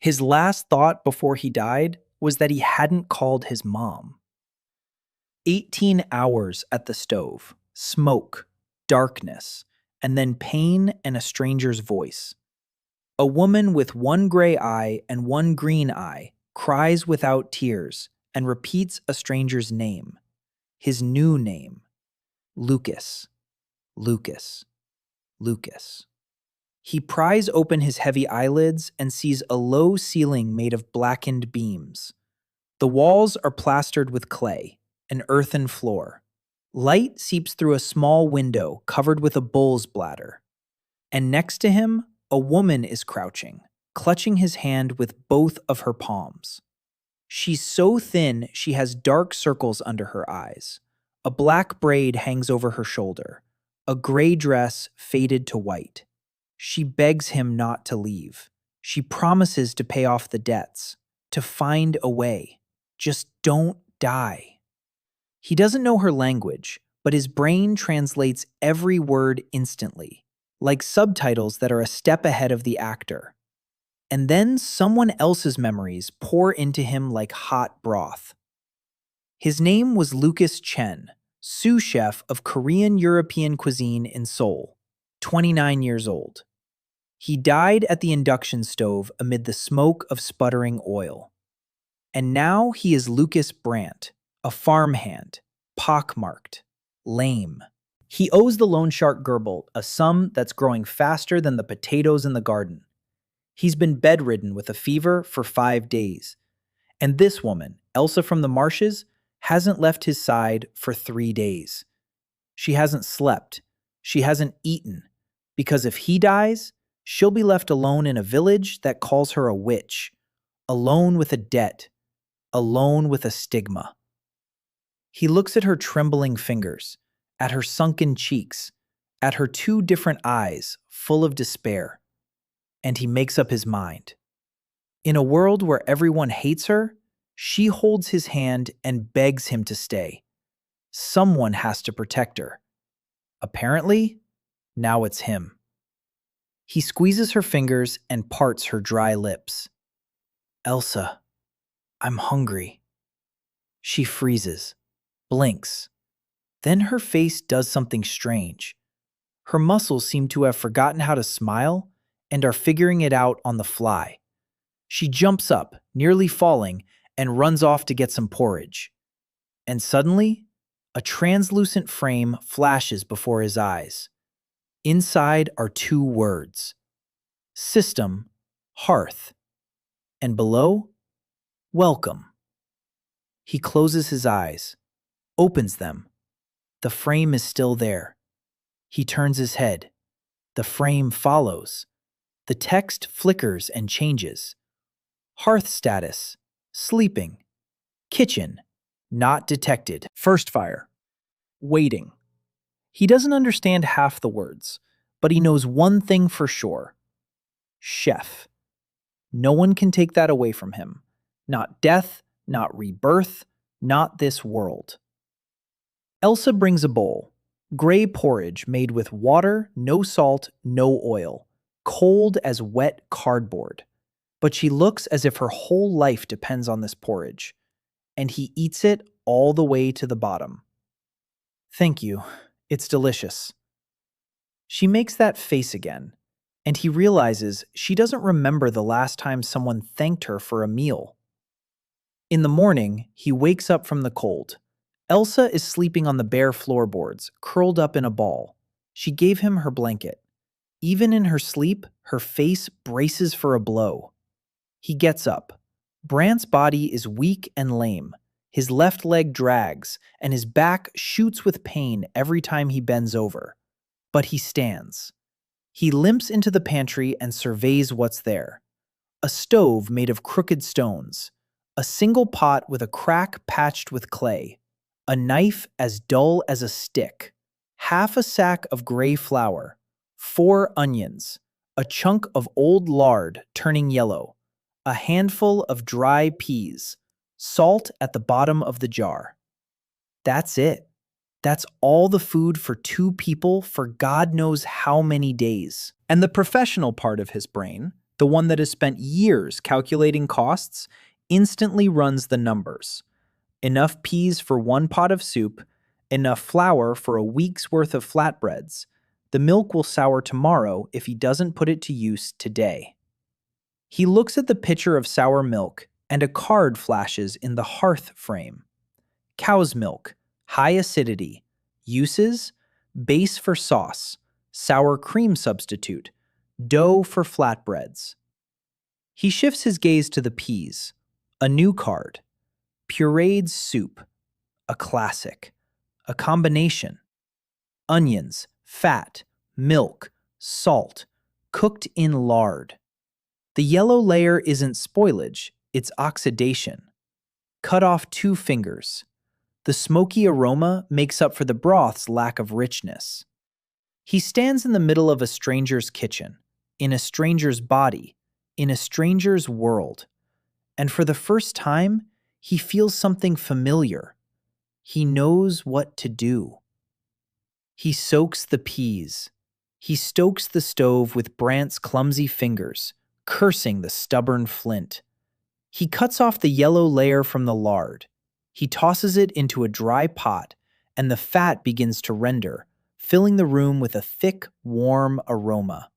His last thought before he died was that he hadn't called his mom. 18 hours at the stove, smoke, darkness, and then pain and a stranger's voice. A woman with one gray eye and one green eye cries without tears and repeats a stranger's name, his new name, Lucas, Lucas, Lucas. He pries open his heavy eyelids and sees a low ceiling made of blackened beams. The walls are plastered with clay, an earthen floor. Light seeps through a small window covered with a bull's bladder. And next to him, a woman is crouching, clutching his hand with both of her palms. She's so thin she has dark circles under her eyes. A black braid hangs over her shoulder. A gray dress faded to white. She begs him not to leave. She promises to pay off the debts, to find a way. Just don't die. He doesn't know her language, but his brain translates every word instantly, like subtitles that are a step ahead of the actor. And then someone else's memories pour into him like hot broth. His name was Lucas Chen, sous chef of Korean European cuisine in Seoul, 29 years old. He died at the induction stove amid the smoke of sputtering oil. And now he is Lucas Brandt, a farmhand, pockmarked, lame. He owes the loan shark Gerbold a sum that's growing faster than the potatoes in the garden. He's been bedridden with a fever for 5 days. And this woman, Elsa from the marshes, hasn't left his side for 3 days. She hasn't slept. She hasn't eaten. Because if he dies, she'll be left alone in a village that calls her a witch, alone with a debt, alone with a stigma. He looks at her trembling fingers, at her sunken cheeks, at her 2 different eyes full of despair, and he makes up his mind. In a world where everyone hates her, she holds his hand and begs him to stay. Someone has to protect her. Apparently, now it's him. He squeezes her fingers and parts her dry lips. Elsa, I'm hungry. She freezes, blinks. Then her face does something strange. Her muscles seem to have forgotten how to smile and are figuring it out on the fly. She jumps up, nearly falling, and runs off to get some porridge. And suddenly, a translucent frame flashes before his eyes. Inside are 2 words: system, hearth, and below, welcome. He closes his eyes, opens them. The frame is still there. He turns his head. The frame follows. The text flickers and changes. Hearth status, sleeping. Kitchen, not detected. First fire, waiting. He doesn't understand half the words, but he knows one thing for sure. Chef. No one can take that away from him. Not death, not rebirth, not this world. Elsa brings a bowl. Gray porridge made with water, no salt, no oil. Cold as wet cardboard. But she looks as if her whole life depends on this porridge. And he eats it all the way to the bottom. Thank you. It's delicious. She makes that face again, and he realizes she doesn't remember the last time someone thanked her for a meal. In the morning, he wakes up from the cold. Elsa is sleeping on the bare floorboards, curled up in a ball. She gave him her blanket. Even in her sleep, her face braces for a blow. He gets up. Brandt's body is weak and lame. His left leg drags, and his back shoots with pain every time he bends over. But he stands. He limps into the pantry and surveys what's there. A stove made of crooked stones. A single pot with a crack patched with clay. A knife as dull as a stick. Half a sack of gray flour. 4 onions. A chunk of old lard turning yellow. A handful of dry peas. Salt at the bottom of the jar. That's it. That's all the food for 2 people for God knows how many days. And the professional part of his brain, the one that has spent years calculating costs, instantly runs the numbers. Enough peas for 1 pot of soup, enough flour for a week's worth of flatbreads. The milk will sour tomorrow if he doesn't put it to use today. He looks at the pitcher of sour milk, and a card flashes in the hearth frame. Cow's milk, high acidity. Uses: base for sauce, sour cream substitute, dough for flatbreads. He shifts his gaze to the peas. A new card. Pureed soup. A classic. A combination. Onions, fat, milk, salt, cooked in lard. The yellow layer isn't spoilage, it's oxidation. Cut off 2 fingers. The smoky aroma makes up for the broth's lack of richness. He stands in the middle of a stranger's kitchen, in a stranger's body, in a stranger's world. And for the first time, he feels something familiar. He knows what to do. He soaks the peas. He stokes the stove with Brant's clumsy fingers, cursing the stubborn flint. He cuts off the yellow layer from the lard. He tosses it into a dry pot, and the fat begins to render, filling the room with a thick, warm aroma.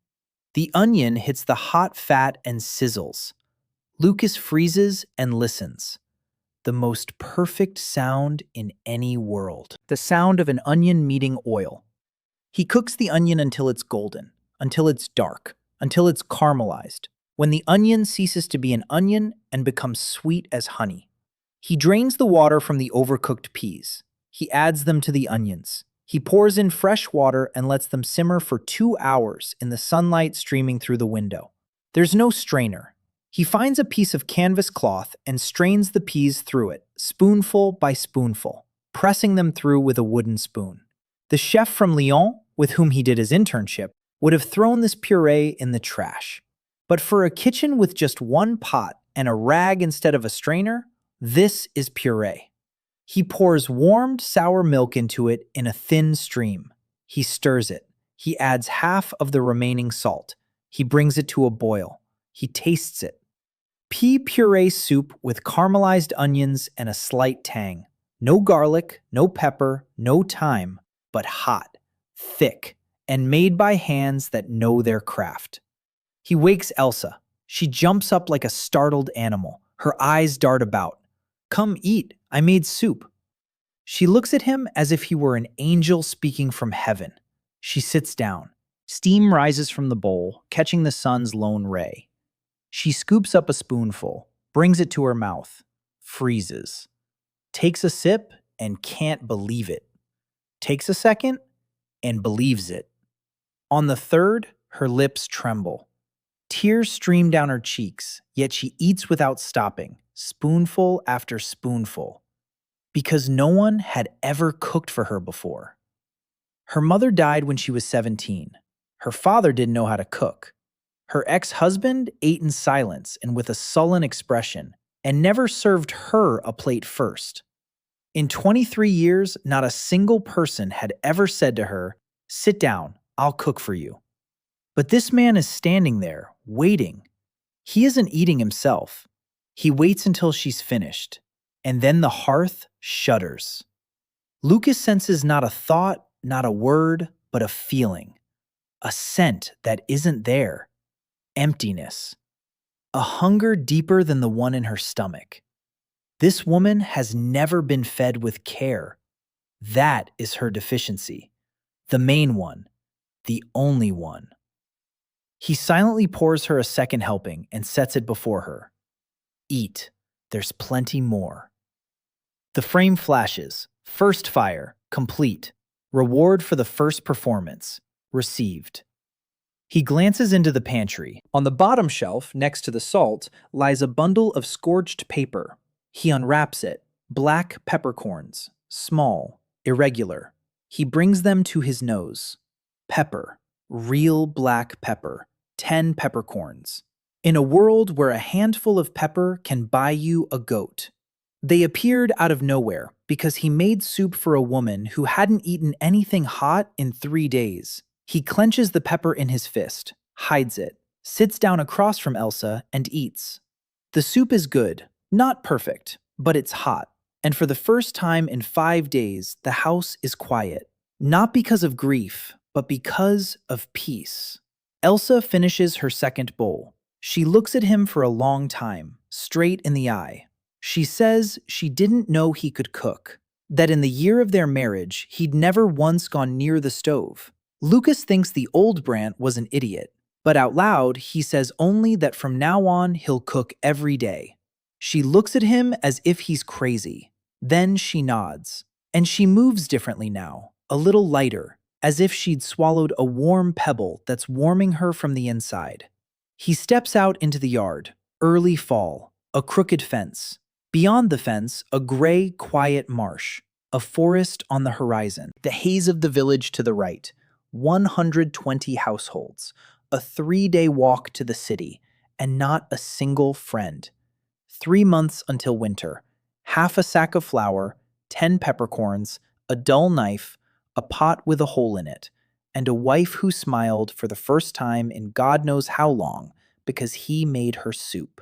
The onion hits the hot fat and sizzles. Lucas freezes and listens. The most perfect sound in any world. The sound of an onion meeting oil. He cooks the onion until it's golden, until it's dark, until it's caramelized, when the onion ceases to be an onion and becomes sweet as honey. He drains the water from the overcooked peas. He adds them to the onions. He pours in fresh water and lets them simmer for 2 hours in the sunlight streaming through the window. There's no strainer. He finds a piece of canvas cloth and strains the peas through it, spoonful by spoonful, pressing them through with a wooden spoon. The chef from Lyon, with whom he did his internship, would have thrown this puree in the trash. But for a kitchen with just 1 pot and a rag instead of a strainer, this is puree. He pours warmed sour milk into it in a thin stream. He stirs it. He adds half of the remaining salt. He brings it to a boil. He tastes it. Pea puree soup with caramelized onions and a slight tang. No garlic, no pepper, no thyme, but hot, thick, and made by hands that know their craft. He wakes Elsa. She jumps up like a startled animal. Her eyes dart about. "Come eat, I made soup." She looks at him as if he were an angel speaking from heaven. She sits down. Steam rises from the bowl, catching the sun's lone ray. She scoops up a spoonful, brings it to her mouth, freezes. Takes a sip and can't believe it. Takes a second and believes it. On the third, her lips tremble. Tears stream down her cheeks, yet she eats without stopping, spoonful after spoonful, because no one had ever cooked for her before. Her mother died when she was 17. Her father didn't know how to cook. Her ex-husband ate in silence and with a sullen expression, and never served her a plate first. In 23 years, not a single person had ever said to her, "Sit down, I'll cook for you." But this man is standing there, waiting. He isn't eating himself. He waits until she's finished, and then the hearth shudders. Lucas senses not a thought, not a word, but a feeling. A scent that isn't there. Emptiness. A hunger deeper than the one in her stomach. This woman has never been fed with care. That is her deficiency. The main one. The only one. He silently pours her a second helping and sets it before her. Eat. There's plenty more. The frame flashes. First fire. Complete. Reward for the first performance. Received. He glances into the pantry. On the bottom shelf, next to the salt, lies a bundle of scorched paper. He unwraps it. Black peppercorns. Small. Irregular. He brings them to his nose. Pepper. Real black pepper. 10 peppercorns. In a world where a handful of pepper can buy you a goat. They appeared out of nowhere because he made soup for a woman who hadn't eaten anything hot in 3 days. He clenches the pepper in his fist, hides it, sits down across from Elsa, and eats. The soup is good, not perfect, but it's hot. And for the first time in 5 days, the house is quiet. Not because of grief, but because of peace. Elsa finishes her second bowl. She looks at him for a long time, straight in the eye. She says she didn't know he could cook, that in the year of their marriage, he'd never once gone near the stove. Lucas thinks the old Brant was an idiot, but out loud, he says only that from now on, he'll cook every day. She looks at him as if he's crazy. Then she nods. And she moves differently now, a little lighter, as if she'd swallowed a warm pebble that's warming her from the inside. He steps out into the yard. Early fall. A crooked fence. Beyond the fence, a gray, quiet marsh. A forest on the horizon. The haze of the village to the right. 120 households. A 3-day walk to the city. And not a single friend. 3 months until winter. Half a sack of flour, 10 peppercorns, a dull knife, a pot with a hole in it, and a wife who smiled for the first time in God knows how long because he made her soup.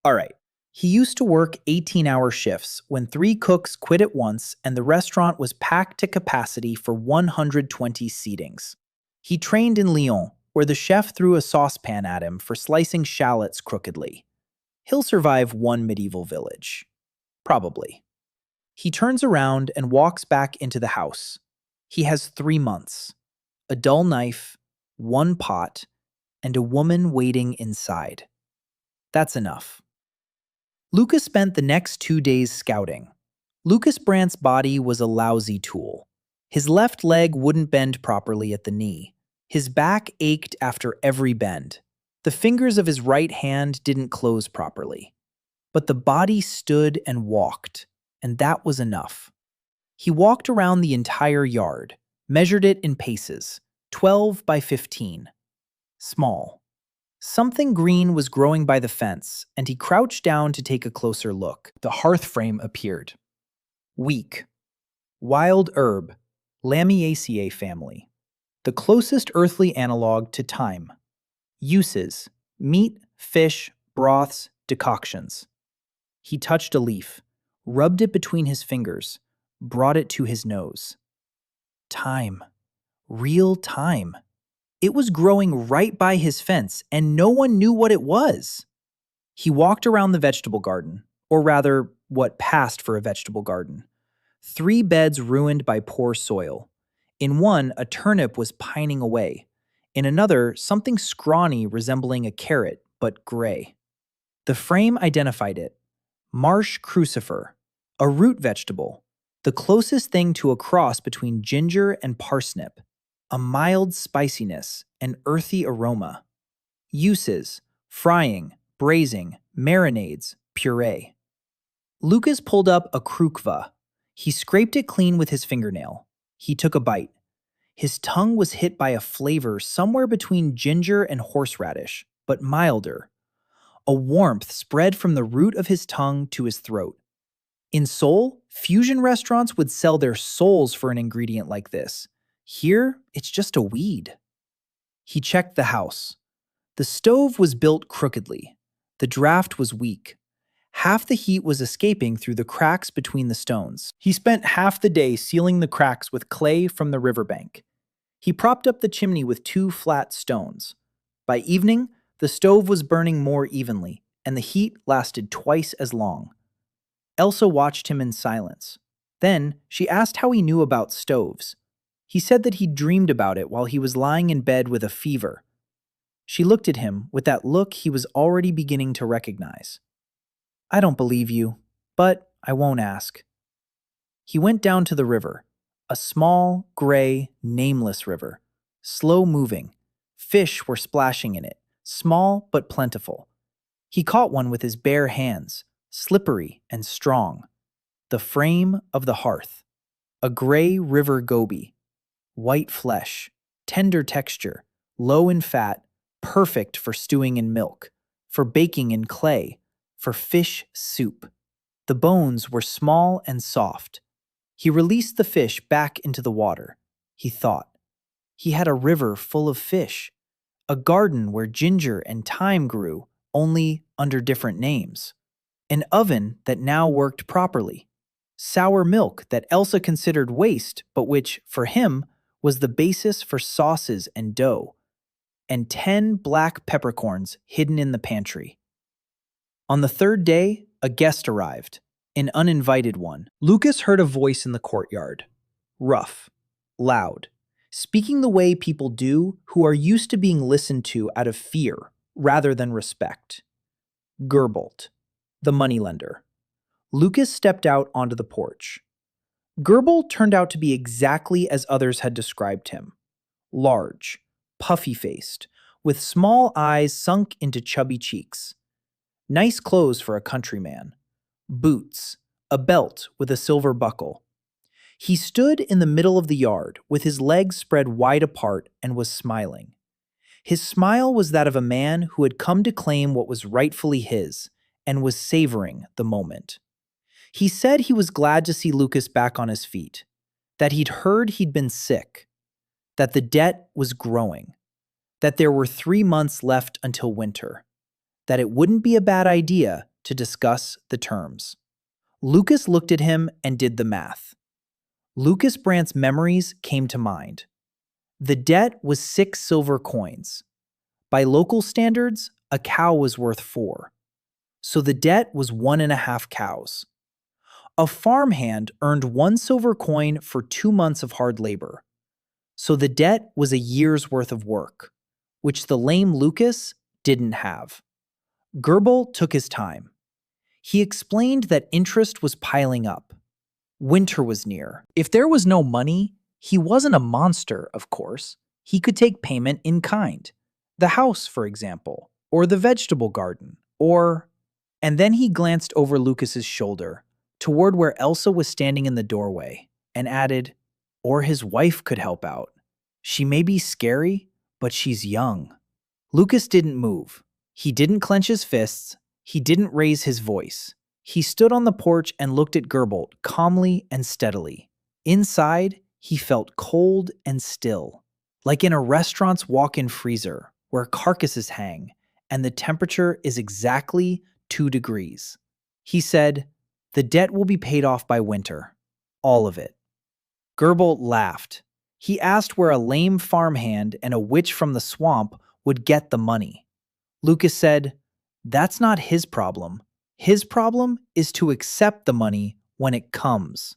All right. He used to work 18-hour shifts when 3 cooks quit at once and the restaurant was packed to capacity for 120 seatings. He trained in Lyon, where the chef threw a saucepan at him for slicing shallots crookedly. He'll survive one medieval village. Probably. He turns around and walks back into the house. He has 3 months. A dull knife, 1 pot, and a woman waiting inside. That's enough. Lucas spent the next 2 days scouting. Lucas Brant's body was a lousy tool. His left leg wouldn't bend properly at the knee. His back ached after every bend. The fingers of his right hand didn't close properly. But the body stood and walked, and that was enough. He walked around the entire yard, measured it in paces, 12 by 15. Small. Something green was growing by the fence, and he crouched down to take a closer look. The hearth frame appeared. Weak. Wild herb. Lamiaceae family. The closest earthly analog to thyme. Uses. Meat, fish, broths, decoctions. He touched a leaf, rubbed it between his fingers, brought it to his nose. Thyme. Real thyme. It was growing right by his fence, and no one knew what it was. He walked around the vegetable garden, or rather, what passed for a vegetable garden. 3 beds ruined by poor soil. In one, a turnip was pining away. In another, something scrawny resembling a carrot, but gray. The frame identified it. Marsh crucifer, a root vegetable, the closest thing to a cross between ginger and parsnip. A mild spiciness, an earthy aroma. Uses, frying, braising, marinades, puree. Lucas pulled up a krukva. He scraped it clean with his fingernail. He took a bite. His tongue was hit by a flavor somewhere between ginger and horseradish, but milder. A warmth spread from the root of his tongue to his throat. In Seoul, fusion restaurants would sell their souls for an ingredient like this. Here, it's just a weed. He checked the house. The stove was built crookedly. The draft was weak. Half the heat was escaping through the cracks between the stones. He spent half the day sealing the cracks with clay from the riverbank. He propped up the chimney with 2 flat stones. By evening, the stove was burning more evenly, and the heat lasted twice as long. Elsa watched him in silence. Then, she asked how he knew about stoves. He said that he'd dreamed about it while he was lying in bed with a fever. She looked at him with that look he was already beginning to recognize. I don't believe you, but I won't ask. He went down to the river, a small, gray, nameless river, slow-moving. Fish were splashing in it, small but plentiful. He caught one with his bare hands, slippery and strong. The frame of the hearth. A gray river goby. White flesh, tender texture, low in fat, perfect for stewing in milk, for baking in clay, for fish soup. The bones were small and soft. He released the fish back into the water. He thought. He had a river full of fish. a garden where ginger and thyme grew, only under different names, an oven that now worked properly, sour milk that Elsa considered waste but which, for him, was the basis for sauces and dough, and 10 black peppercorns hidden in the pantry. On the third day, a guest arrived, an uninvited one. Lucas heard a voice in the courtyard, rough, loud, speaking the way people do who are used to being listened to out of fear rather than respect. Gerbold, the moneylender. Lucas stepped out onto the porch. Gerbold turned out to be exactly as others had described him. Large, puffy-faced, with small eyes sunk into chubby cheeks. Nice clothes for a countryman. Boots, a belt with a silver buckle. He stood in the middle of the yard with his legs spread wide apart and was smiling. His smile was that of a man who had come to claim what was rightfully his and was savoring the moment. He said he was glad to see Lucas back on his feet, that he'd heard he'd been sick, that the debt was growing, that there were 3 months left until winter, that it wouldn't be a bad idea to discuss the terms. Lucas looked at him and did the math. Lucas Brandt's memories came to mind. The debt was 6 silver coins. By local standards, a cow was worth 4. So the debt was 1.5 cows. A farmhand earned 1 silver coin for 2 months of hard labor. So the debt was a year's worth of work, which the lame Lucas didn't have. Gerbold took his time. He explained that interest was piling up. Winter was near. If there was no money, he wasn't a monster, of course. He could take payment in kind. The house, for example, or the vegetable garden, or... And then he glanced over Lucas's shoulder, toward where Elsa was standing in the doorway, and added, or his wife could help out. She may be scary, but she's young. Lucas didn't move. He didn't clench his fists. He didn't raise his voice. He stood on the porch and looked at Gerbold calmly and steadily. Inside, he felt cold and still, like in a restaurant's walk-in freezer where carcasses hang and the temperature is exactly 2 degrees. He said, the debt will be paid off by winter. All of it. Gerbold laughed. He asked where a lame farmhand and a witch from the swamp would get the money. Lucas said, that's not his problem. His problem is to accept the money when it comes.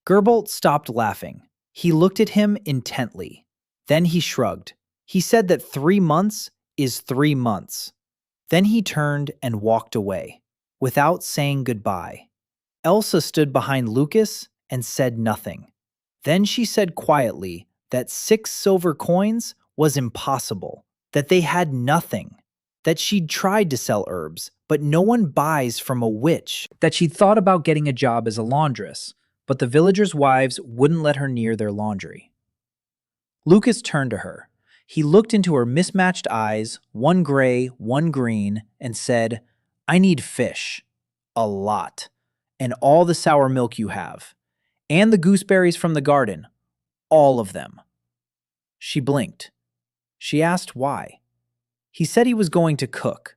Gerbold stopped laughing. He looked at him intently. Then he shrugged. He said that 3 months is 3 months. Then he turned and walked away, without saying goodbye. Elsa stood behind Lucas and said nothing. Then she said quietly that 6 silver coins was impossible, that they had nothing, that she'd tried to sell herbs, but no one buys from a witch, that she'd thought about getting a job as a laundress, but the villagers' wives wouldn't let her near their laundry. Lucas turned to her. He looked into her mismatched eyes, one gray, one green, and said, I need fish. A lot. And all the sour milk you have. And the gooseberries from the garden. All of them. She blinked. She asked why. He said he was going to cook.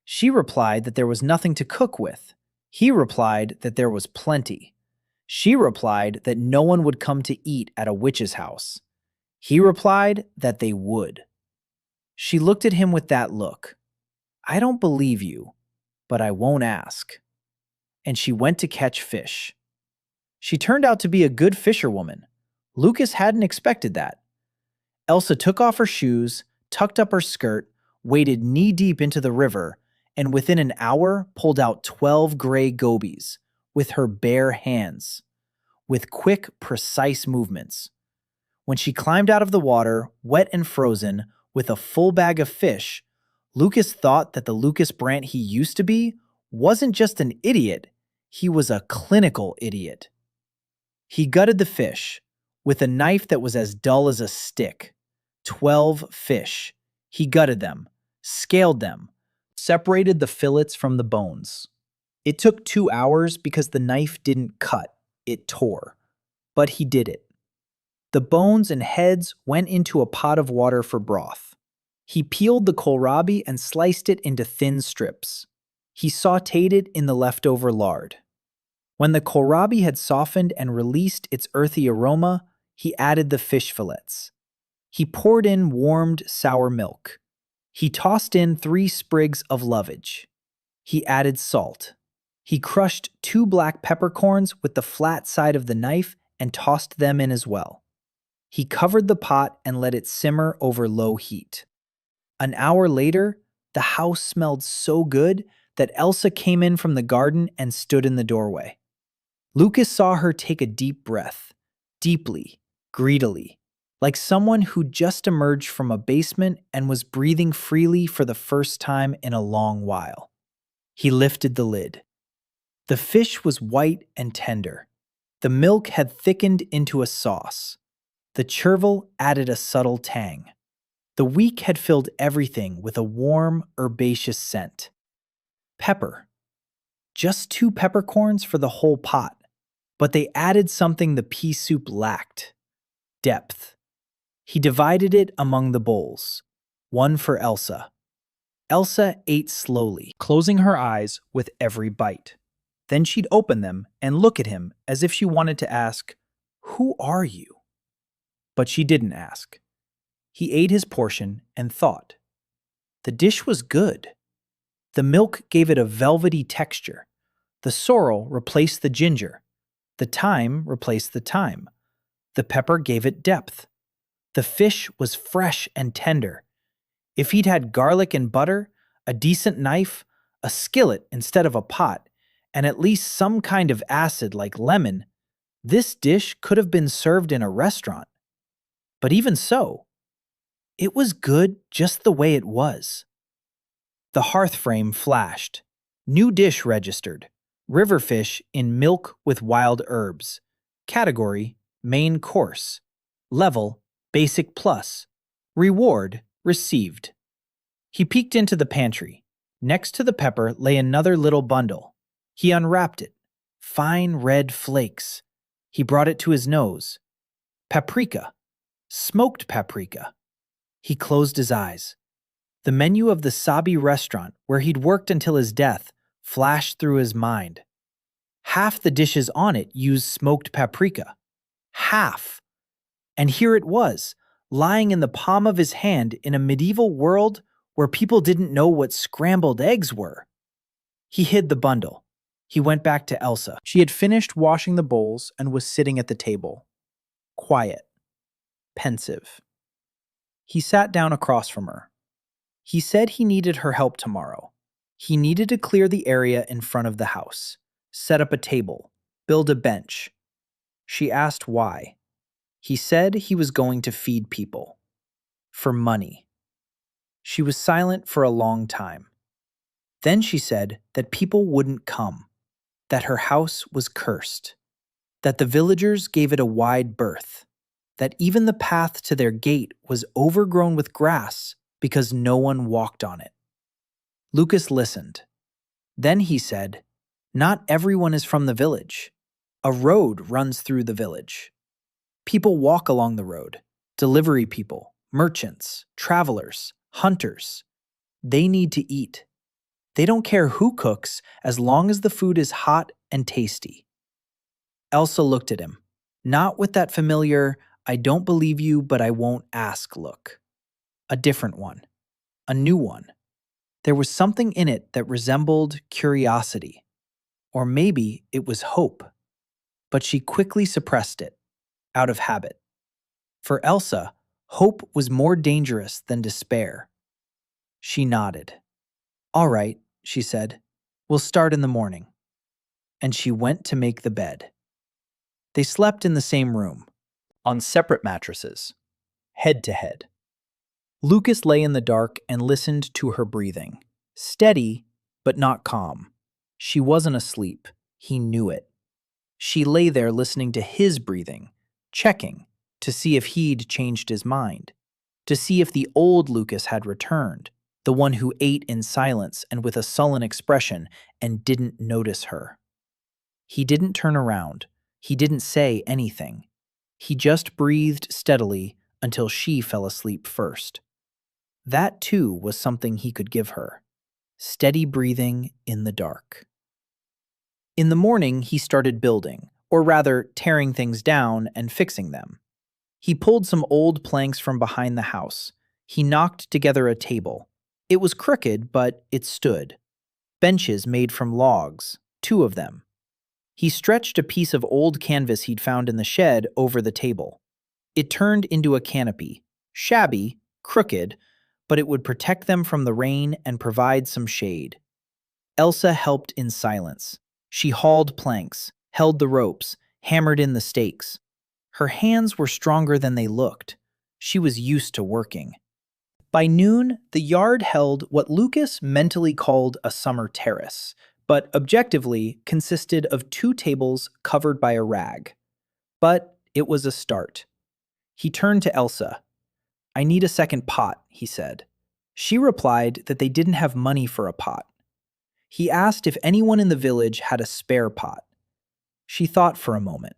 She replied that there was nothing to cook with. He replied that there was plenty. She replied that no one would come to eat at a witch's house. He replied that they would. She looked at him with that look. I don't believe you, but I won't ask. And she went to catch fish. She turned out to be a good fisherwoman. Lucas hadn't expected that. Elsa took off her shoes, tucked up her skirt, waded knee-deep into the river, and within an hour pulled out 12 gray gobies with her bare hands, with quick, precise movements. When she climbed out of the water, wet and frozen, with a full bag of fish, Lucas thought that the Lucas Brandt he used to be wasn't just an idiot, he was a clinical idiot. He gutted the fish with a knife that was as dull as a stick. 12 fish. He gutted them, scaled them, separated the fillets from the bones. It took 2 hours because the knife didn't cut, it tore. But he did it. The bones and heads went into a pot of water for broth. He peeled the kohlrabi and sliced it into thin strips. He sautéed it in the leftover lard. When the kohlrabi had softened and released its earthy aroma, he added the fish fillets. He poured in warmed sour milk. He tossed in 3 sprigs of lovage. He added salt. He crushed 2 black peppercorns with the flat side of the knife and tossed them in as well. He covered the pot and let it simmer over low heat. An hour later, the house smelled so good that Elsa came in from the garden and stood in the doorway. Lucas saw her take a deep breath, deeply, greedily, like someone who just emerged from a basement and was breathing freely for the first time in a long while. He lifted the lid. The fish was white and tender. The milk had thickened into a sauce. The chervil added a subtle tang. The week had filled everything with a warm, herbaceous scent. Pepper. Just 2 peppercorns for the whole pot, but they added something the pea soup lacked: depth. He divided it among the bowls, one for Elsa. Elsa ate slowly, closing her eyes with every bite. Then she'd open them and look at him as if she wanted to ask, "Who are you?" But she didn't ask. He ate his portion and thought. The dish was good. The milk gave it a velvety texture. The sorrel replaced the ginger. The thyme replaced the thyme. The pepper gave it depth. The fish was fresh and tender. If he'd had garlic and butter, a decent knife, a skillet instead of a pot, and at least some kind of acid like lemon, this dish could have been served in a restaurant. But even so, it was good just the way it was. The hearth frame flashed. New dish registered. Riverfish in milk with wild herbs. Category: main course. Level: basic plus. Reward: received. He peeked into the pantry. Next to the pepper lay another little bundle. He unwrapped it. Fine red flakes. He brought it to his nose. Paprika. Smoked paprika. He closed his eyes. The menu of the Sabi restaurant, where he'd worked until his death, flashed through his mind. Half the dishes on it used smoked paprika. Half! And here it was, lying in the palm of his hand in a medieval world where people didn't know what scrambled eggs were. He hid the bundle. He went back to Elsa. She had finished washing the bowls and was sitting at the table. Quiet. Pensive. He sat down across from her. He said he needed her help tomorrow. He needed to clear the area in front of the house, set up a table, build a bench. She asked why. He said he was going to feed people. For money. She was silent for a long time. Then she said that people wouldn't come, that her house was cursed, that the villagers gave it a wide berth, that even the path to their gate was overgrown with grass because no one walked on it. Lucas listened. Then he said, "Not everyone is from the village. A road runs through the village. People walk along the road. Delivery people, merchants, travelers, hunters. They need to eat. They don't care who cooks as long as the food is hot and tasty." Elsa looked at him, not with that familiar, "I don't believe you, but I won't ask" look. A different one. A new one. There was something in it that resembled curiosity. Or maybe it was hope. But she quickly suppressed it, out of habit. For Elsa, hope was more dangerous than despair. She nodded. "All right," she said. "We'll start in the morning." And she went to make the bed. They slept in the same room, on separate mattresses, head to head. Lucas lay in the dark and listened to her breathing. Steady, but not calm. She wasn't asleep. He knew it. She lay there listening to his breathing, checking to see if he'd changed his mind, to see if the old Lucas had returned, the one who ate in silence and with a sullen expression and didn't notice her. He didn't turn around. He didn't say anything. He just breathed steadily until she fell asleep first. That too was something he could give her. Steady breathing in the dark. In the morning, he started building, or rather, tearing things down and fixing them. He pulled some old planks from behind the house. He knocked together a table. It was crooked, but it stood. Benches made from logs, 2 of them. He stretched a piece of old canvas he'd found in the shed over the table. It turned into a canopy, shabby, crooked, but it would protect them from the rain and provide some shade. Elsa helped in silence. She hauled planks, held the ropes, hammered in the stakes. Her hands were stronger than they looked. She was used to working. By noon, the yard held what Lucas mentally called a summer terrace, but objectively consisted of 2 tables covered by a rag. But it was a start. He turned to Elsa. "I need a second pot," he said. She replied that they didn't have money for a pot. He asked if anyone in the village had a spare pot. She thought for a moment.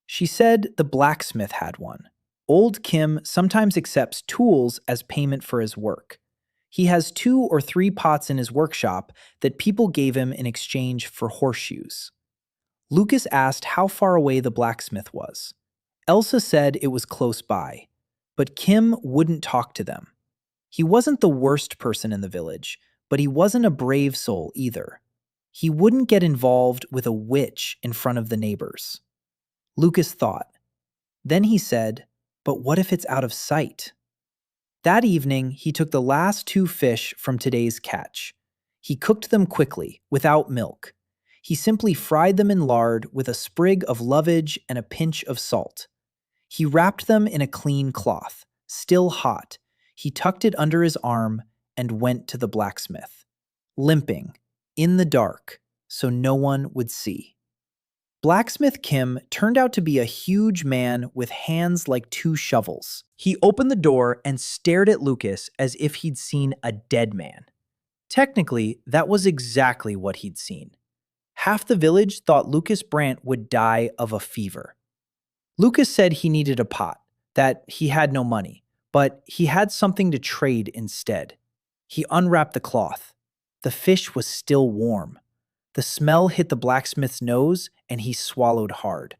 She said the blacksmith had one. Old Kim sometimes accepts tools as payment for his work. He has 2 or 3 pots in his workshop that people gave him in exchange for horseshoes. Lucas asked how far away the blacksmith was. Elsa said it was close by, but Kim wouldn't talk to them. He wasn't the worst person in the village, but he wasn't a brave soul either. He wouldn't get involved with a witch in front of the neighbors. Lucas thought. Then he said, "But what if it's out of sight?" That evening, he took the last 2 fish from today's catch. He cooked them quickly, without milk. He simply fried them in lard with a sprig of lovage and a pinch of salt. He wrapped them in a clean cloth, still hot. He tucked it under his arm and went to the blacksmith, limping, in the dark, so no one would see. Blacksmith Kim turned out to be a huge man with hands like 2 shovels. He opened the door and stared at Lucas as if he'd seen a dead man. Technically, that was exactly what he'd seen. Half the village thought Lucas Brandt would die of a fever. Lucas said he needed a pot, that he had no money, but he had something to trade instead. He unwrapped the cloth. The fish was still warm. The smell hit the blacksmith's nose, and he swallowed hard.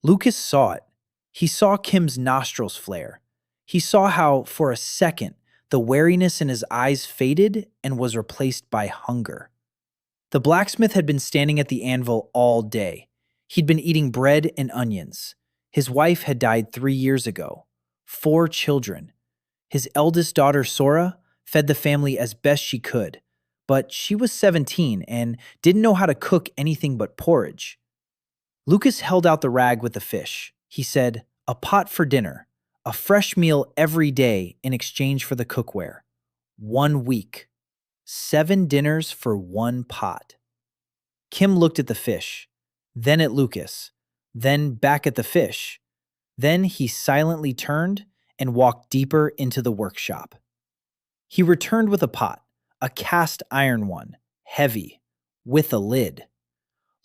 Lucas saw it. He saw Kim's nostrils flare. He saw how, for a second, the wariness in his eyes faded and was replaced by hunger. The blacksmith had been standing at the anvil all day. He'd been eating bread and onions. His wife had died 3 years ago. 4 children. His eldest daughter, Sora, fed the family as best she could. But she was 17 and didn't know how to cook anything but porridge. Lucas held out the rag with the fish. He said, "A pot for dinner, a fresh meal every day in exchange for the cookware. 1 week. 7 dinners for 1 pot." Kim looked at the fish, then at Lucas, then back at the fish. Then he silently turned and walked deeper into the workshop. He returned with a pot. A cast iron one, heavy, with a lid.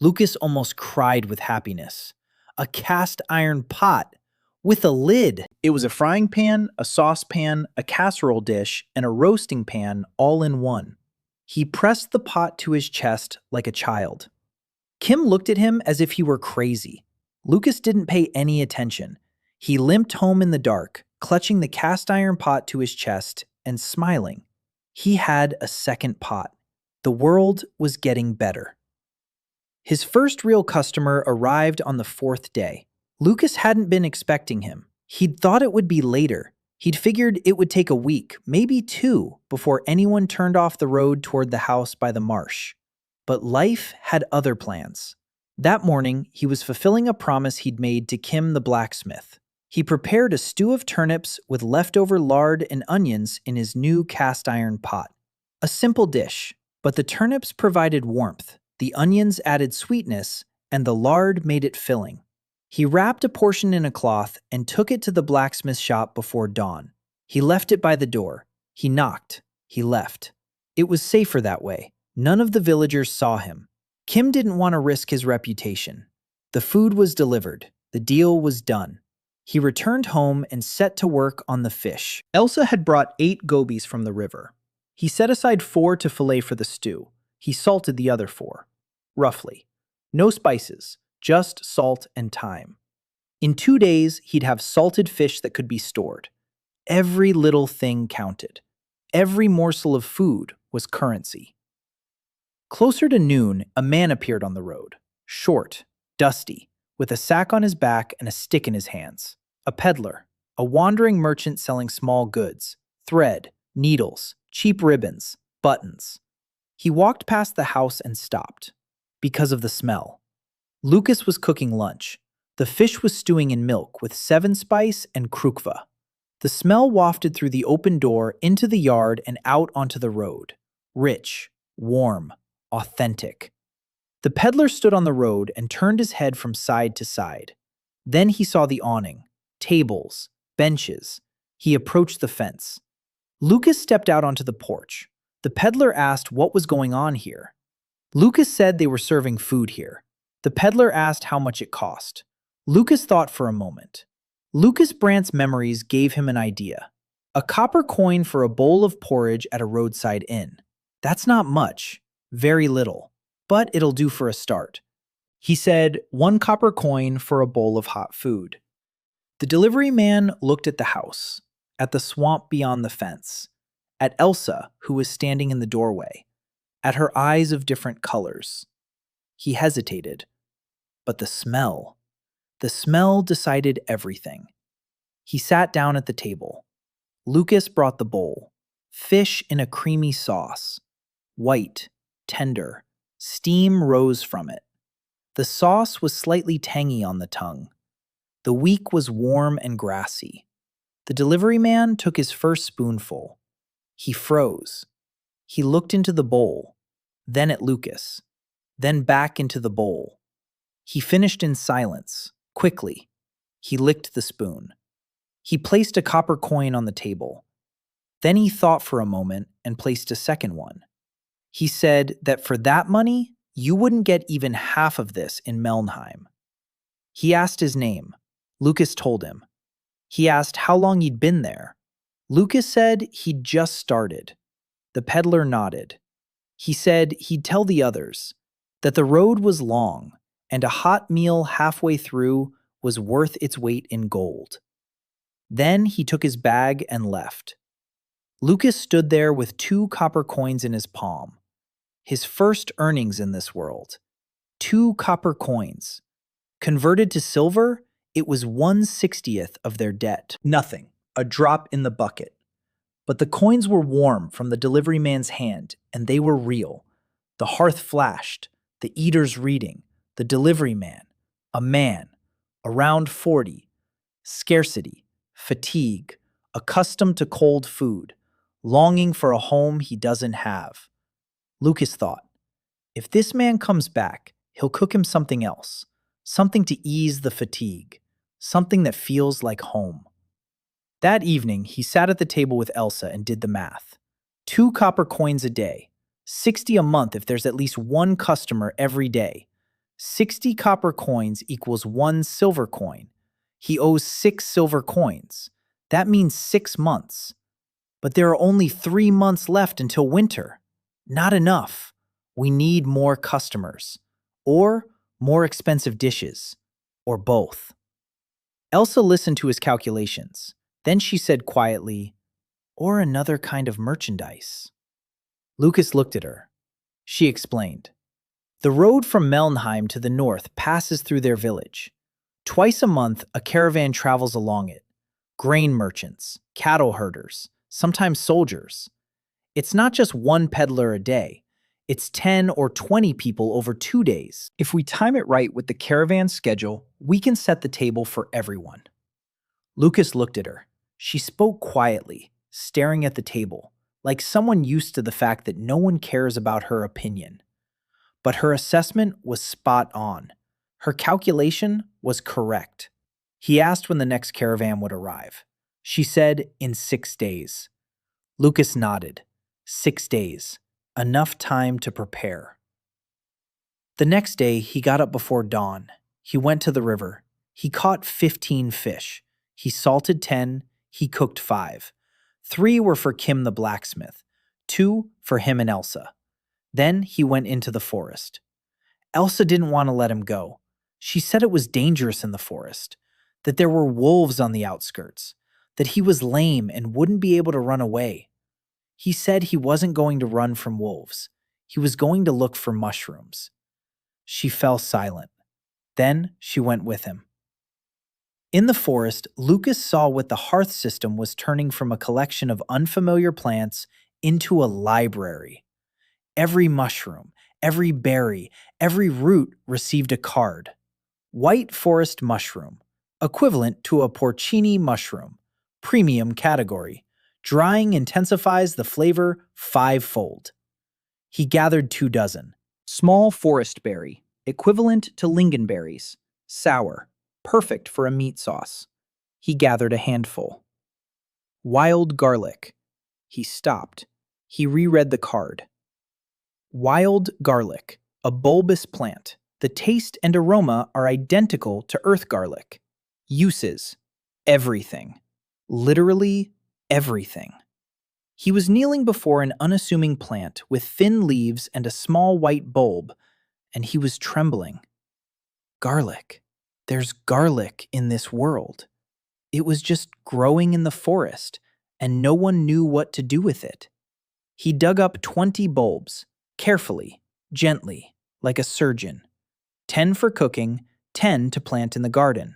Lucas almost cried with happiness. A cast iron pot, with a lid. It was a frying pan, a saucepan, a casserole dish, and a roasting pan all in one. He pressed the pot to his chest like a child. Kim looked at him as if he were crazy. Lucas didn't pay any attention. He limped home in the dark, clutching the cast iron pot to his chest and smiling. He had a second pot. The world was getting better. His first real customer arrived on the 4th day. Lucas hadn't been expecting him. He'd thought it would be later. He'd figured it would take a week, maybe 2, before anyone turned off the road toward the house by the marsh. But life had other plans. That morning, he was fulfilling a promise he'd made to Kim the blacksmith. He prepared a stew of turnips with leftover lard and onions in his new cast iron pot. A simple dish, but the turnips provided warmth, the onions added sweetness, and the lard made it filling. He wrapped a portion in a cloth and took it to the blacksmith shop before dawn. He left it by the door. He knocked. He left. It was safer that way. None of the villagers saw him. Kim didn't want to risk his reputation. The food was delivered. The deal was done. He returned home and set to work on the fish. Elsa had brought 8 gobies from the river. He set aside 4 to fillet for the stew. He salted the other 4. Roughly. No spices, just salt and thyme. In 2 days, he'd have salted fish that could be stored. Every little thing counted. Every morsel of food was currency. Closer to noon, a man appeared on the road. Short, dusty, with a sack on his back and a stick in his hands. A peddler, a wandering merchant selling small goods, thread, needles, cheap ribbons, buttons. He walked past the house and stopped. Because of the smell. Lucas was cooking lunch. The fish was stewing in milk with 7 spice and krukva. The smell wafted through the open door into the yard and out onto the road. Rich, warm, authentic. The peddler stood on the road and turned his head from side to side. Then he saw the awning, tables, benches. He approached the fence. Lucas stepped out onto the porch. The peddler asked what was going on here. Lucas said they were serving food here. The peddler asked how much it cost. Lucas thought for a moment. Lucas Brandt's memories gave him an idea. A copper coin for a bowl of porridge at a roadside inn. That's not much. Very little. But it'll do for a start. He said 1 copper coin for a bowl of hot food. The delivery man looked at the house, at the swamp beyond the fence, at Elsa, who was standing in the doorway, at her eyes of different colors. He hesitated. But the smell decided everything. He sat down at the table. Lucas brought the bowl. Fish in a creamy sauce. White, tender. Steam rose from it. The sauce was slightly tangy on the tongue. The week was warm and grassy. The delivery man took his first spoonful. He froze. He looked into the bowl, then at Lucas, then back into the bowl. He finished in silence, quickly. He licked the spoon. He placed a copper coin on the table. Then he thought for a moment and placed a second one. He said that for that money, you wouldn't get even half of this in Melnheim. He asked his name. Lucas told him. He asked how long he'd been there. Lucas said he'd just started. The peddler nodded. He said he'd tell the others that the road was long and a hot meal halfway through was worth its weight in gold. Then he took his bag and left. Lucas stood there with 2 copper coins in his palm. His first earnings in this world. 2 copper coins. Converted to silver, it was 1/60th of their debt. Nothing. A drop in the bucket. But the coins were warm from the delivery man's hand, and they were real. The hearth flashed, the eater's reading, the delivery man, a man, around 40, scarcity, fatigue, accustomed to cold food, longing for a home he doesn't have. Lucas thought, if this man comes back, he'll cook him something else, something to ease the fatigue, something that feels like home. That evening, he sat at the table with Elsa and did the math. 2 copper coins a day, 60 a month if there's at least 1 customer every day. 60 copper coins equals 1 silver coin. He owes 6 silver coins. That means 6 months. But there are only 3 months left until winter. Not enough. We need more customers. Or more expensive dishes. Or both. Elsa listened to his calculations. Then she said quietly, or another kind of merchandise. Lucas looked at her. She explained. The road from Melnheim to the north passes through their village. Twice a month, a caravan travels along it. Grain merchants, cattle herders, sometimes soldiers. It's not just 1 peddler a day. It's 10 or 20 people over 2 days. If we time it right with the caravan schedule, we can set the table for everyone. Lucas looked at her. She spoke quietly, staring at the table, like someone used to the fact that no one cares about her opinion. But her assessment was spot on. Her calculation was correct. He asked when the next caravan would arrive. She said, in 6 days. Lucas nodded. 6 days. Enough time to prepare. The next day, he got up before dawn. He went to the river. He caught 15 fish. He salted 10, he cooked 5. 3 were for Kim the blacksmith, 2 for him and Elsa. Then he went into the forest. Elsa didn't want to let him go. She said it was dangerous in the forest, that there were wolves on the outskirts, that he was lame and wouldn't be able to run away. He said he wasn't going to run from wolves. He was going to look for mushrooms. She fell silent. Then she went with him. In the forest, Lucas saw what the hearth system was turning from a collection of unfamiliar plants into a library. Every mushroom, every berry, every root received a card. White forest mushroom, equivalent to a porcini mushroom, premium category. Drying intensifies the flavor 5-fold. He gathered 2 dozen. Small forest berry, equivalent to lingonberries, sour, perfect for a meat sauce. He gathered a handful. Wild garlic. He stopped. He reread the card. Wild garlic, a bulbous plant. The taste and aroma are identical to earth garlic. Uses. Everything. Literally everything. He was kneeling before an unassuming plant with thin leaves and a small white bulb, and he was trembling. Garlic. There's garlic in this world. It was just growing in the forest, and no one knew what to do with it. He dug up 20 bulbs, carefully, gently, like a surgeon. 10 for cooking, 10 to plant in the garden.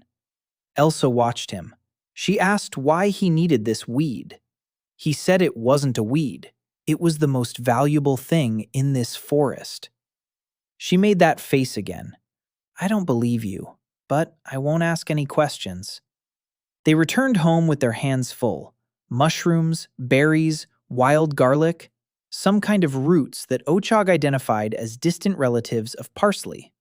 Elsa watched him. She asked why he needed this weed. He said it wasn't a weed. It was the most valuable thing in this forest. She made that face again. I don't believe you, but I won't ask any questions. They returned home with their hands full. Mushrooms, berries, wild garlic, some kind of roots that Ochag identified as distant relatives of parsley.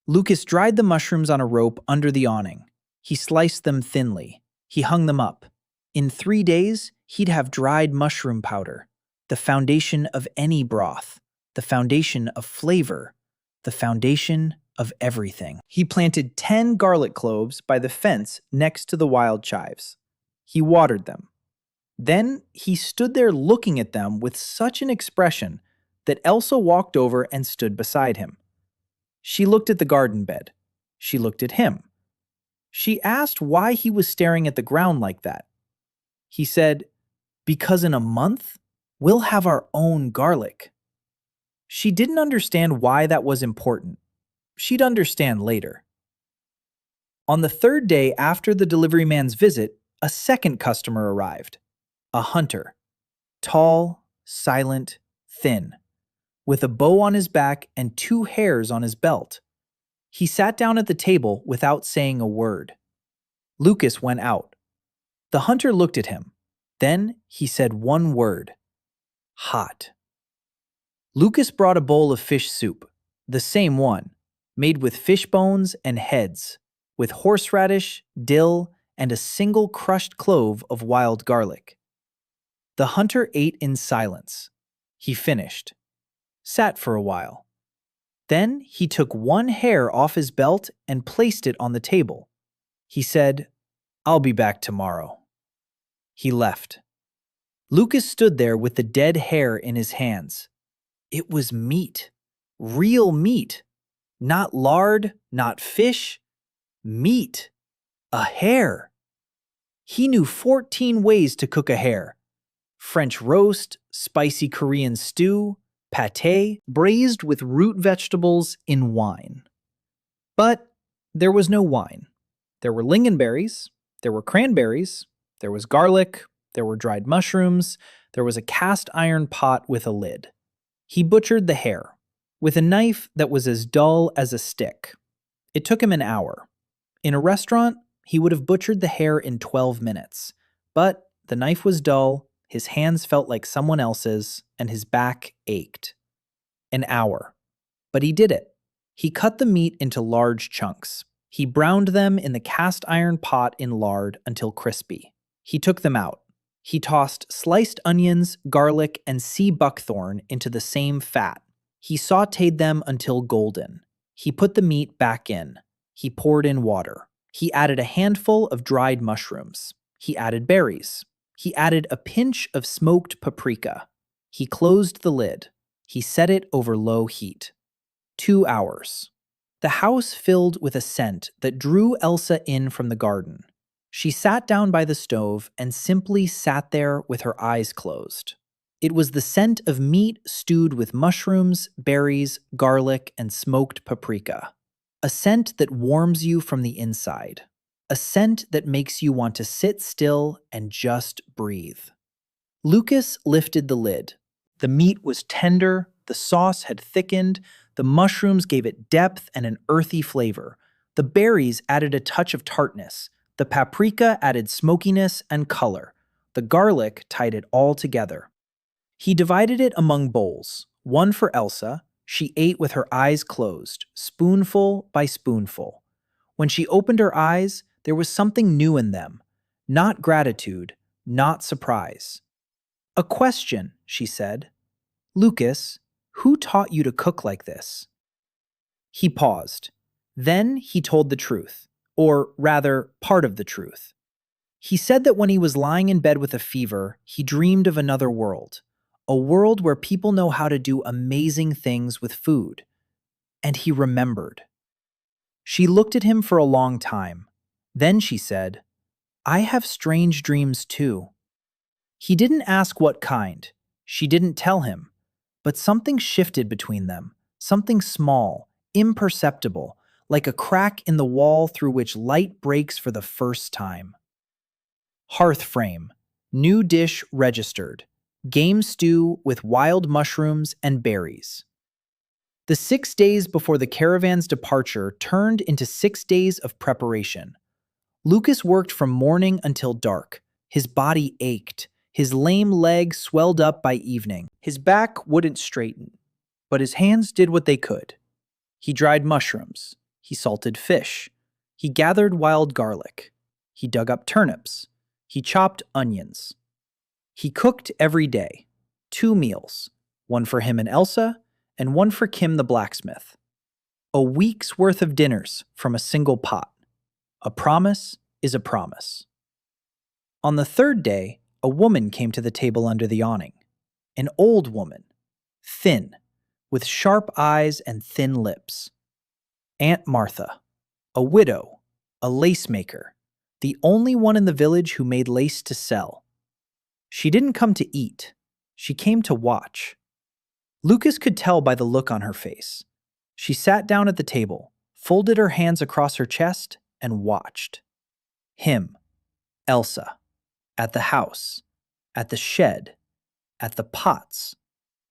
Lucas dried the mushrooms on a rope under the awning. He sliced them thinly. He hung them up. In 3 days, he'd have dried mushroom powder, the foundation of any broth, the foundation of flavor, the foundation of everything. He planted 10 garlic cloves by the fence next to the wild chives. He watered them. Then he stood there looking at them with such an expression that Elsa walked over and stood beside him. She looked at the garden bed. She looked at him. She asked why he was staring at the ground like that. He said, "Because in a month, we'll have our own garlic." She didn't understand why that was important. She'd understand later. On the 3rd day after the delivery man's visit, a second customer arrived. A hunter. Tall, silent, thin, with a bow on his back and 2 hairs on his belt. He sat down at the table without saying a word. Lucas went out. The hunter looked at him. Then he said one word. Hot. Lucas brought a bowl of fish soup, the same one, made with fish bones and heads, with horseradish, dill, and a single crushed clove of wild garlic. The hunter ate in silence. He finished. Sat for a while. Then he took 1 hair off his belt and placed it on the table. He said, "I'll be back tomorrow." He left. Lucas stood there with the dead hair in his hands. It was meat. Real meat. Not lard, not fish. Meat. A hare. He knew 14 ways to cook a hare. French roast, spicy Korean stew, pâté, braised with root vegetables in wine. But there was no wine. There were lingonberries, there were cranberries, there was garlic, there were dried mushrooms, there was a cast iron pot with a lid. He butchered the hare with a knife that was as dull as a stick. It took him an hour. In a restaurant, he would have butchered the hare in 12 minutes. But the knife was dull, his hands felt like someone else's, and his back ached. An hour. But he did it. He cut the meat into large chunks. He browned them in the cast iron pot in lard until crispy. He took them out. He tossed sliced onions, garlic, and sea buckthorn into the same fat. He sautéed them until golden. He put the meat back in. He poured in water. He added a handful of dried mushrooms. He added berries. He added a pinch of smoked paprika. He closed the lid. He set it over low heat. 2 hours. The house filled with a scent that drew Elsa in from the garden. She sat down by the stove and simply sat there with her eyes closed. It was the scent of meat stewed with mushrooms, berries, garlic, and smoked paprika. A scent that warms you from the inside. A scent that makes you want to sit still and just breathe. Lucas lifted the lid. The meat was tender, the sauce had thickened, the mushrooms gave it depth and an earthy flavor. The berries added a touch of tartness. The paprika added smokiness and color. The garlic tied it all together. He divided it among bowls, one for Elsa. She ate with her eyes closed, spoonful by spoonful. When she opened her eyes, there was something new in them. Not gratitude, not surprise. "A question," she said. "Lucas, who taught you to cook like this?" He paused. Then he told the truth, or rather, part of the truth. He said that when he was lying in bed with a fever, he dreamed of another world, a world where people know how to do amazing things with food. And he remembered. She looked at him for a long time. Then she said, "I have strange dreams too." He didn't ask what kind. She didn't tell him. But something shifted between them, something small, imperceptible, like a crack in the wall through which light breaks for the first time. Hearth frame. New dish registered. Game stew with wild mushrooms and berries. The 6 days before the caravan's departure turned into 6 days of preparation. Lucas worked from morning until dark. His body ached. His lame leg swelled up by evening. His back wouldn't straighten, but his hands did what they could. He dried mushrooms. He salted fish. He gathered wild garlic. He dug up turnips. He chopped onions. He cooked every day. 2 meals, one for him and Elsa, and one for Kim the blacksmith. A week's worth of dinners from a single pot. A promise is a promise. On the 3rd day, a woman came to the table under the awning. An old woman, thin, with sharp eyes and thin lips. Aunt Martha, a widow, a lace maker, the only one in the village who made lace to sell. She didn't come to eat. She came to watch. Lucas could tell by the look on her face. She sat down at the table, folded her hands across her chest, and watched. Him, Elsa, at the house, at the shed, at the pots,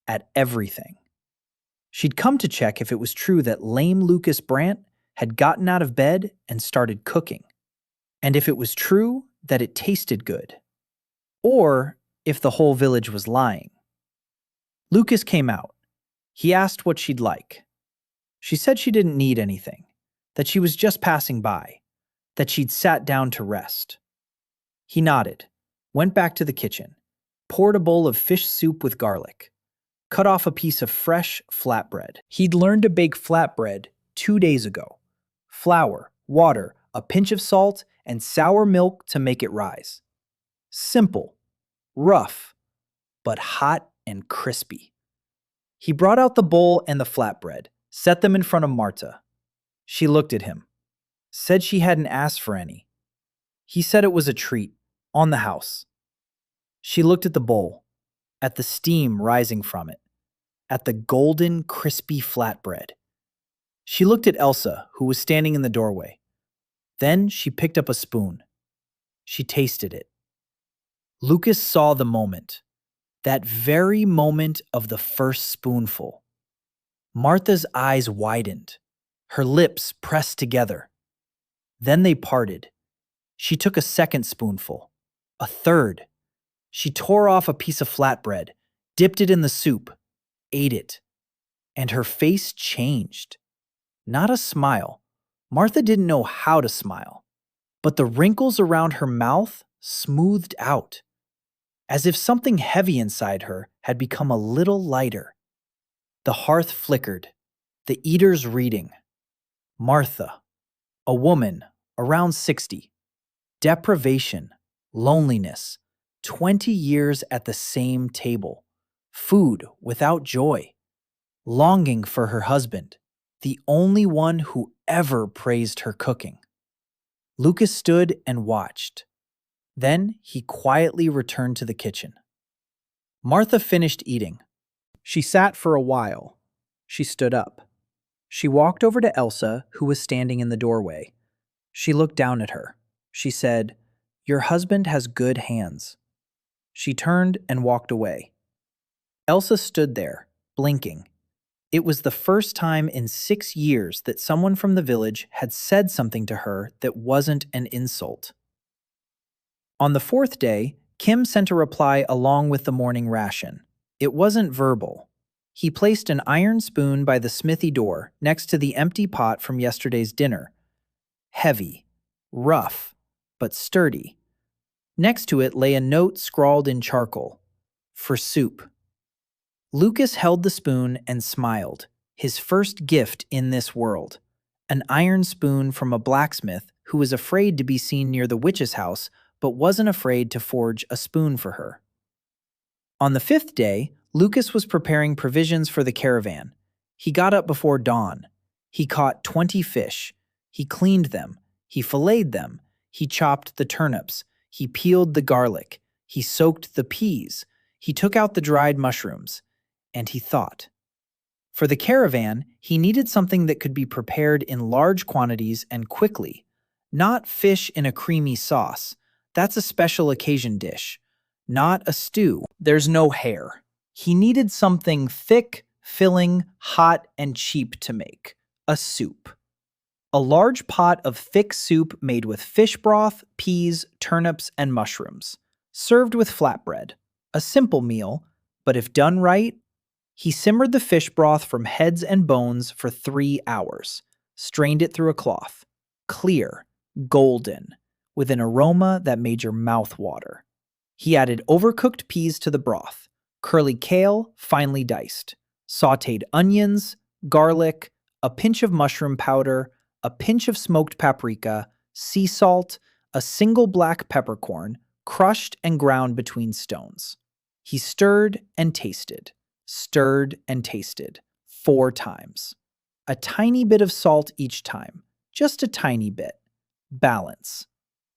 at everything. She'd come to check if it was true that lame Lucas Brandt had gotten out of bed and started cooking, and if it was true that it tasted good, or if the whole village was lying. Lucas came out. He asked what she'd like. She said she didn't need anything, that she was just passing by, that she'd sat down to rest. He nodded, went back to the kitchen, poured a bowl of fish soup with garlic, cut off a piece of fresh flatbread. He'd learned to bake flatbread 2 days ago. Flour, water, a pinch of salt, and sour milk to make it rise. Simple, rough, but hot and crispy. He brought out the bowl and the flatbread, set them in front of Marta. She looked at him, said she hadn't asked for any. He said it was a treat, on the house. She looked at the bowl, at the steam rising from it, at the golden, crispy flatbread. She looked at Elsa, who was standing in the doorway. Then she picked up a spoon. She tasted it. Lucas saw the moment, that very moment of the first spoonful. Martha's eyes widened, her lips pressed together. Then they parted. She took a second spoonful, a third. She tore off a piece of flatbread, dipped it in the soup, ate it, and her face changed. Not a smile. Martha didn't know how to smile, but the wrinkles around her mouth smoothed out, as if something heavy inside her had become a little lighter. The hearth flickered, the eater's reading. Martha, a woman Around 60. Deprivation, loneliness, 20 years at the same table, food without joy, longing for her husband, the only one who ever praised her cooking. Lucas stood and watched. Then he quietly returned to the kitchen. Martha finished eating. She sat for a while. She stood up. She walked over to Elsa, who was standing in the doorway. She looked down at her. She said, "Your husband has good hands." She turned and walked away. Elsa stood there, blinking. It was the first time in 6 years that someone from the village had said something to her that wasn't an insult. On the 4th day, Kim sent a reply along with the morning ration. It wasn't verbal. He placed an iron spoon by the smithy door next to the empty pot from yesterday's dinner. Heavy, rough, but sturdy. Next to it lay a note scrawled in charcoal. For soup. Lucas held the spoon and smiled. His first gift in this world. An iron spoon from a blacksmith who was afraid to be seen near the witch's house, but wasn't afraid to forge a spoon for her. On the 5th day, Lucas was preparing provisions for the caravan. He got up before dawn. He caught 20 fish. He cleaned them. He filleted them. He chopped the turnips. He peeled the garlic. He soaked the peas. He took out the dried mushrooms. And he thought. For the caravan, he needed something that could be prepared in large quantities and quickly. Not fish in a creamy sauce. That's a special occasion dish. Not a stew. There's no hair. He needed something thick, filling, hot, and cheap to make. A soup. A large pot of thick soup made with fish broth, peas, turnips, and mushrooms. Served with flatbread. A simple meal, but if done right. He simmered the fish broth from heads and bones for 3 hours. Strained it through a cloth. Clear, golden, with an aroma that made your mouth water. He added overcooked peas to the broth. Curly kale, finely diced, sautéed onions, garlic, a pinch of mushroom powder, a pinch of smoked paprika, sea salt, a single black peppercorn, crushed and ground between stones. He stirred and tasted 4 times. A tiny bit of salt each time, just a tiny bit. Balance.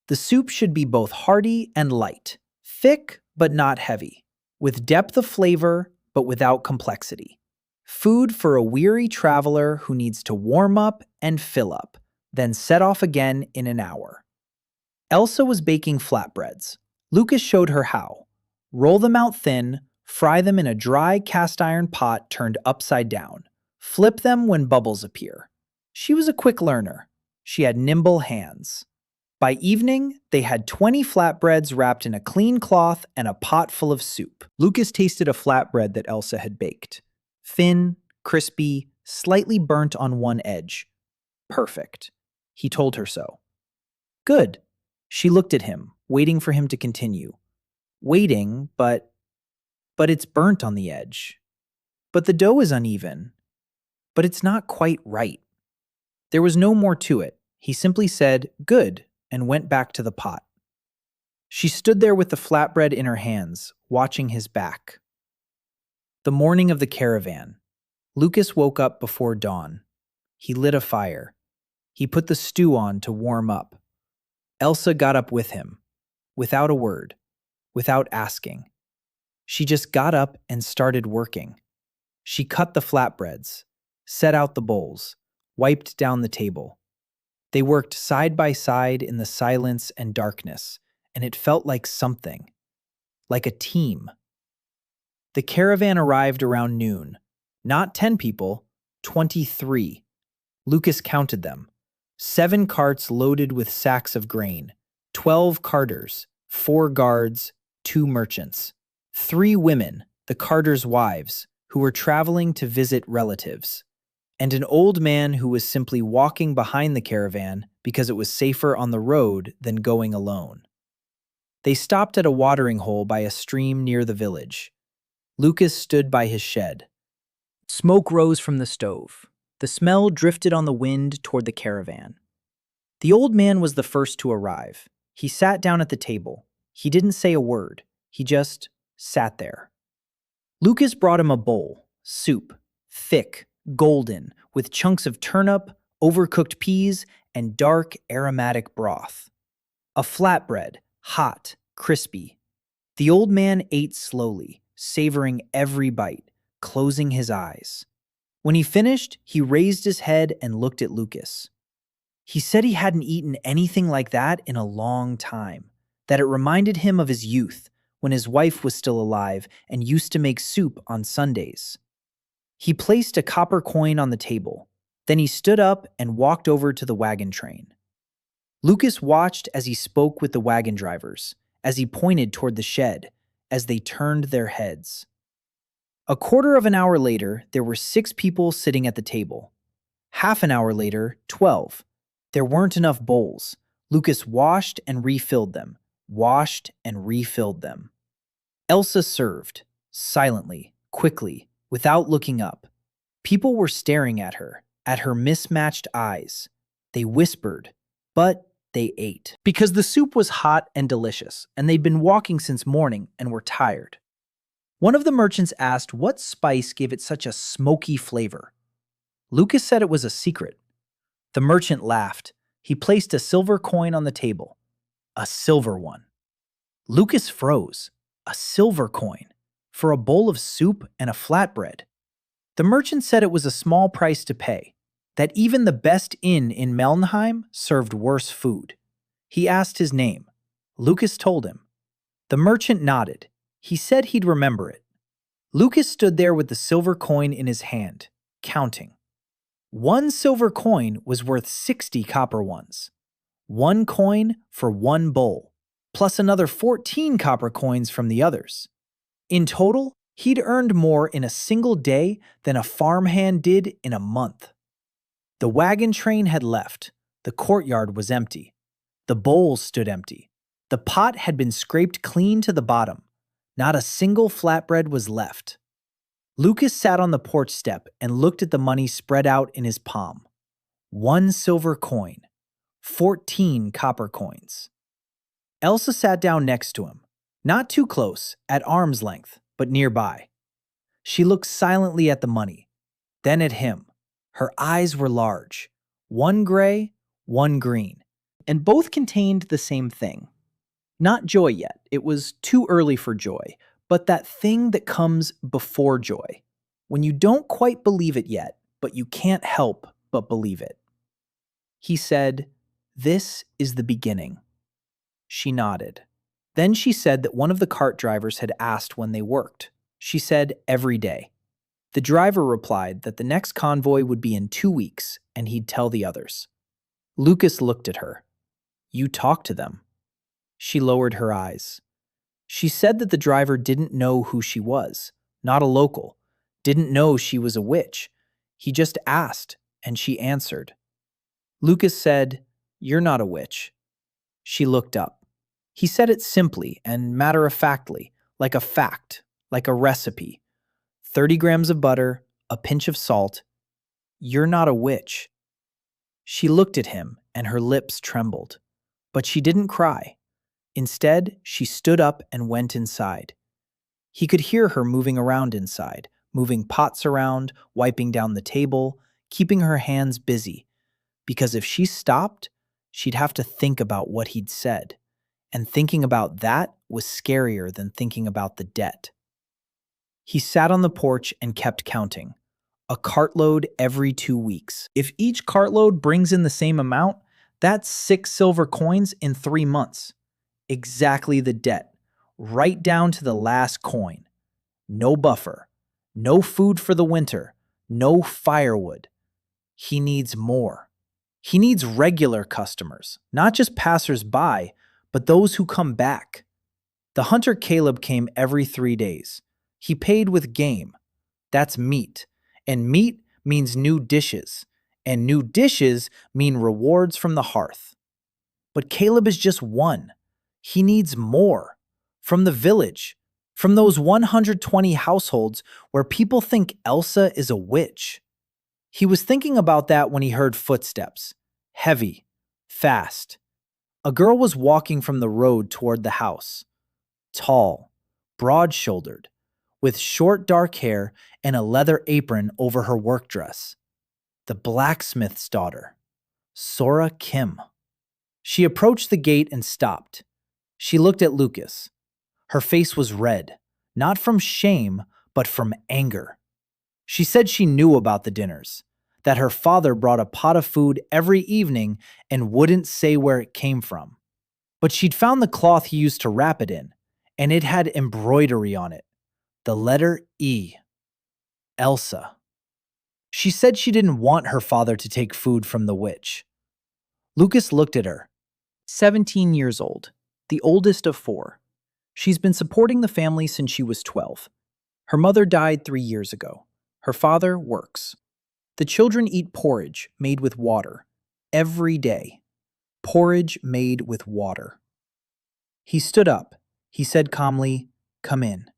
The soup should be both hearty and light, thick but not heavy, with depth of flavor but without complexity. Food for a weary traveler who needs to warm up and fill up, then set off again in an hour. Elsa was baking flatbreads. Lucas showed her how. Roll them out thin, fry them in a dry cast iron pot turned upside down. Flip them when bubbles appear. She was a quick learner. She had nimble hands. By evening, they had 20 flatbreads wrapped in a clean cloth and a pot full of soup. Lucas tasted a flatbread that Elsa had baked. Thin, crispy, slightly burnt on one edge. Perfect. He told her so. Good. She looked at him, waiting for him to continue. Waiting, but it's burnt on the edge. But the dough is uneven. But it's not quite right. There was no more to it. He simply said, "Good," and went back to the pot. She stood there with the flatbread in her hands, watching his back. The morning of the caravan. Lucas woke up before dawn. He lit a fire. He put the stew on to warm up. Elsa got up with him, without a word, without asking. She just got up and started working. She cut the flatbreads, set out the bowls, wiped down the table. They worked side by side in the silence and darkness, and it felt like something, like a team. The caravan arrived around noon. Not 10 people, 23. Lucas counted them. 7 carts loaded with sacks of grain, 12 carters, 4 guards, 2 merchants, 3 women, the carters' wives, who were traveling to visit relatives, and an old man who was simply walking behind the caravan because it was safer on the road than going alone. They stopped at a watering hole by a stream near the village. Lucas stood by his shed. Smoke rose from the stove. The smell drifted on the wind toward the caravan. The old man was the first to arrive. He sat down at the table. He didn't say a word. He just sat there. Lucas brought him a bowl, soup, thick, golden, with chunks of turnip, overcooked peas, and dark, aromatic broth. A flatbread, hot, crispy. The old man ate slowly, savoring every bite, closing his eyes. When he finished, he raised his head and looked at Lucas. He said he hadn't eaten anything like that in a long time, that it reminded him of his youth, when his wife was still alive and used to make soup on Sundays. He placed a copper coin on the table. Then he stood up and walked over to the wagon train. Lucas watched as he spoke with the wagon drivers, as he pointed toward the shed, as they turned their heads. A quarter of an hour later, there were 6 people sitting at the table. Half an hour later, 12. There weren't enough bowls. Lucas washed and refilled them, washed and refilled them. Elsa served, silently, quickly, without looking up. People were staring at her mismatched eyes. They whispered, but they ate. Because the soup was hot and delicious, and they'd been walking since morning and were tired. One of the merchants asked what spice gave it such a smoky flavor. Lucas said it was a secret. The merchant laughed. He placed a silver coin on the table. A silver one. Lucas froze. A silver coin. For a bowl of soup and a flatbread. The merchant said it was a small price to pay, that even the best inn in Melnheim served worse food. He asked his name. Lucas told him. The merchant nodded. He said he'd remember it. Lucas stood there with the silver coin in his hand, counting. 1 silver coin was worth 60 copper ones. 1 coin for 1 bowl, plus another 14 copper coins from the others. In total, he'd earned more in a single day than a farmhand did in a month. The wagon train had left. The courtyard was empty. The bowls stood empty. The pot had been scraped clean to the bottom. Not a single flatbread was left. Lucas sat on the porch step and looked at the money spread out in his palm. 1 silver coin. 14 copper coins. Elsa sat down next to him. Not too close, at arm's length, but nearby. She looked silently at the money, then at him. Her eyes were large. 1 gray, 1 green. And both contained the same thing. Not joy yet. It was too early for joy, but that thing that comes before joy, when you don't quite believe it yet, but you can't help but believe it. He said, "This is the beginning." She nodded. Then she said that one of the cart drivers had asked when they worked. She said, every day. The driver replied that the next convoy would be in 2 weeks, and he'd tell the others. Lucas looked at her. "You talk to them." She lowered her eyes. She said that the driver didn't know who she was, not a local, didn't know she was a witch. He just asked, and she answered. Lucas said, "You're not a witch." She looked up. He said it simply and matter-of-factly, like a fact, like a recipe. 30 grams of butter, a pinch of salt. "You're not a witch." She looked at him, and her lips trembled. But she didn't cry. Instead, she stood up and went inside. He could hear her moving around inside, moving pots around, wiping down the table, keeping her hands busy. Because if she stopped, she'd have to think about what he'd said. And thinking about that was scarier than thinking about the debt. He sat on the porch and kept counting. A cartload every 2 weeks. If each cartload brings in the same amount, that's 6 silver coins in 3 months. Exactly the debt, right down to the last coin. No buffer, no food for the winter, no firewood. He needs more. He needs regular customers, not just passers-by, but those who come back. The hunter Caleb came every 3 days. He paid with game. That's meat. And meat means new dishes. And new dishes mean rewards from the hearth. But Caleb is just one. He needs more. From the village. From those 120 households where people think Elsa is a witch. He was thinking about that when he heard footsteps. Heavy. Fast. A girl was walking from the road toward the house. Tall, broad-shouldered, with short dark hair and a leather apron over her work dress. The blacksmith's daughter, Sora Kim. She approached the gate and stopped. She looked at Lucas. Her face was red, not from shame, but from anger. She said she knew about the dinners, that her father brought a pot of food every evening and wouldn't say where it came from. But she'd found the cloth he used to wrap it in, and it had embroidery on it. The letter E. Elsa. She said she didn't want her father to take food from the witch. Lucas looked at her. 17 years old, the oldest of 4. She's been supporting the family since she was 12. Her mother died 3 years ago. Her father works. The children eat porridge made with water every day. Porridge made with water. He stood up. He said calmly, "Come in."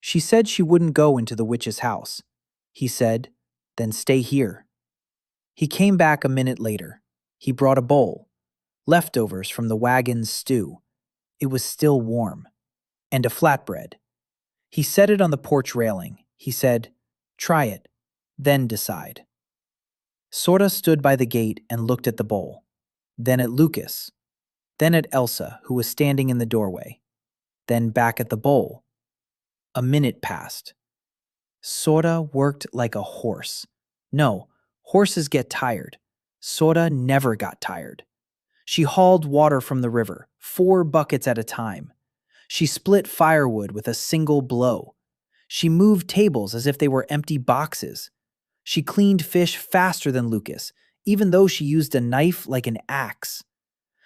She said she wouldn't go into the witch's house. He said, "Then stay here." He came back a minute later. He brought a bowl, leftovers from the wagon's stew. It was still warm. And a flatbread. He set it on the porch railing. He said, "Try it, then decide." Sora stood by the gate and looked at the bowl, then at Lucas, then at Elsa, who was standing in the doorway, then back at the bowl. A minute passed. Sora worked like a horse. No, horses get tired. Sora never got tired. She hauled water from the river, 4 buckets at a time. She split firewood with a single blow. She moved tables as if they were empty boxes. She cleaned fish faster than Lucas, even though she used a knife like an axe.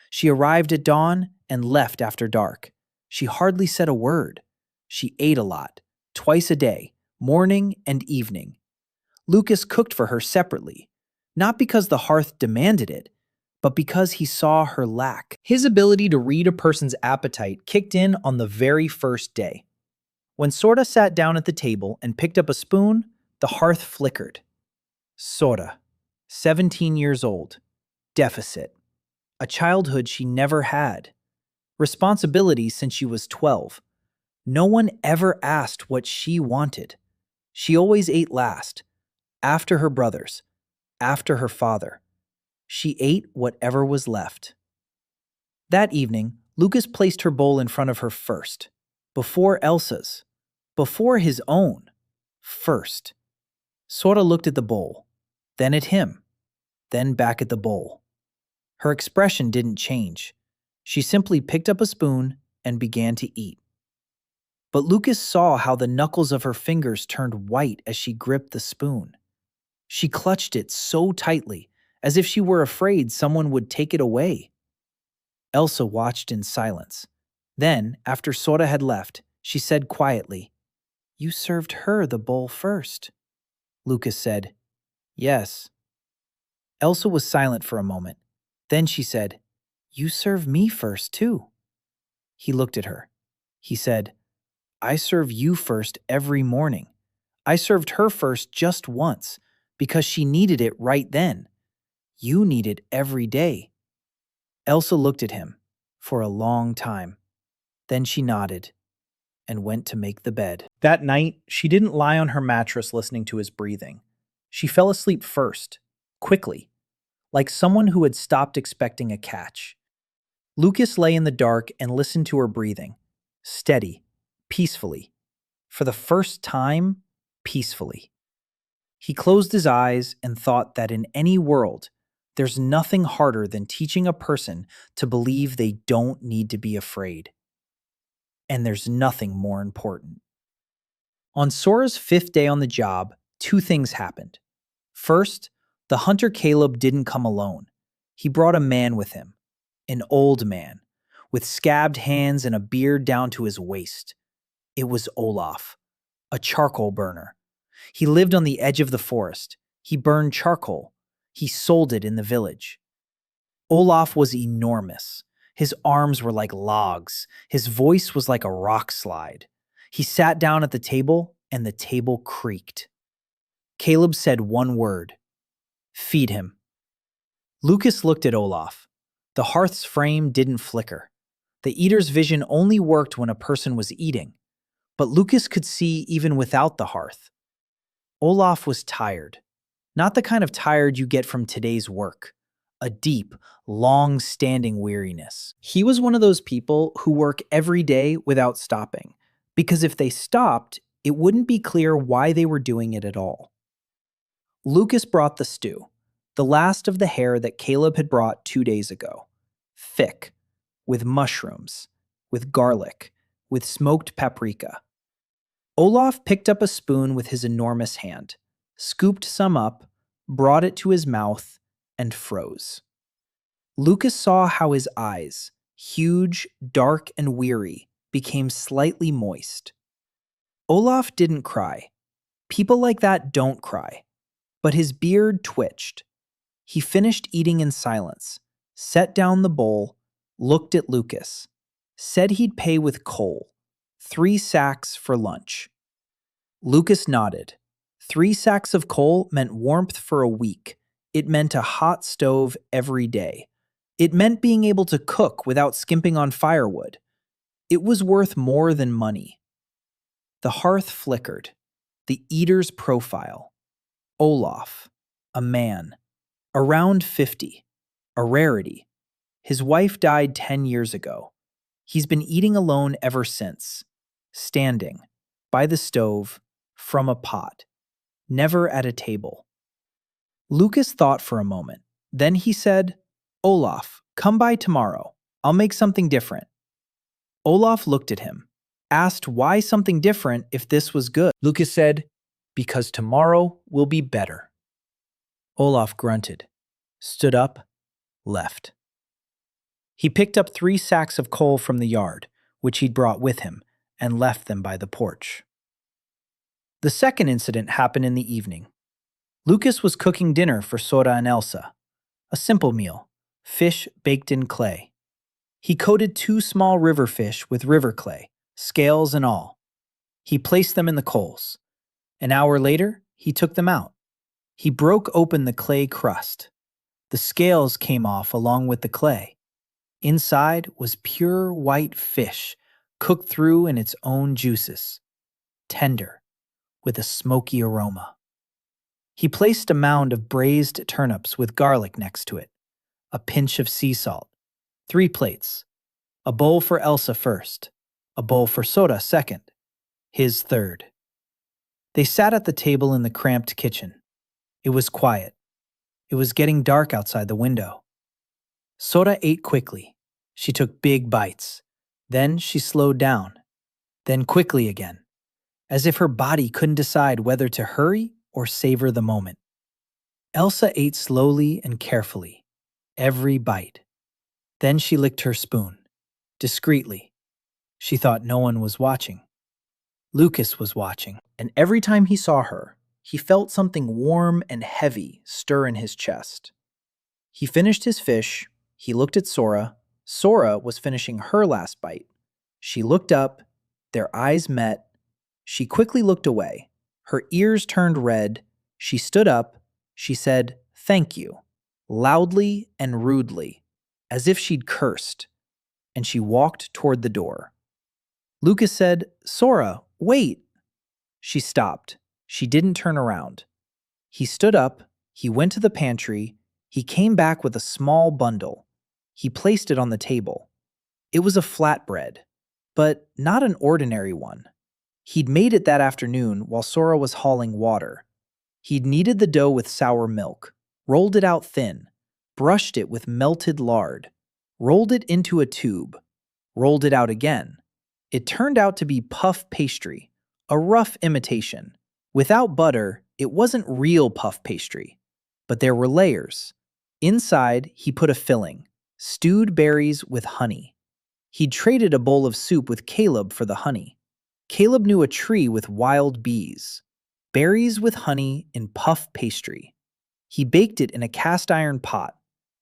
She arrived at dawn and left after dark. She hardly said a word. She ate a lot, twice a day, morning and evening. Lucas cooked for her separately, not because the hearth demanded it, but because he saw her lack. His ability to read a person's appetite kicked in on the very first day. When Sora sat down at the table and picked up a spoon, the hearth flickered. Sora, 17 years old, deficit, a childhood she never had, responsibility since she was 12. No one ever asked what she wanted. She always ate last, after her brothers, after her father. She ate whatever was left. That evening, Lucas placed her bowl in front of her first, before Elsa's, before his own, first. Sora looked at the bowl, then at him, then back at the bowl. Her expression didn't change. She simply picked up a spoon and began to eat. But Lucas saw how the knuckles of her fingers turned white as she gripped the spoon. She clutched it so tightly, as if she were afraid someone would take it away. Elsa watched in silence. Then, after Sora had left, she said quietly, "You served her the bowl first." Lucas said, "Yes." Elsa was silent for a moment. Then she said, "You serve me first, too." He looked at her. He said, "I serve you first every morning. I served her first just once, because she needed it right then. You need it every day." Elsa looked at him for a long time. Then she nodded and went to make the bed. That night, she didn't lie on her mattress listening to his breathing. She fell asleep first, quickly, like someone who had stopped expecting a catch. Lucas lay in the dark and listened to her breathing, steady, peacefully. For the first time, peacefully. He closed his eyes and thought that in any world, there's nothing harder than teaching a person to believe they don't need to be afraid. And there's nothing more important. On Sora's 5th day on the job, 2 things happened. First, the hunter Caleb didn't come alone. He brought a man with him, an old man, with scabbed hands and a beard down to his waist. It was Olaf, a charcoal burner. He lived on the edge of the forest. He burned charcoal. He sold it in the village. Olaf was enormous. His arms were like logs. His voice was like a rock slide. He sat down at the table, and the table creaked. Caleb said one word. "Feed him." Lucas looked at Olaf. The hearth's frame didn't flicker. The eater's vision only worked when a person was eating, but Lucas could see even without the hearth. Olaf was tired. Not the kind of tired you get from today's work. A deep, long-standing weariness. He was one of those people who work every day without stopping, because if they stopped, it wouldn't be clear why they were doing it at all. Lucas brought the stew, the last of the hare that Caleb had brought 2 days ago. Thick, with mushrooms, with garlic, with smoked paprika. Olaf picked up a spoon with his enormous hand, scooped some up, brought it to his mouth, and froze. Lucas saw how his eyes, huge, dark, and weary, became slightly moist. Olaf didn't cry. People like that don't cry. But his beard twitched. He finished eating in silence, set down the bowl, looked at Lucas, said he'd pay with coal, 3 sacks for lunch. Lucas nodded. 3 sacks of coal meant warmth for a week. It meant a hot stove every day. It meant being able to cook without skimping on firewood. It was worth more than money. The hearth flickered. The eater's profile. Olaf, a man, around 50, a rarity. His wife died 10 years ago. He's been eating alone ever since, standing, by the stove, from a pot, never at a table. Lucas thought for a moment. Then he said, "Olaf, come by tomorrow. I'll make something different." Olaf looked at him, asked why something different if this was good. Lucas said, "Because tomorrow will be better." Olaf grunted, stood up, left. He picked up 3 sacks of coal from the yard, which he'd brought with him, and left them by the porch. The second incident happened in the evening. Lucas was cooking dinner for Sora and Elsa. A simple meal, fish baked in clay. He coated 2 small river fish with river clay, scales and all. He placed them in the coals. An hour later, he took them out. He broke open the clay crust. The scales came off along with the clay. Inside was pure white fish, cooked through in its own juices, tender, with a smoky aroma. He placed a mound of braised turnips with garlic next to it, a pinch of sea salt, 3 plates, a bowl for Elsa first, a bowl for Sora second, his third. They sat at the table in the cramped kitchen. It was quiet. It was getting dark outside the window. Sora ate quickly. She took big bites. Then she slowed down. Then quickly again, as if her body couldn't decide whether to hurry or savor the moment. Elsa ate slowly and carefully, every bite. Then she licked her spoon, discreetly. She thought no one was watching. Lucas was watching, and every time he saw her, he felt something warm and heavy stir in his chest. He finished his fish. He looked at Sora. Sora was finishing her last bite. She looked up. Their eyes met. She quickly looked away. Her ears turned red. She stood up. She said, "Thank you," loudly and rudely, as if she'd cursed, and she walked toward the door. Lucas said, "Sora, wait." She stopped. She didn't turn around. He stood up. He went to the pantry. He came back with a small bundle. He placed it on the table. It was a flatbread, but not an ordinary one. He'd made it that afternoon while Sora was hauling water. He'd kneaded the dough with sour milk, rolled it out thin, brushed it with melted lard, rolled it into a tube, rolled it out again. It turned out to be puff pastry, a rough imitation. Without butter, it wasn't real puff pastry, but there were layers. Inside, he put a filling, stewed berries with honey. He'd traded a bowl of soup with Caleb for the honey. Caleb knew a tree with wild bees. Berries with honey in puff pastry. He baked it in a cast iron pot.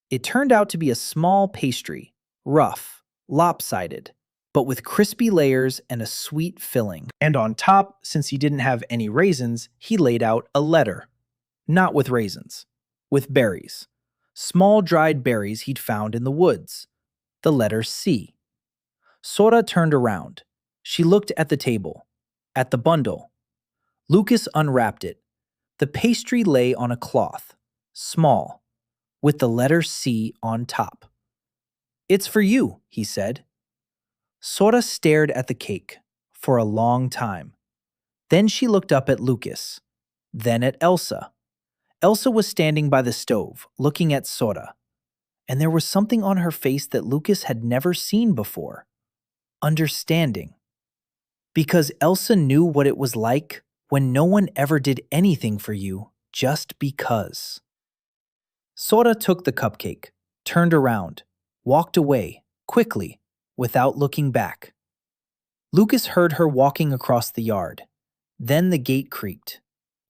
It turned out to be a small pastry, rough, lopsided, but with crispy layers and a sweet filling. And on top, since he didn't have any raisins, he laid out a letter. Not with raisins, with berries. Small dried berries he'd found in the woods. The letter C. Sora turned around. She looked at the table, at the bundle. Lucas unwrapped it. The pastry lay on a cloth, small, with the letter C on top. "It's for you," he said. Sora stared at the cake for a long time. Then she looked up at Lucas, then at Elsa. Elsa was standing by the stove, looking at Sora, and there was something on her face that Lucas had never seen before. Understanding. Because Elsa knew what it was like when no one ever did anything for you just because. Sora took the cupcake, turned around, walked away, quickly, without looking back. Lucas heard her walking across the yard. Then the gate creaked.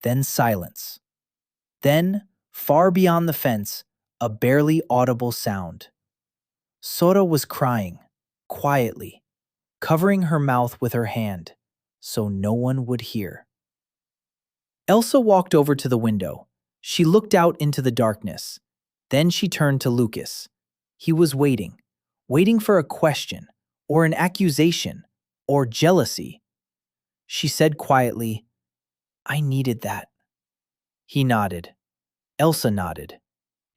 Then silence. Then, far beyond the fence, a barely audible sound. Sora was crying, quietly, covering her mouth with her hand, so no one would hear. Elsa walked over to the window. She looked out into the darkness. Then she turned to Lucas. He was waiting for a question, or an accusation, or jealousy. She said quietly, "I needed that." He nodded. Elsa nodded,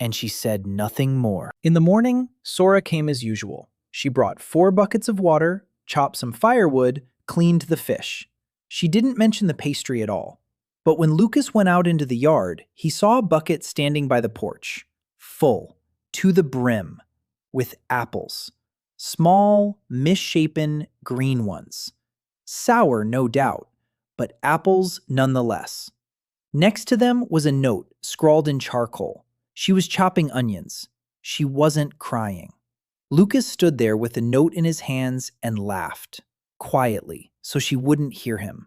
and she said nothing more. In the morning, Sora came as usual. She brought 4 buckets of water, chopped some firewood, cleaned the fish. She didn't mention the pastry at all. But when Lucas went out into the yard, he saw a bucket standing by the porch, full, to the brim, with apples. Small, misshapen, green ones. Sour, no doubt, but apples nonetheless. Next to them was a note scrawled in charcoal. She was chopping onions. She wasn't crying. Lucas stood there with the note in his hands and laughed, quietly, so she wouldn't hear him.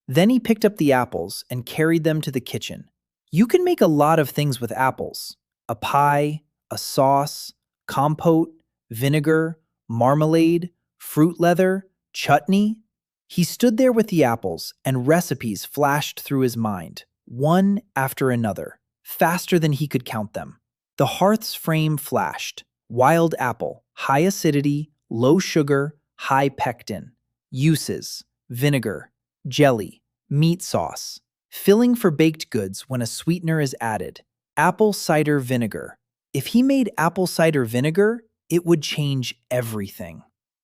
Then he picked up the apples and carried them to the kitchen. You can make a lot of things with apples. A pie, a sauce, compote, vinegar, marmalade, fruit leather, chutney. He stood there with the apples, and recipes flashed through his mind, one after another, faster than he could count them. The hearth's frame flashed. Wild apple, high acidity, low sugar, high pectin. Uses, vinegar, jelly, meat sauce. Filling for baked goods when a sweetener is added. Apple cider vinegar. If he made apple cider vinegar, it would change everything.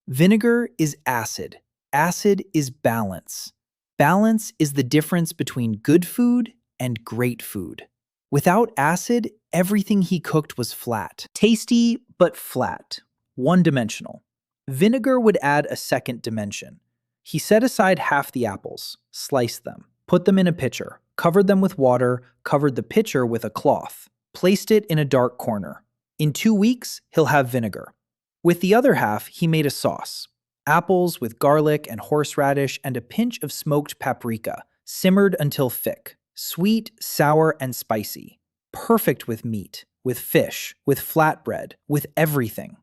Vinegar is acid. Acid is balance. Balance is the difference between good food and great food. Without acid, everything he cooked was flat. Tasty, but flat. One-dimensional. Vinegar would add a second dimension. He set aside half the apples, sliced them, put them in a pitcher, covered them with water, covered the pitcher with a cloth, placed it in a dark corner. In 2 weeks, he'll have vinegar. With the other half, he made a sauce. Apples with garlic and horseradish and a pinch of smoked paprika, simmered until thick. Sweet, sour, and spicy. Perfect with meat, with fish, with flatbread, with everything.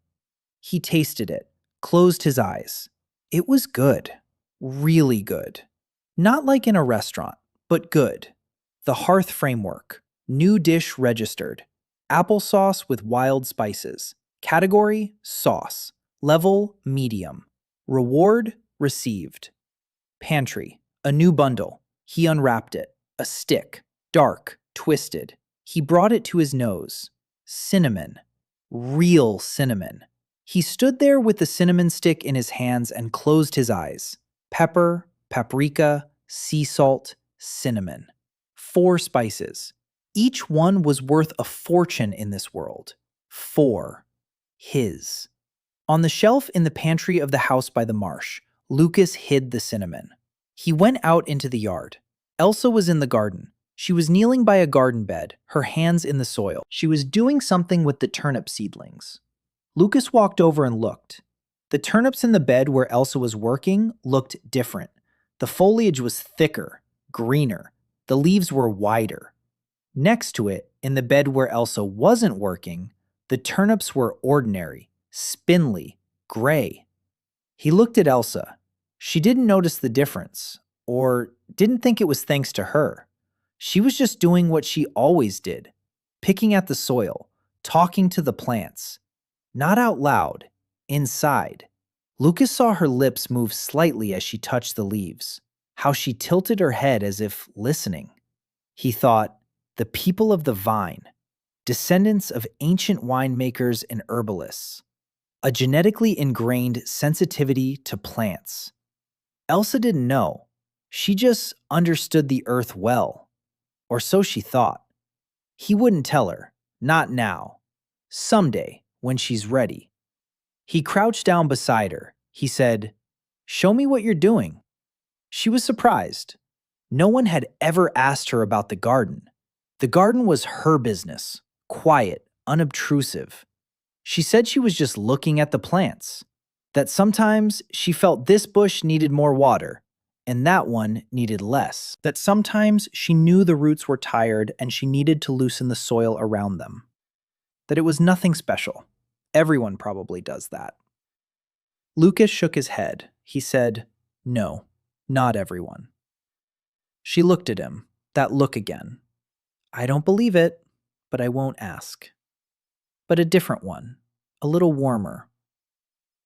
He tasted it, closed his eyes. It was good. Really good. Not like in a restaurant, but good. The hearth framework. New dish registered. Applesauce with wild spices. Category, sauce. Level, medium. Reward, received. Pantry. A new bundle. He unwrapped it. A stick. Dark. Twisted. He brought it to his nose. Cinnamon. Real cinnamon. He stood there with the cinnamon stick in his hands and closed his eyes. Pepper, paprika, sea salt, cinnamon. 4 spices. Each one was worth a fortune in this world. 4. His. On the shelf in the pantry of the house by the marsh, Lucas hid the cinnamon. He went out into the yard. Elsa was in the garden. She was kneeling by a garden bed, her hands in the soil. She was doing something with the turnip seedlings. Lucas walked over and looked. The turnips in the bed where Elsa was working looked different. The foliage was thicker, greener. The leaves were wider. Next to it, in the bed where Elsa wasn't working, the turnips were ordinary, spindly, gray. He looked at Elsa. She didn't notice the difference, or didn't think it was thanks to her. She was just doing what she always did, picking at the soil, talking to the plants. Not out loud, inside. Lucas saw her lips move slightly as she touched the leaves, how she tilted her head as if listening. He thought, the people of the vine, descendants of ancient winemakers and herbalists, a genetically ingrained sensitivity to plants. Elsa didn't know. She just understood the earth well, or so she thought. He wouldn't tell her, not now. Someday, when she's ready. He crouched down beside her. He said, "Show me what you're doing." She was surprised. No one had ever asked her about the garden. The garden was her business, quiet, unobtrusive. She said she was just looking at the plants, that sometimes she felt this bush needed more water, and that one needed less, that sometimes she knew the roots were tired and she needed to loosen the soil around them, that it was nothing special. Everyone probably does that. Lucas shook his head. He said, "No, not everyone." She looked at him, that look again. "I don't believe it, but I won't ask." But a different one, a little warmer.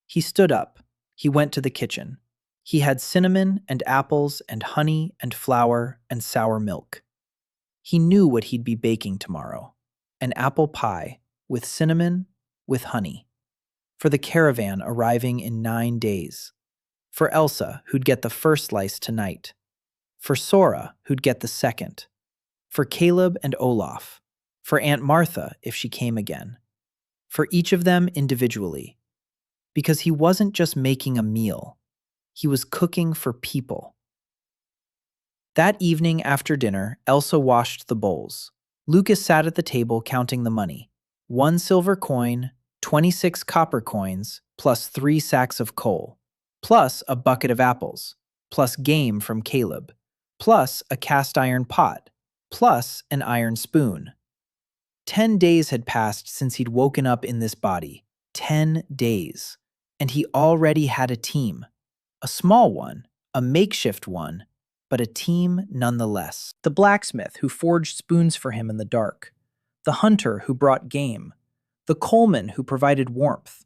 He stood up. He went to the kitchen. He had cinnamon and apples and honey and flour and sour milk. He knew what he'd be baking tomorrow. An apple pie with cinnamon, with honey. For the caravan arriving in 9 days. For Elsa, who'd get the first slice tonight. For Sora, who'd get the second. For Caleb and Olaf. For Aunt Martha, if she came again. For each of them individually. Because he wasn't just making a meal. He was cooking for people. That evening after dinner, Elsa washed the bowls. Lucas sat at the table counting the money. 1 silver coin, 26 copper coins, plus 3 sacks of coal, plus a bucket of apples, plus game from Caleb, plus a cast iron pot, plus an iron spoon. 10 days had passed since he'd woken up in this body. 10 days. And he already had a team. A small one, a makeshift one, but a team nonetheless. The blacksmith who forged spoons for him in the dark. The hunter who brought game. The coalman who provided warmth.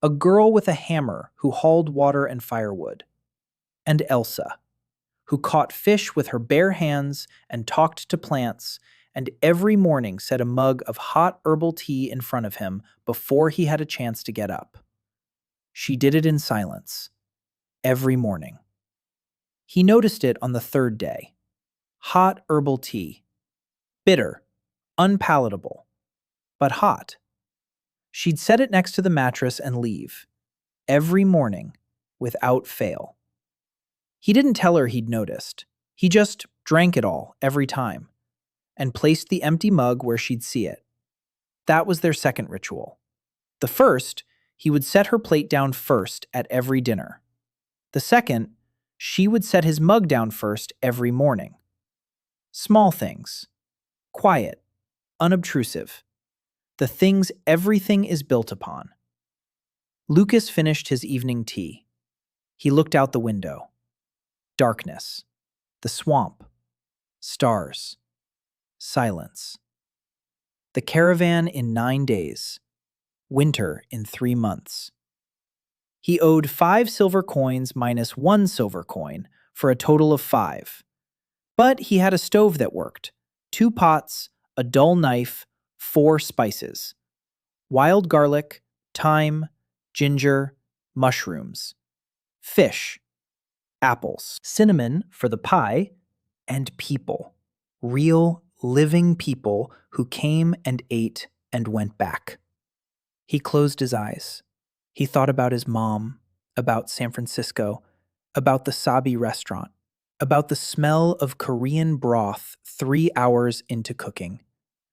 A girl with a hammer who hauled water and firewood. And Elsa, who caught fish with her bare hands and talked to plants, and every morning set a mug of hot herbal tea in front of him before he had a chance to get up. She did it in silence. Every morning. He noticed it on the 3rd day. Hot herbal tea. Bitter. Unpalatable. But hot. She'd set it next to the mattress and leave. Every morning. Without fail. He didn't tell her he'd noticed. He just drank it all every time. And placed the empty mug where she'd see it. That was their second ritual. The first, he would set her plate down first at every dinner. The second, she would set his mug down first every morning. Small things. Quiet. Unobtrusive. The things everything is built upon. Lucas finished his evening tea. He looked out the window. Darkness. The swamp. Stars. Silence. The caravan in 9 days. Winter in 3 months. He owed 5 silver coins minus 1 silver coin for a total of 5. But he had a stove that worked, 2 pots, a dull knife, 4 spices. Wild garlic, thyme, ginger, mushrooms. Fish. Apples. Cinnamon for the pie. And people. Real, living people who came and ate and went back. He closed his eyes. He thought about his mom, about San Francisco, about the Sabi restaurant, about the smell of Korean broth 3 hours into cooking,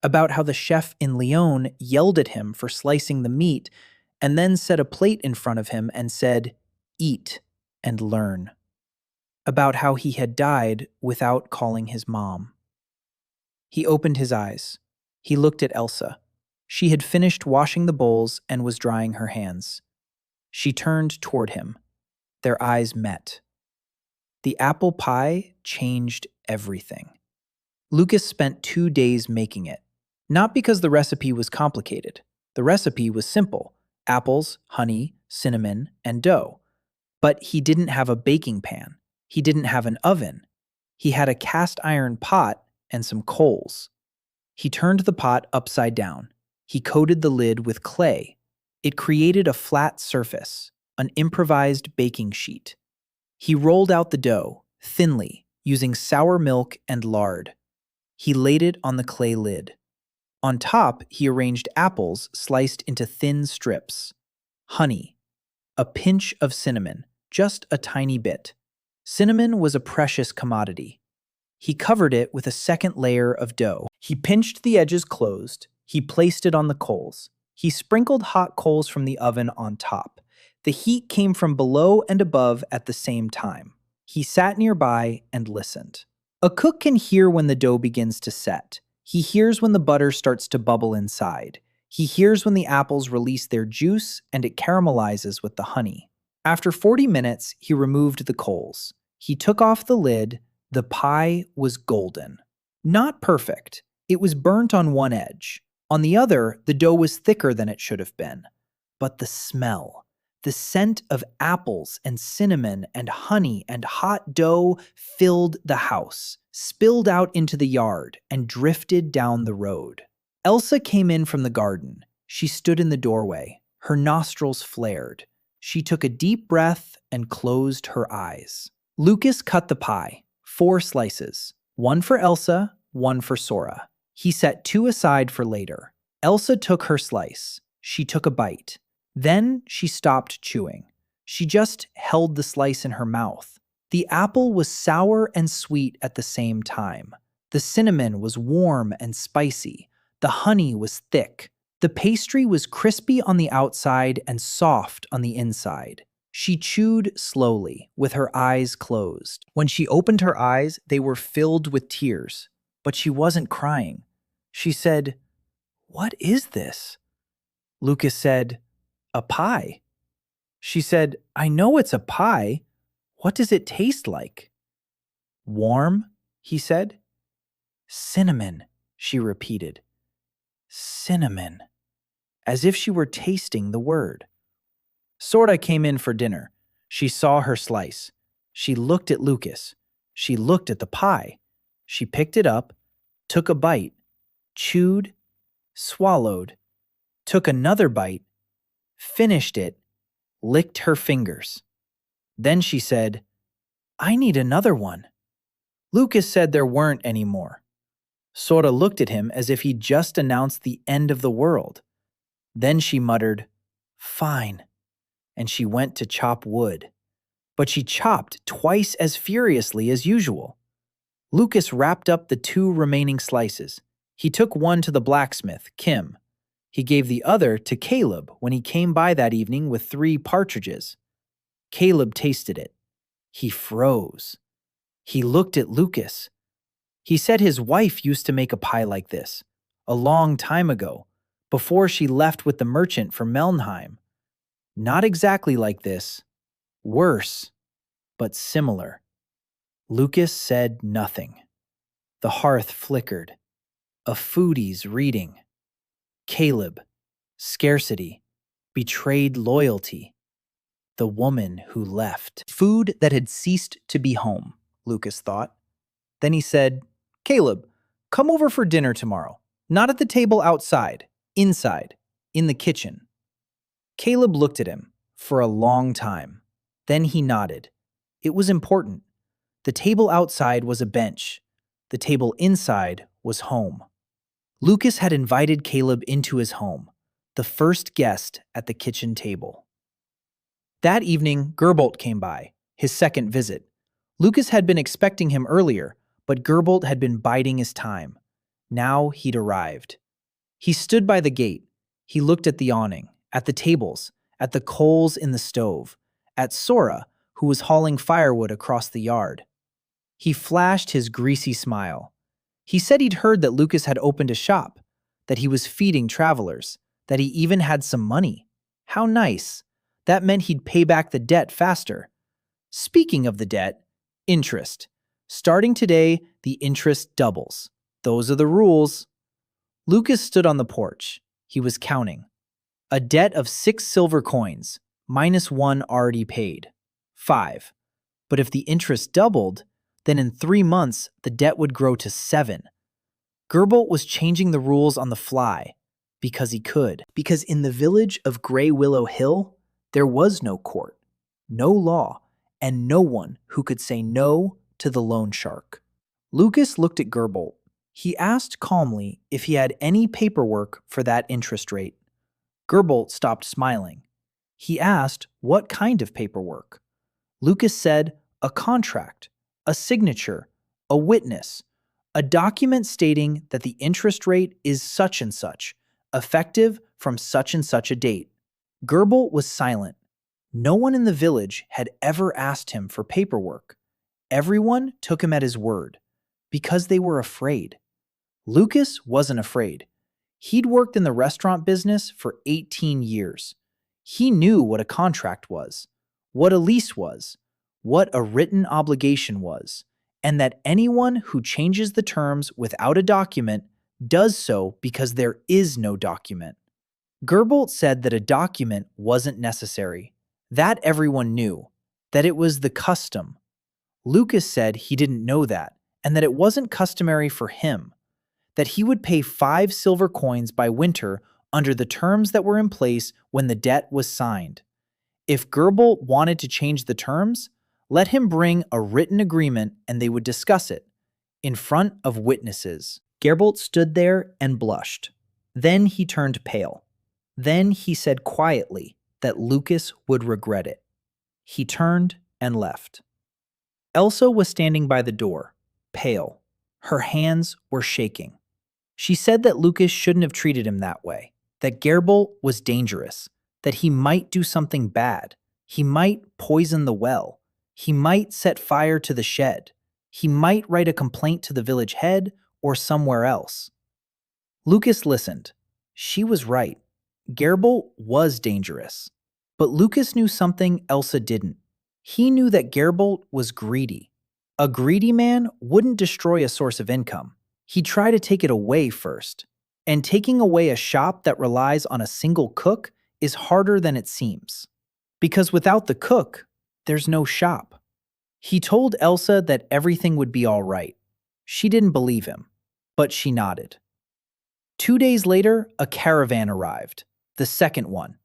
about how the chef in Lyon yelled at him for slicing the meat and then set a plate in front of him and said, "Eat and learn," about how he had died without calling his mom. He opened his eyes. He looked at Elsa. She had finished washing the bowls and was drying her hands. She turned toward him. Their eyes met. The apple pie changed everything. Lucas spent 2 days making it. Not because the recipe was complicated. The recipe was simple: apples, honey, cinnamon, and dough. But he didn't have a baking pan. He didn't have an oven. He had a cast iron pot and some coals. He turned the pot upside down. He coated the lid with clay. It created a flat surface, an improvised baking sheet. He rolled out the dough, thinly, using sour milk and lard. He laid it on the clay lid. On top, he arranged apples sliced into thin strips, honey, a pinch of cinnamon, just a tiny bit. Cinnamon was a precious commodity. He covered it with a second layer of dough. He pinched the edges closed. He placed it on the coals. He sprinkled hot coals from the oven on top. The heat came from below and above at the same time. He sat nearby and listened. A cook can hear when the dough begins to set. He hears when the butter starts to bubble inside. He hears when the apples release their juice and it caramelizes with the honey. After 40 minutes, he removed the coals. He took off the lid. The pie was golden. Not perfect. It was burnt on one edge. On the other, the dough was thicker than it should have been. But the smell, the scent of apples and cinnamon and honey and hot dough filled the house, spilled out into the yard, and drifted down the road. Elsa came in from the garden. She stood in the doorway. Her nostrils flared. She took a deep breath and closed her eyes. Lucas cut the pie, 4 slices, one for Elsa, one for Sora. He set 2 aside for later. Elsa took her slice. She took a bite. Then she stopped chewing. She just held the slice in her mouth. The apple was sour and sweet at the same time. The cinnamon was warm and spicy. The honey was thick. The pastry was crispy on the outside and soft on the inside. She chewed slowly, with her eyes closed. When she opened her eyes, they were filled with tears. But she wasn't crying. She said, "What is this?" Lucas said, "A pie." She said, "I know it's a pie. What does it taste like?" "Warm," he said. "Cinnamon," she repeated. "Cinnamon," as if she were tasting the word. Sorta came in for dinner. She saw her slice. She looked at Lucas. She looked at the pie. She picked it up, took a bite, chewed, swallowed, took another bite, finished it, licked her fingers. Then she said, "I need another one." Lucas said there weren't any more. Sora looked at him as if he'd just announced the end of the world. Then she muttered, "Fine," and she went to chop wood. But she chopped twice as furiously as usual. Lucas wrapped up the 2 remaining slices. He took one to the blacksmith, Kim. He gave the other to Caleb when he came by that evening with 3 partridges. Caleb tasted it. He froze. He looked at Lucas. He said his wife used to make a pie like this, a long time ago, before she left with the merchant for Melnheim. Not exactly like this. Worse, but similar. Lucas said nothing. The hearth flickered. A foodie's reading. Caleb. Scarcity. Betrayed loyalty. The woman who left. Food that had ceased to be home, Lucas thought. Then he said, "Caleb, come over for dinner tomorrow. Not at the table outside. Inside. In the kitchen." Caleb looked at him for a long time. Then he nodded. It was important. The table outside was a bench. The table inside was home. Lucas had invited Caleb into his home, the first guest at the kitchen table. That evening, Gerbolt came by, his second visit. Lucas had been expecting him earlier, but Gerbolt had been biding his time. Now he'd arrived. He stood by the gate. He looked at the awning, at the tables, at the coals in the stove, at Sora, who was hauling firewood across the yard. He flashed his greasy smile. He said he'd heard that Lucas had opened a shop, that he was feeding travelers, that he even had some money. How nice. That meant he'd pay back the debt faster. Speaking of the debt, interest. Starting today, the interest doubles. Those are the rules. Lucas stood on the porch. He was counting. A debt of 6 silver coins, minus 1 already paid. 5. But if the interest doubled, then in 3 months the debt would grow to 7. Gerbolt was changing the rules on the fly because he could. Because in the village of Grey Willow Hill, there was no court, no law, and no one who could say no to the loan shark. Lucas looked at Gerbolt. He asked calmly if he had any paperwork for that interest rate. Gerbolt stopped smiling. He asked what kind of paperwork. Lucas said a contract, a signature, a witness, a document stating that the interest rate is such and such, effective from such and such a date. Gerbolt was silent. No one in the village had ever asked him for paperwork. Everyone took him at his word, because they were afraid. Lucas wasn't afraid. He'd worked in the restaurant business for 18 years. He knew what a contract was, what a lease was, what a written obligation was, and that anyone who changes the terms without a document does so because there is no document. Gerbolt said that a document wasn't necessary, that everyone knew, that it was the custom. Lucas said he didn't know that, and that it wasn't customary for him, that he would pay 5 silver coins by winter under the terms that were in place when the debt was signed. If Gerbolt wanted to change the terms, let him bring a written agreement and they would discuss it, in front of witnesses. Gerbolt stood there and blushed. Then he turned pale. Then he said quietly that Lucas would regret it. He turned and left. Elsa was standing by the door, pale. Her hands were shaking. She said that Lucas shouldn't have treated him that way, that Gerbolt was dangerous, that he might do something bad. He might poison the well. He might set fire to the shed. He might write a complaint to the village head or somewhere else. Lucas listened. She was right. Gerbolt was dangerous. But Lucas knew something Elsa didn't. He knew that Gerbolt was greedy. A greedy man wouldn't destroy a source of income. He'd try to take it away first. And taking away a shop that relies on a single cook is harder than it seems. Because without the cook, there's no shop. He told Elsa that everything would be all right. She didn't believe him, but she nodded. 2 days later, a caravan arrived, the second one.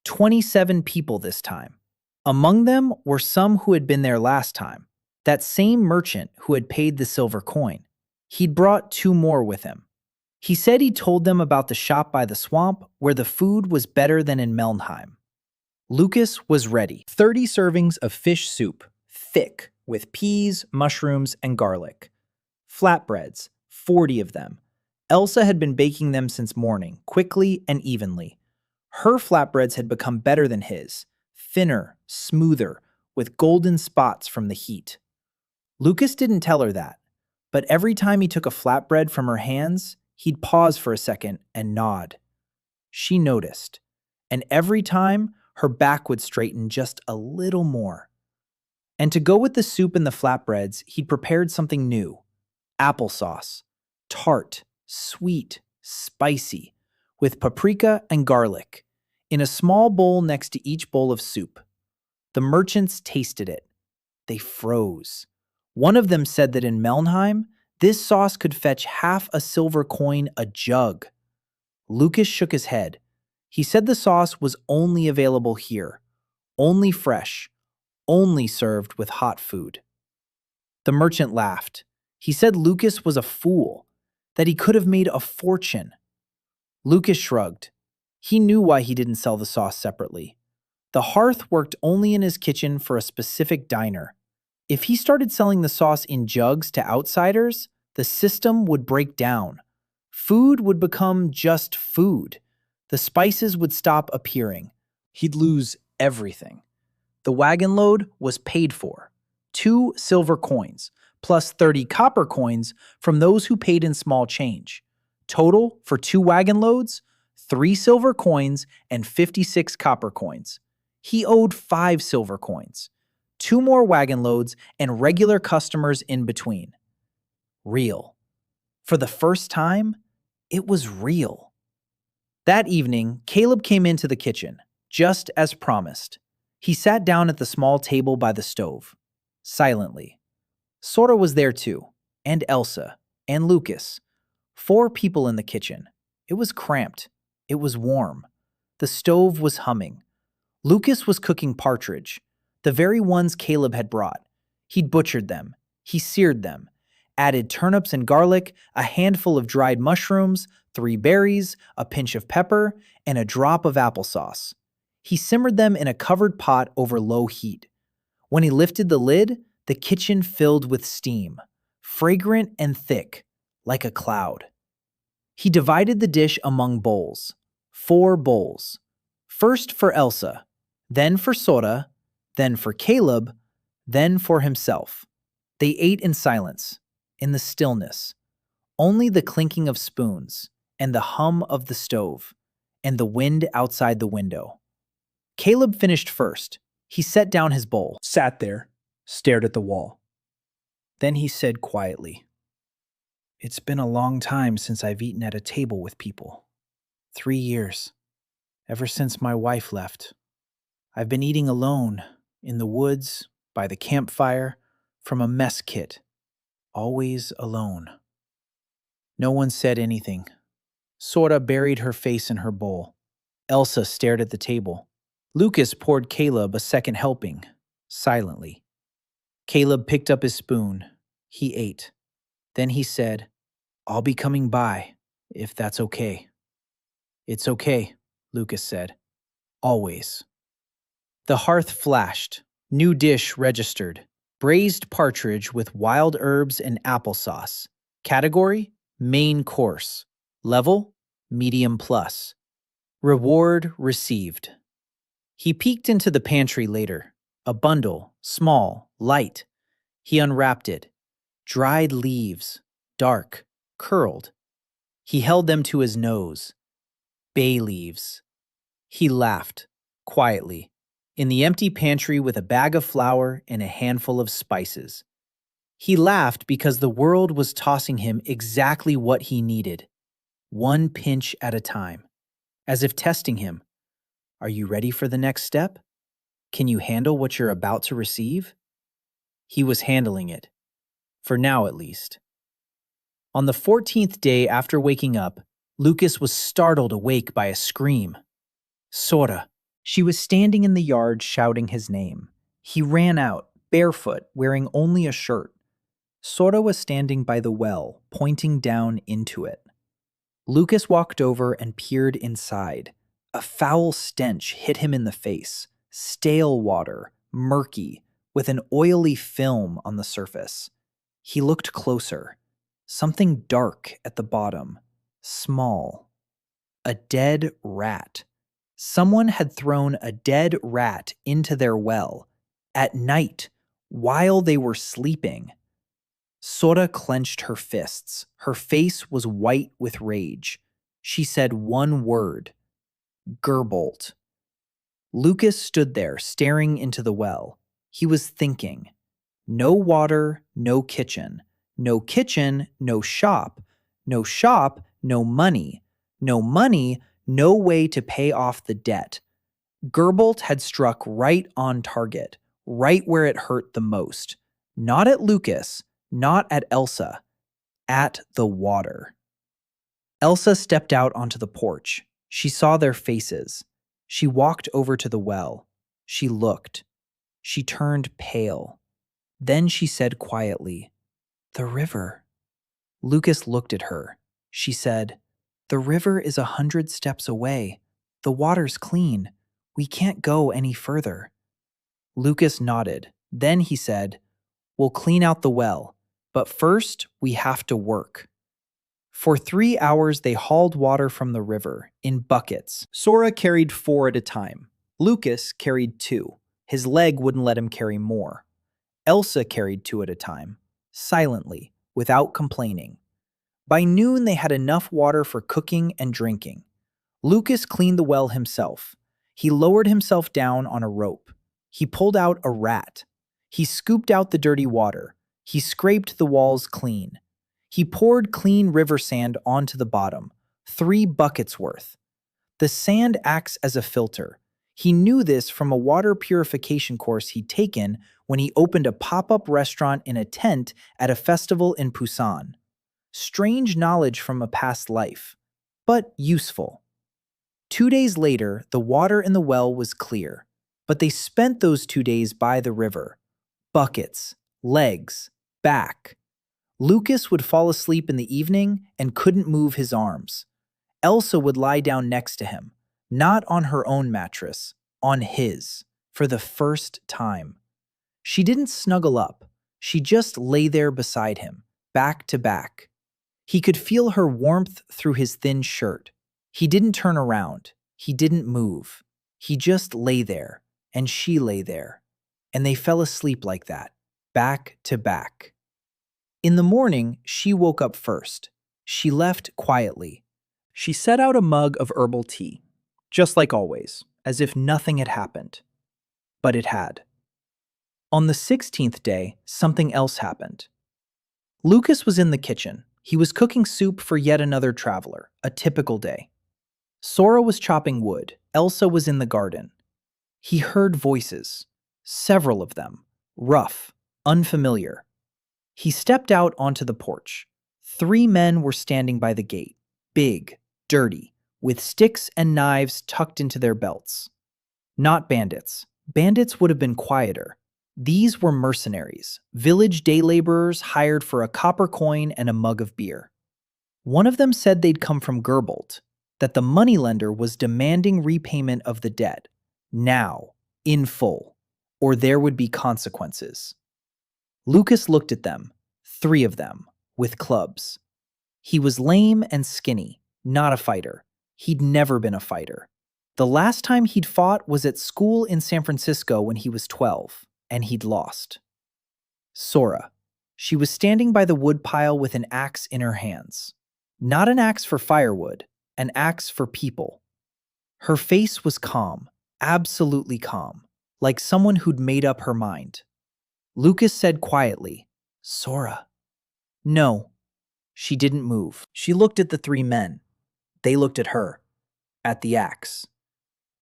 27 people this time. Among them were some who had been there last time, that same merchant who had paid the silver coin. He'd brought 2 more with him. He said he told them about the shop by the swamp where the food was better than in Melnheim. Lucas was ready. 30 servings of fish soup, thick, with peas, mushrooms, and garlic. Flatbreads, 40 of them. Elsa had been baking them since morning, quickly and evenly. Her flatbreads had become better than his, thinner, smoother, with golden spots from the heat. Lucas didn't tell her that, but every time he took a flatbread from her hands, he'd pause for a second and nod. She noticed, and every time, her back would straighten just a little more. And to go with the soup and the flatbreads, he'd prepared something new. Applesauce. Tart, sweet, spicy, with paprika and garlic, in a small bowl next to each bowl of soup. The merchants tasted it. They froze. One of them said that in Melnheim, this sauce could fetch half a silver coin a jug. Lucas shook his head. He said the sauce was only available here, only fresh, only served with hot food. The merchant laughed. He said Lucas was a fool, that he could have made a fortune. Lucas shrugged. He knew why he didn't sell the sauce separately. The hearth worked only in his kitchen for a specific diner. If he started selling the sauce in jugs to outsiders, the system would break down. Food would become just food. The spices would stop appearing. He'd lose everything. The wagon load was paid for. 2 silver coins, plus 30 copper coins from those who paid in small change. Total for 2 wagon loads, 3 silver coins and 56 copper coins. He owed 5 silver coins, 2 more wagon loads, and regular customers in between. Real. For the first time, It was real. That evening, Caleb came into the kitchen, just as promised. He sat down at the small table by the stove, silently. Sora was there too, and Elsa, and Lucas. 4 people in the kitchen. It was cramped. It was warm. The stove was humming. Lucas was cooking partridge, the very ones Caleb had brought. He'd butchered them. He seared them, added turnips and garlic, a handful of dried mushrooms, 3 berries, a pinch of pepper, and a drop of applesauce. He simmered them in a covered pot over low heat. When he lifted the lid, the kitchen filled with steam, fragrant and thick, like a cloud. He divided the dish among bowls, 4 bowls. First for Elsa, then for Sora, then for Caleb, then for himself. They ate in silence, in the stillness, only the clinking of spoons, and the hum of the stove, and the wind outside the window. Caleb finished first. He set down his bowl, sat there, stared at the wall. Then he said quietly, "It's been a long time since I've eaten at a table with people. 3 years. Ever since my wife left. I've been eating alone, in the woods, by the campfire, from a mess kit. Always alone." No one said anything. Sora buried her face in her bowl. Elsa stared at the table. Lucas poured Caleb a second helping, silently. Caleb picked up his spoon. He ate. Then he said, "I'll be coming by, if that's okay." "It's okay," Lucas said. "Always." The hearth flashed. New dish registered. Braised partridge with wild herbs and applesauce. Category: main course. Level: medium plus. Reward received. He peeked into the pantry later. A bundle, small, light. He unwrapped it. Dried leaves, dark, curled. He held them to his nose. Bay leaves. He laughed, quietly, in the empty pantry with a bag of flour and a handful of spices. He laughed because the world was tossing him exactly what he needed, 1 pinch at a time, as if testing him. Are you ready for the next step? Can you handle what you're about to receive? He was handling it, for now at least. On the 14th day after waking up, Lucas was startled awake by a scream. Sora. She was standing in the yard shouting his name. He ran out, barefoot, wearing only a shirt. Sora was standing by the well, pointing down into it. Lucas walked over and peered inside. A foul stench hit him in the face. Stale water, murky, with an oily film on the surface. He looked closer. Something dark at the bottom. Small. A dead rat. Someone had thrown a dead rat into their well. At night, while they were sleeping. Sora clenched her fists. Her face was white with rage. She said one word. Gerbolt. Lucas stood there, staring into the well. He was thinking. No water, no kitchen. No kitchen, no shop. No shop, no money. No money, no way to pay off the debt. Gerbolt had struck right on target, right where it hurt the most. Not at Lucas, not at Elsa. At the water. Elsa stepped out onto the porch. She saw their faces. She walked over to the well. She looked. She turned pale. Then she said quietly, "The river." Lucas looked at her. She said, "The river is 100 steps away. The water's clean. We can't go any further." Lucas nodded. Then he said, "We'll clean out the well, but first we have to work." For 3 hours they hauled water from the river, in buckets. Sora carried 4 at a time. Lucas carried 2. His leg wouldn't let him carry more. Elsa carried 2 at a time, silently, without complaining. By noon they had enough water for cooking and drinking. Lucas cleaned the well himself. He lowered himself down on a rope. He pulled out a rat. He scooped out the dirty water. He scraped the walls clean. He poured clean river sand onto the bottom, 3 buckets worth. The sand acts as a filter. He knew this from a water purification course he'd taken when he opened a pop-up restaurant in a tent at a festival in Busan. Strange knowledge from a past life, but useful. 2 days later, the water in the well was clear, but they spent those 2 days by the river. Buckets, legs, back. Lucas would fall asleep in the evening and couldn't move his arms. Elsa would lie down next to him, not on her own mattress, on his, for the first time. She didn't snuggle up. She just lay there beside him, back to back. He could feel her warmth through his thin shirt. He didn't turn around. He didn't move. He just lay there, and she lay there. And they fell asleep like that, back to back. In the morning, she woke up first. She left quietly. She set out a mug of herbal tea, just like always, as if nothing had happened. But it had. On the 16th day, something else happened. Lucas was in the kitchen. He was cooking soup for yet another traveler, a typical day. Sora was chopping wood. Elsa was in the garden. He heard voices, several of them, rough, unfamiliar. He stepped out onto the porch. 3 men were standing by the gate, big, dirty, with sticks and knives tucked into their belts. Not bandits. Bandits would have been quieter. These were mercenaries, village day laborers hired for a copper coin and a mug of beer. One of them said they'd come from Gerbold, that the moneylender was demanding repayment of the debt, now, in full, or there would be consequences. Lucas looked at them, 3 of them, with clubs. He was lame and skinny, not a fighter. He'd never been a fighter. The last time he'd fought was at school in San Francisco when he was 12, and he'd lost. Sora. She was standing by the woodpile with an axe in her hands. Not an axe for firewood, an axe for people. Her face was calm, absolutely calm, like someone who'd made up her mind. Lucas said quietly, "Sora." No. She didn't move. She looked at the 3 men. They looked at her, at the axe,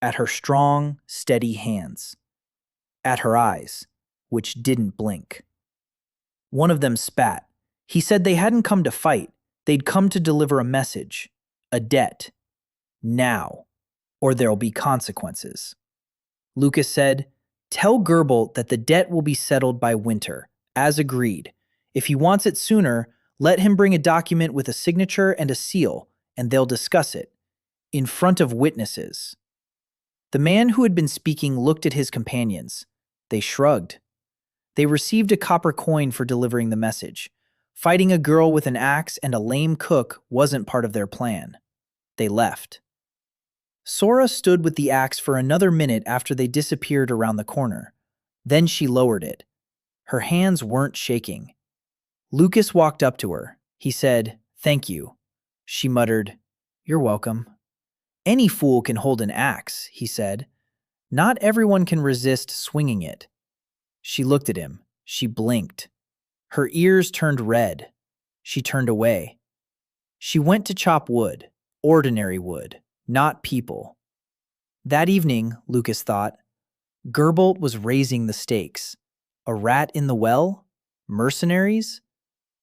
at her strong, steady hands, at her eyes, which didn't blink. One of them spat. He said they hadn't come to fight. They'd come to deliver a message, a debt. Now, or there'll be consequences. Lucas said, "Tell Gerbold that the debt will be settled by winter, as agreed. If he wants it sooner, let him bring a document with a signature and a seal, and they'll discuss it, in front of witnesses." The man who had been speaking looked at his companions. They shrugged. They received a copper coin for delivering the message. Fighting a girl with an axe and a lame cook wasn't part of their plan. They left. Sora stood with the axe for another minute after they disappeared around the corner. Then she lowered it. Her hands weren't shaking. Lucas walked up to her. He said, "Thank you." She muttered, "You're welcome." "Any fool can hold an axe," he said. "Not everyone can resist swinging it." She looked at him. She blinked. Her ears turned red. She turned away. She went to chop wood, ordinary wood, not people. That evening, Lucas thought, Gerbold was raising the stakes. A rat in the well? Mercenaries?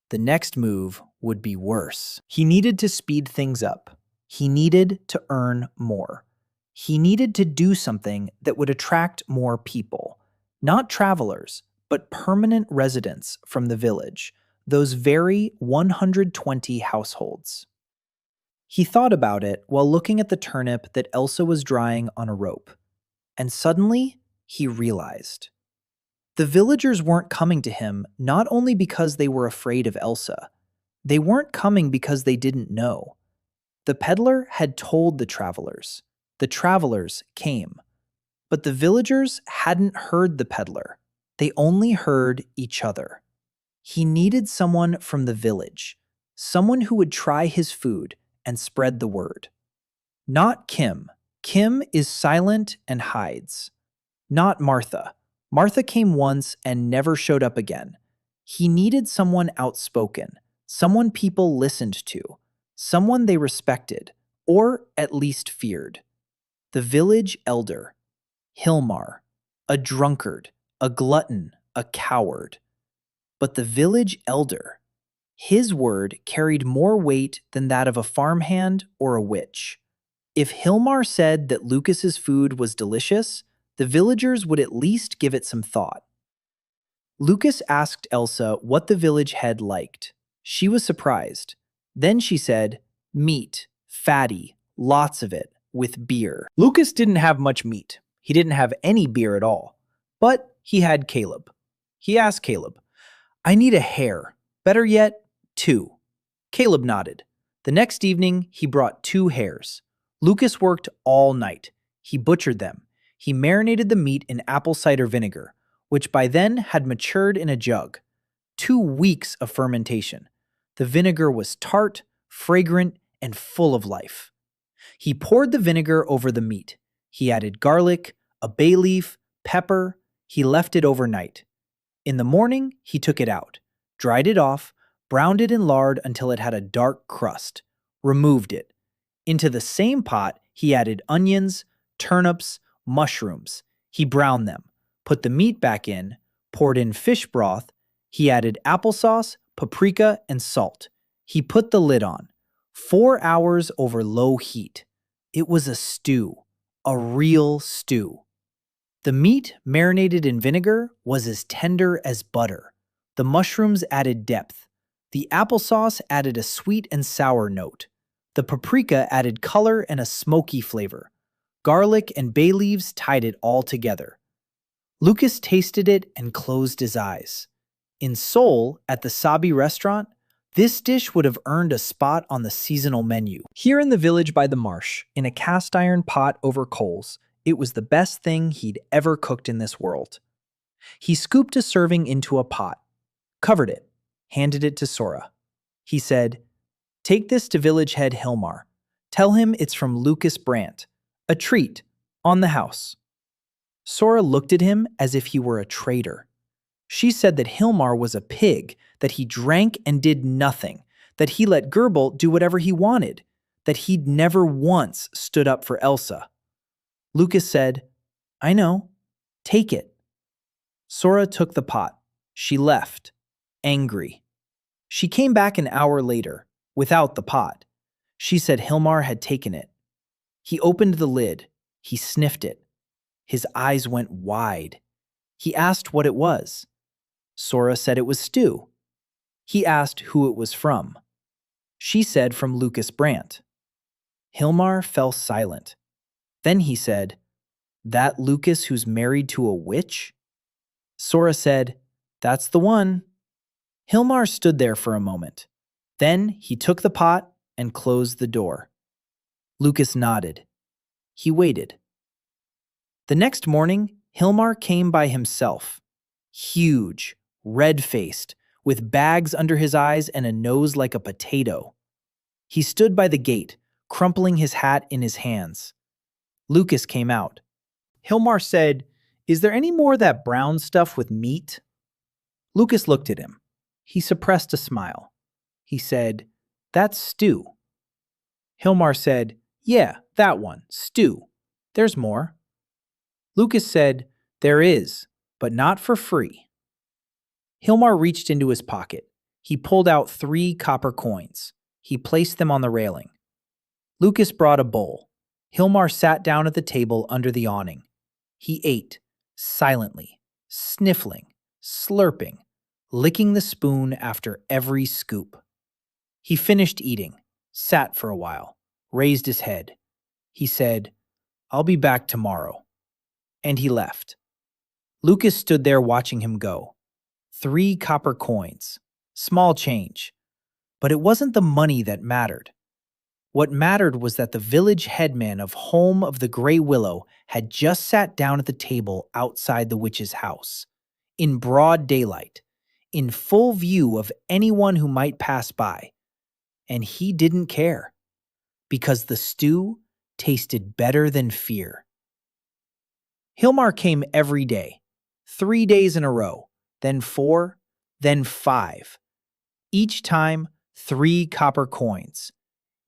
The next move would be worse. He needed to speed things up. He needed to earn more. He needed to do something that would attract more people. Not travelers, but permanent residents from the village, those very 120 households. He thought about it while looking at the turnip that Elsa was drying on a rope. And suddenly, he realized. The villagers weren't coming to him not only because they were afraid of Elsa. They weren't coming because they didn't know. The peddler had told the travelers. The travelers came. But the villagers hadn't heard the peddler. They only heard each other. He needed someone from the village, someone who would try his food and spread the word. Not Kim. Kim is silent and hides. Not Martha. Martha came once and never showed up again. He needed someone outspoken, someone people listened to, someone they respected, or at least feared. The village elder, Hilmar, a drunkard, a glutton, a coward. But the village elder, his word carried more weight than that of a farmhand or a witch. If Hilmar said that Lucas's food was delicious, the villagers would at least give it some thought. Lucas asked Elsa what the village head liked. She was surprised. Then she said, meat, fatty, lots of it, with beer. Lucas didn't have much meat. He didn't have any beer at all. But he had Caleb. He asked Caleb, I need a hare. Better yet, 2. Caleb nodded. The next evening, he brought 2 hares. Lucas worked all night. He butchered them. He marinated the meat in apple cider vinegar, which by then had matured in a jug. 2 weeks of fermentation. The vinegar was tart, fragrant, and full of life. He poured the vinegar over the meat. He added garlic, a bay leaf, pepper. He left it overnight. In the morning, he took it out, dried it off, browned it in lard until it had a dark crust, removed it. Into the same pot, he added onions, turnips, mushrooms. He browned them, put the meat back in, poured in fish broth. He added applesauce, paprika, and salt. He put the lid on. 4 hours over low heat. It was a stew, a real stew. The meat, marinated in vinegar, was as tender as butter. The mushrooms added depth. The applesauce added a sweet and sour note. The paprika added color and a smoky flavor. Garlic and bay leaves tied it all together. Lucas tasted it and closed his eyes. In Seoul, at the Sabi restaurant, this dish would have earned a spot on the seasonal menu. Here in the village by the marsh, in a cast iron pot over coals, it was the best thing he'd ever cooked in this world. He scooped a serving into a pot, covered it, handed it to Sora. He said, take this to village head Hilmar. Tell him it's from Lucas Brandt. A treat, on the house. Sora looked at him as if he were a traitor. She said that Hilmar was a pig, that he drank and did nothing, that he let Gerbil do whatever he wanted, that he'd never once stood up for Elsa. Lucas said, I know. Take it. Sora took the pot. She left, angry. She came back an hour later, without the pot. She said Hilmar had taken it. He opened the lid. He sniffed it. His eyes went wide. He asked what it was. Sora said it was stew. He asked who it was from. She said from Lucas Brandt. Hilmar fell silent. Then he said, that Lucas who's married to a witch? Sora said, that's the one. Hilmar stood there for a moment. Then he took the pot and closed the door. Lucas nodded. He waited. The next morning, Hilmar came by himself. Huge, red-faced, with bags under his eyes and a nose like a potato. He stood by the gate, crumpling his hat in his hands. Lucas came out. Hilmar said, is there any more of that brown stuff with meat? Lucas looked at him. He suppressed a smile. He said, that's stew. Hilmar said, yeah, that one, stew. There's more. Lucas said, there is, but not for free. Hilmar reached into his pocket. He pulled out 3 copper coins. He placed them on the railing. Lucas brought a bowl. Hilmar sat down at the table under the awning. He ate, silently, sniffling, slurping, licking the spoon after every scoop. He finished eating, sat for a while, raised his head. He said, I'll be back tomorrow. And he left. Lucas stood there watching him go. 3 copper coins, small change. But it wasn't the money that mattered. What mattered was that the village headman of Home of the Grey Willow had just sat down at the table outside the witch's house, in broad daylight, in full view of anyone who might pass by. And he didn't care, because the stew tasted better than fear. Hilmar came every day, 3 days in a row, then 4, then 5. Each time, 3 copper coins.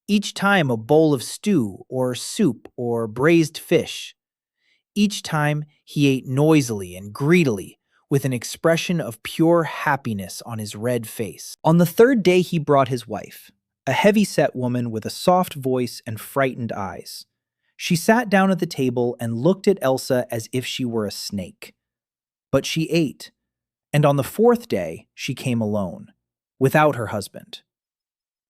Each time a bowl of stew or soup or braised fish. Each time he ate noisily and greedily, with an expression of pure happiness on his red face. On the third day he brought his wife, a heavy-set woman with a soft voice and frightened eyes. She sat down at the table and looked at Elsa as if she were a snake. But she ate, and on the fourth day she came alone, without her husband.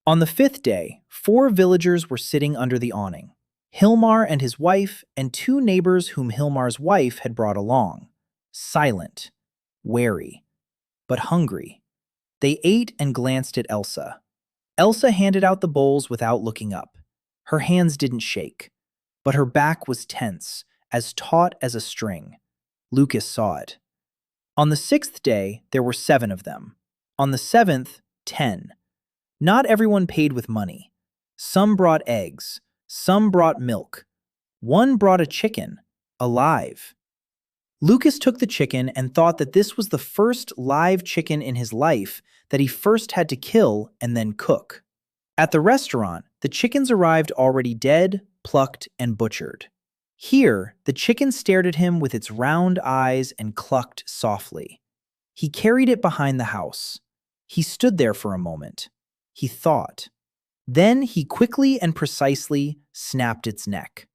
On the fifth day, 4 villagers were sitting under the awning. Hilmar and his wife, and 2 neighbors whom Hilmar's wife had brought along. Silent, wary, but hungry. They ate and glanced at Elsa. Elsa handed out the bowls without looking up. Her hands didn't shake, but her back was tense, as taut as a string. Lucas saw it. On the 6th day, there were 7 of them. On the 7th, 10. Not everyone paid with money. Some brought eggs. Some brought milk. One brought a chicken, alive. Lucas took the chicken and thought that this was the first live chicken in his life that he first had to kill and then cook. At the restaurant, the chickens arrived already dead, plucked, and butchered. Here, the chicken stared at him with its round eyes and clucked softly. He carried it behind the house. He stood there for a moment. He thought. Then he quickly and precisely snapped its neck.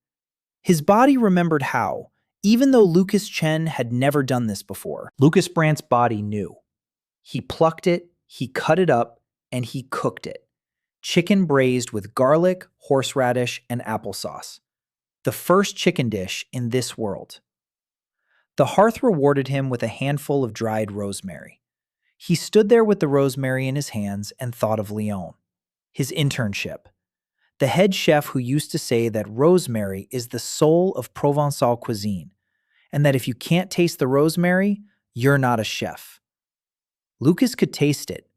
His body remembered how, even though Lucas Chen had never done this before. Lucas Brandt's body knew. He plucked it, he cut it up, and he cooked it. Chicken braised with garlic, horseradish, and applesauce. The first chicken dish in this world. The hearth rewarded him with a handful of dried rosemary. He stood there with the rosemary in his hands and thought of Leon. His internship. The head chef who used to say that rosemary is the soul of Provençal cuisine, and that if you can't taste the rosemary, you're not a chef. Lucas could taste it.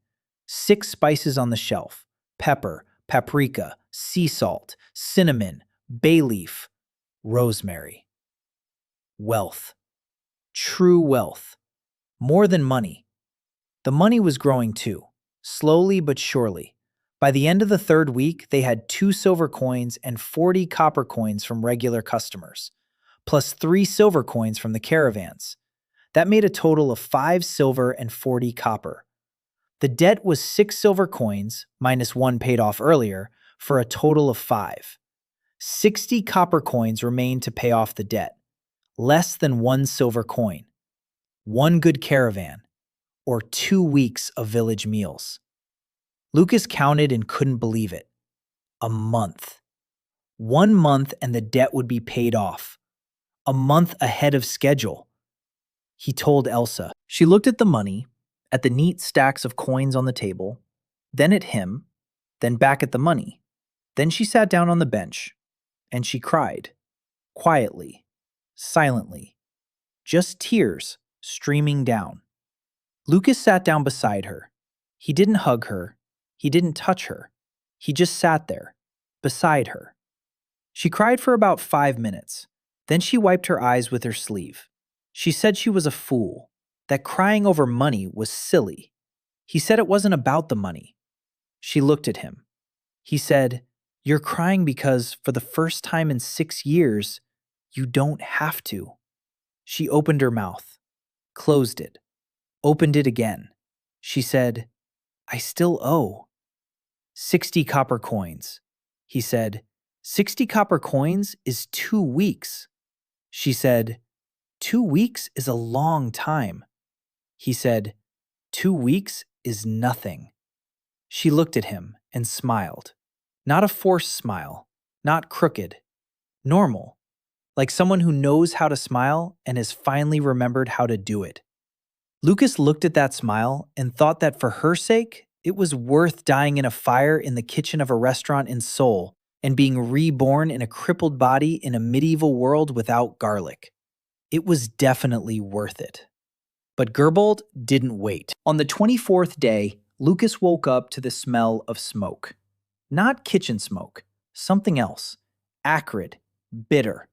6 spices on the shelf: pepper, paprika, sea salt, cinnamon, bay leaf, rosemary. Wealth. True wealth. More than money. The money was growing too, slowly but surely. By the end of the 3rd week, they had 2 silver coins and 40 copper coins from regular customers, plus 3 silver coins from the caravans. That made a total of 5 silver and 40 copper. The debt was 6 silver coins, minus 1 paid off earlier, for a total of 5. 60 copper coins remained to pay off the debt, less than 1 silver coin. 1 good caravan, or 2 weeks of village meals. Lucas counted and couldn't believe it. A month. 1 month and the debt would be paid off. A month ahead of schedule. He told Elsa. She looked at the money, at the neat stacks of coins on the table, then at him, then back at the money. Then she sat down on the bench, and she cried. Quietly, silently. Just tears streaming down. Lucas sat down beside her. He didn't hug her. He didn't touch her. He just sat there, beside her. She cried for about 5 minutes. Then she wiped her eyes with her sleeve. She said she was a fool, that crying over money was silly. He said it wasn't about the money. She looked at him. He said, "You're crying because, for the first time in 6 years, you don't have to." She opened her mouth, closed it, opened it again. She said, "I still owe." 60 copper coins. He said, 60 copper coins is 2 weeks. She said, 2 weeks is a long time. He said, 2 weeks is nothing. She looked at him and smiled. Not a forced smile, not crooked, normal, like someone who knows how to smile and has finally remembered how to do it. Lucas looked at that smile and thought that for her sake, it was worth dying in a fire in the kitchen of a restaurant in Seoul and being reborn in a crippled body in a medieval world without garlic. It was definitely worth it. But Gerbold didn't wait. On the 24th day, Lucas woke up to the smell of smoke. Not kitchen smoke, something else. Acrid, bitter.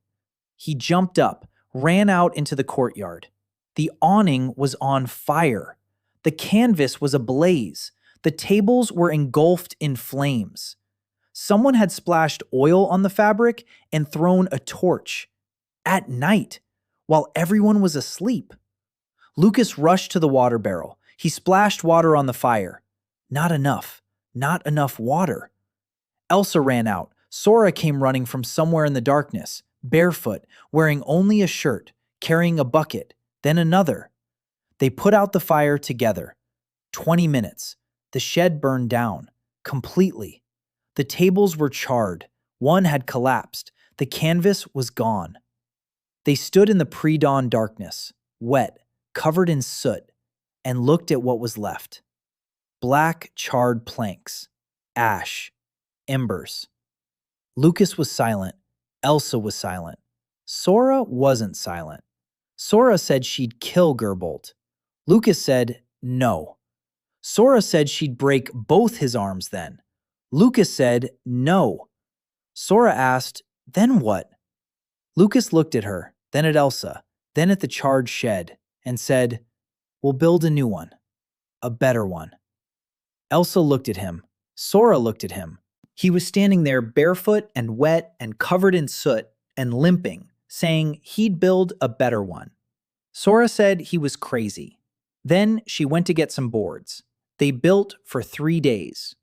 He jumped up, ran out into the courtyard. The awning was on fire. The canvas was ablaze. The tables were engulfed in flames. Someone had splashed oil on the fabric and thrown a torch at night while everyone was asleep. Lucas rushed to the water barrel. He splashed water on the fire. Not enough. Not enough water. Elsa ran out. Sora came running from somewhere in the darkness, barefoot, wearing only a shirt, carrying a bucket, then another. They put out the fire together. 20 minutes. The shed burned down. Completely. The tables were charred. One had collapsed. The canvas was gone. They stood in the pre-dawn darkness, wet, covered in soot, and looked at what was left. Black, charred planks. Ash. Embers. Lucas was silent. Elsa was silent. Sora wasn't silent. Sora said she'd kill Gerbold. Lucas said no. Sora said she'd break both his arms then. Lucas said no. Sora asked, then what? Lucas looked at her, then at Elsa, then at the charred shed, and said, we'll build a new one. A better one. Elsa looked at him. Sora looked at him. He was standing there barefoot and wet and covered in soot and limping, saying he'd build a better one. Sora said he was crazy. Then she went to get some boards. They built for 3 days.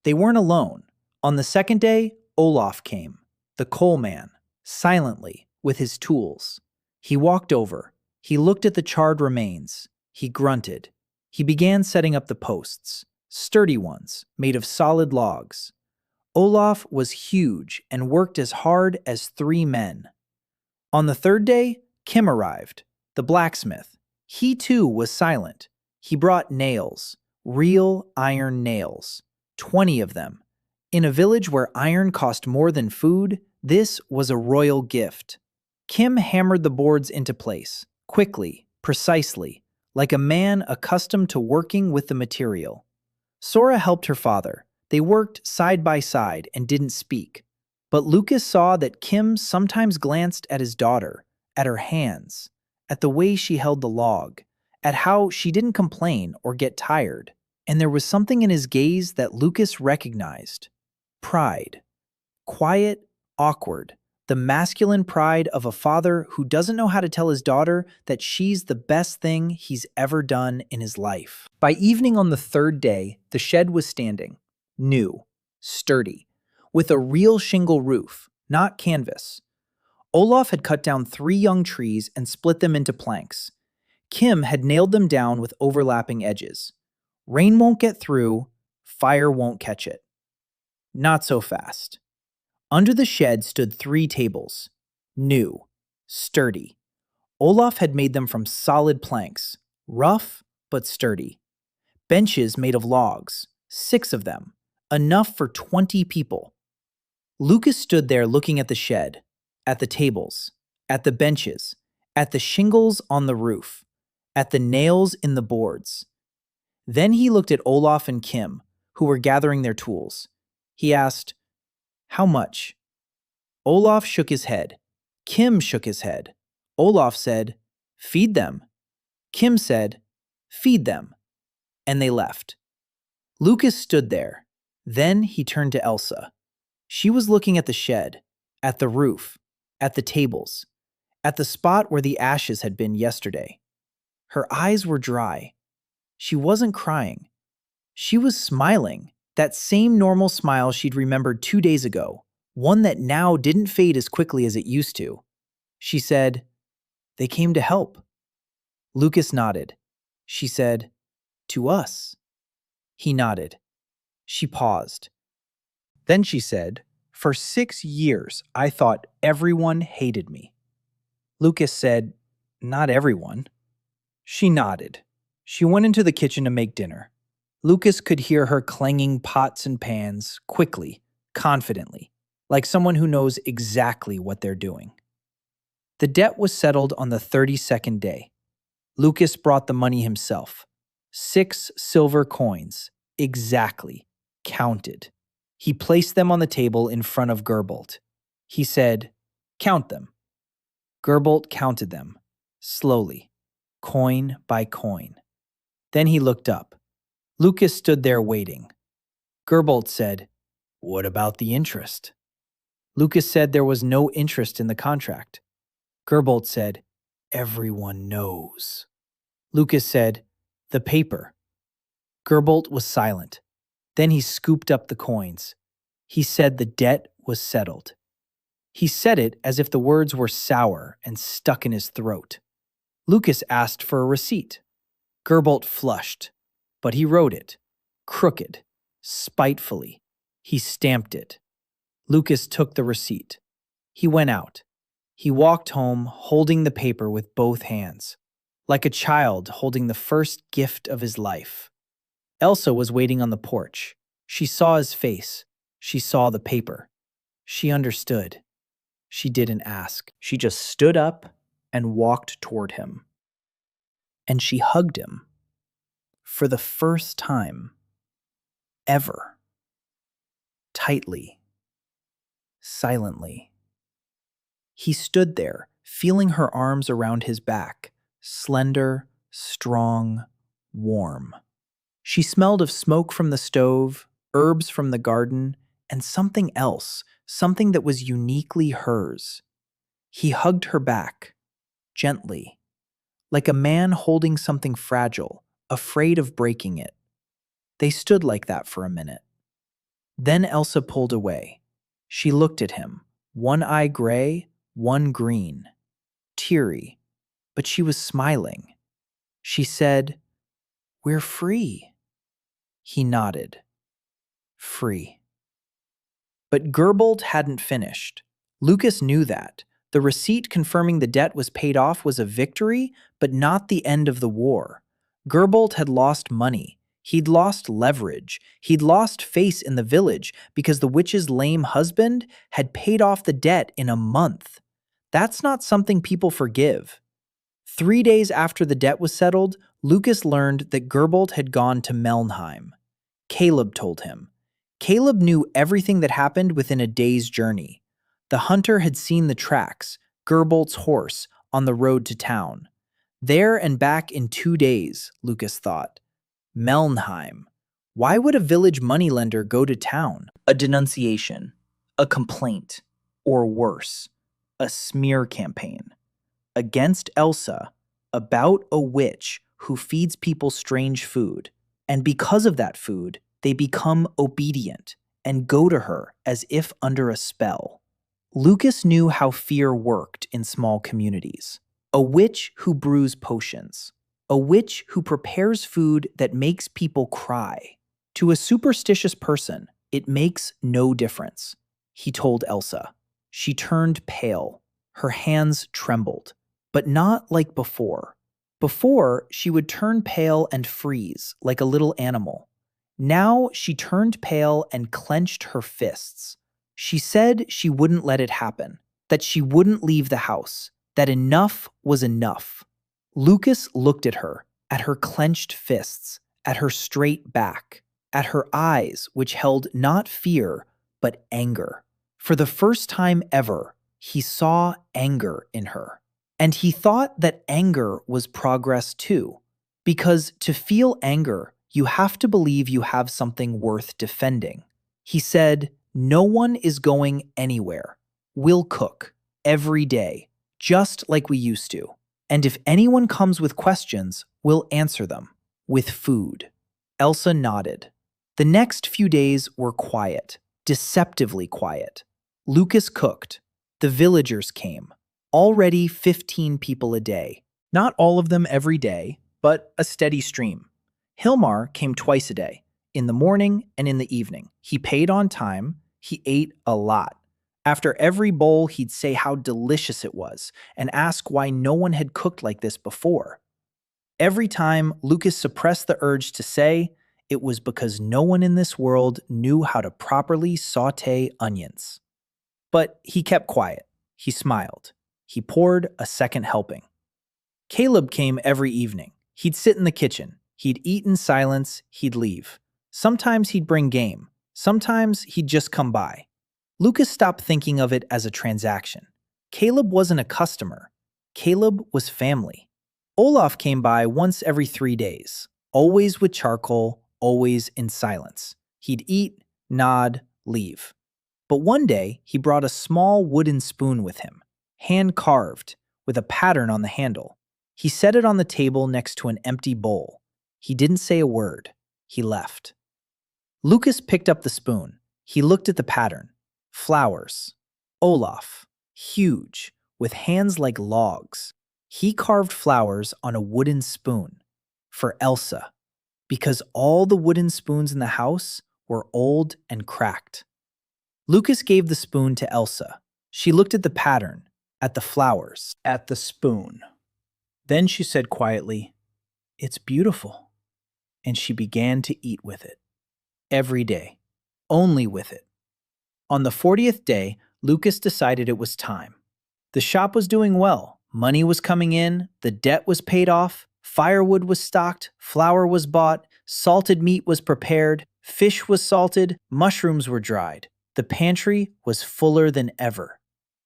They weren't alone. On the second day, Olaf came, the coal man, silently, with his tools. He walked over. He looked at the charred remains. He grunted. He began setting up the posts, sturdy ones, made of solid logs. Olaf was huge and worked as hard as 3 men. On the third day, Kim arrived, the blacksmith. He too was silent. He brought nails, real iron nails, 20 of them. In a village where iron cost more than food, this was a royal gift. Kim hammered the boards into place, quickly, precisely, like a man accustomed to working with the material. Sora helped her father. They worked side by side and didn't speak. But Lucas saw that Kim sometimes glanced at his daughter, at her hands, at the way she held the log, at how she didn't complain or get tired. And there was something in his gaze that Lucas recognized. Pride. Quiet, awkward. The masculine pride of a father who doesn't know how to tell his daughter that she's the best thing he's ever done in his life. By evening on the third day, the shed was standing. New. Sturdy. With a real shingle roof, not canvas. Olaf had cut down 3 young trees and split them into planks. Kim had nailed them down with overlapping edges. Rain won't get through, fire won't catch it. Not so fast. Under the shed stood 3 tables. New. Sturdy. Olaf had made them from solid planks. Rough, but sturdy. Benches made of logs. 6 of them. Enough for 20 people. Lucas stood there looking at the shed, at the tables, at the benches, at the shingles on the roof, at the nails in the boards. Then he looked at Olaf and Kim, who were gathering their tools. He asked, how much? Olaf shook his head. Kim shook his head. Olaf said, feed them. Kim said, feed them. And they left. Lucas stood there. Then he turned to Elsa. She was looking at the shed, at the roof, at the tables, at the spot where the ashes had been yesterday. Her eyes were dry. She wasn't crying. She was smiling, that same normal smile she'd remembered 2 days ago, one that now didn't fade as quickly as it used to. She said, they came to help. Lucas nodded. She said, to us. He nodded. She paused. Then she said, for 6 years, I thought everyone hated me. Lucas said, not everyone. She nodded. She went into the kitchen to make dinner. Lucas could hear her clanging pots and pans quickly, confidently, like someone who knows exactly what they're doing. The debt was settled on the 32nd day. Lucas brought the money himself. 6 silver coins, exactly, counted. He placed them on the table in front of Gerbold. He said, count them. Gerbold counted them, slowly, coin by coin. Then he looked up. Lucas stood there waiting. Gerbold said, What about the interest? Lucas said there was no interest in the contract. Gerbold said, everyone knows. Lucas said, the paper. Gerbold was silent. Then he scooped up the coins. He said the debt was settled. He said it as if the words were sour and stuck in his throat. Lucas asked for a receipt. Gerbold flushed, but he wrote it, crooked, spitefully. He stamped it. Lucas took the receipt. He went out. He walked home holding the paper with both hands, like a child holding the first gift of his life. Elsa was waiting on the porch. She saw his face. She saw the paper. She understood. She didn't ask. She just stood up and walked toward him. And she hugged him. For the first time. Ever. Tightly. Silently. He stood there, feeling her arms around his back, slender, strong, warm. She smelled of smoke from the stove, herbs from the garden, and something else, something that was uniquely hers. He hugged her back, gently, like a man holding something fragile, afraid of breaking it. They stood like that for a minute. Then Elsa pulled away. She looked at him, one eye gray, one green, teary, but she was smiling. She said, "We're free." He nodded. Free. But Gerbold hadn't finished. Lucas knew that. The receipt confirming the debt was paid off was a victory, but not the end of the war. Gerbold had lost money. He'd lost leverage. He'd lost face in the village because the witch's lame husband had paid off the debt in a month. That's not something people forgive. 3 days after the debt was settled, Lucas learned that Gerbold had gone to Melnheim. Caleb told him. Caleb knew everything that happened within a day's journey. The hunter had seen the tracks, Gerbold's horse, on the road to town. There and back in 2 days, Lucas thought. Melnheim. Why would a village moneylender go to town? A denunciation, a complaint, or worse, a smear campaign. Against Elsa, about a witch who feeds people strange food. And because of that food, they become obedient and go to her as if under a spell. Lucas knew how fear worked in small communities. A witch who brews potions. A witch who prepares food that makes people cry. To a superstitious person, it makes no difference, he told Elsa. She turned pale. Her hands trembled, but not like before. Before, she would turn pale and freeze like a little animal. Now she turned pale and clenched her fists. She said she wouldn't let it happen, that she wouldn't leave the house, that enough was enough. Lucas looked at her clenched fists, at her straight back, at her eyes which held not fear, but anger. For the first time ever, he saw anger in her. And he thought that anger was progress too, because to feel anger, you have to believe you have something worth defending. He said, "No one is going anywhere. We'll cook every day, just like we used to. And if anyone comes with questions, we'll answer them with food." Elsa nodded. The next few days were quiet, deceptively quiet. Lucas cooked. The villagers came. Already 15 people a day. Not all of them every day, but a steady stream. Hilmar came twice a day, in the morning and in the evening. He paid on time. He ate a lot. After every bowl, he'd say how delicious it was and ask why no one had cooked like this before. Every time, Lucas suppressed the urge to say it was because no one in this world knew how to properly saute onions. But he kept quiet. He smiled. He poured a second helping. Caleb came every evening. He'd sit in the kitchen. He'd eat in silence. He'd leave. Sometimes he'd bring game. Sometimes he'd just come by. Lucas stopped thinking of it as a transaction. Caleb wasn't a customer. Caleb was family. Olaf came by once every 3 days, always with charcoal, always in silence. He'd eat, nod, leave. But one day, he brought a small wooden spoon with him, hand-carved, with a pattern on the handle. He set it on the table next to an empty bowl. He didn't say a word. He left. Lucas picked up the spoon. He looked at the pattern. Flowers. Olaf. Huge, with hands like logs. He carved flowers on a wooden spoon. For Elsa. Because all the wooden spoons in the house were old and cracked. Lucas gave the spoon to Elsa. She looked at the pattern, at the flowers, at the spoon. Then she said quietly, "It's beautiful." And she began to eat with it. Every day. Only with it. On the 40th day, Lucas decided it was time. The shop was doing well. Money was coming in, the debt was paid off, firewood was stocked, flour was bought, salted meat was prepared, fish was salted, mushrooms were dried. The pantry was fuller than ever.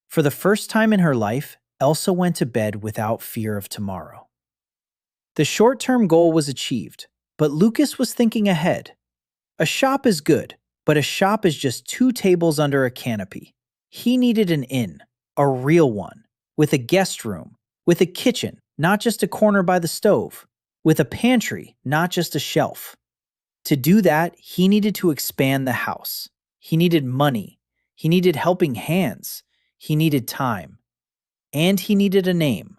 For the first time in her life, Elsa went to bed without fear of tomorrow. The short-term goal was achieved, but Lucas was thinking ahead. A shop is good, but a shop is just 2 tables under a canopy. He needed an inn, a real one, with a guest room, with a kitchen, not just a corner by the stove, with a pantry, not just a shelf. To do that, he needed to expand the house. He needed money. He needed helping hands. He needed time. And he needed a name.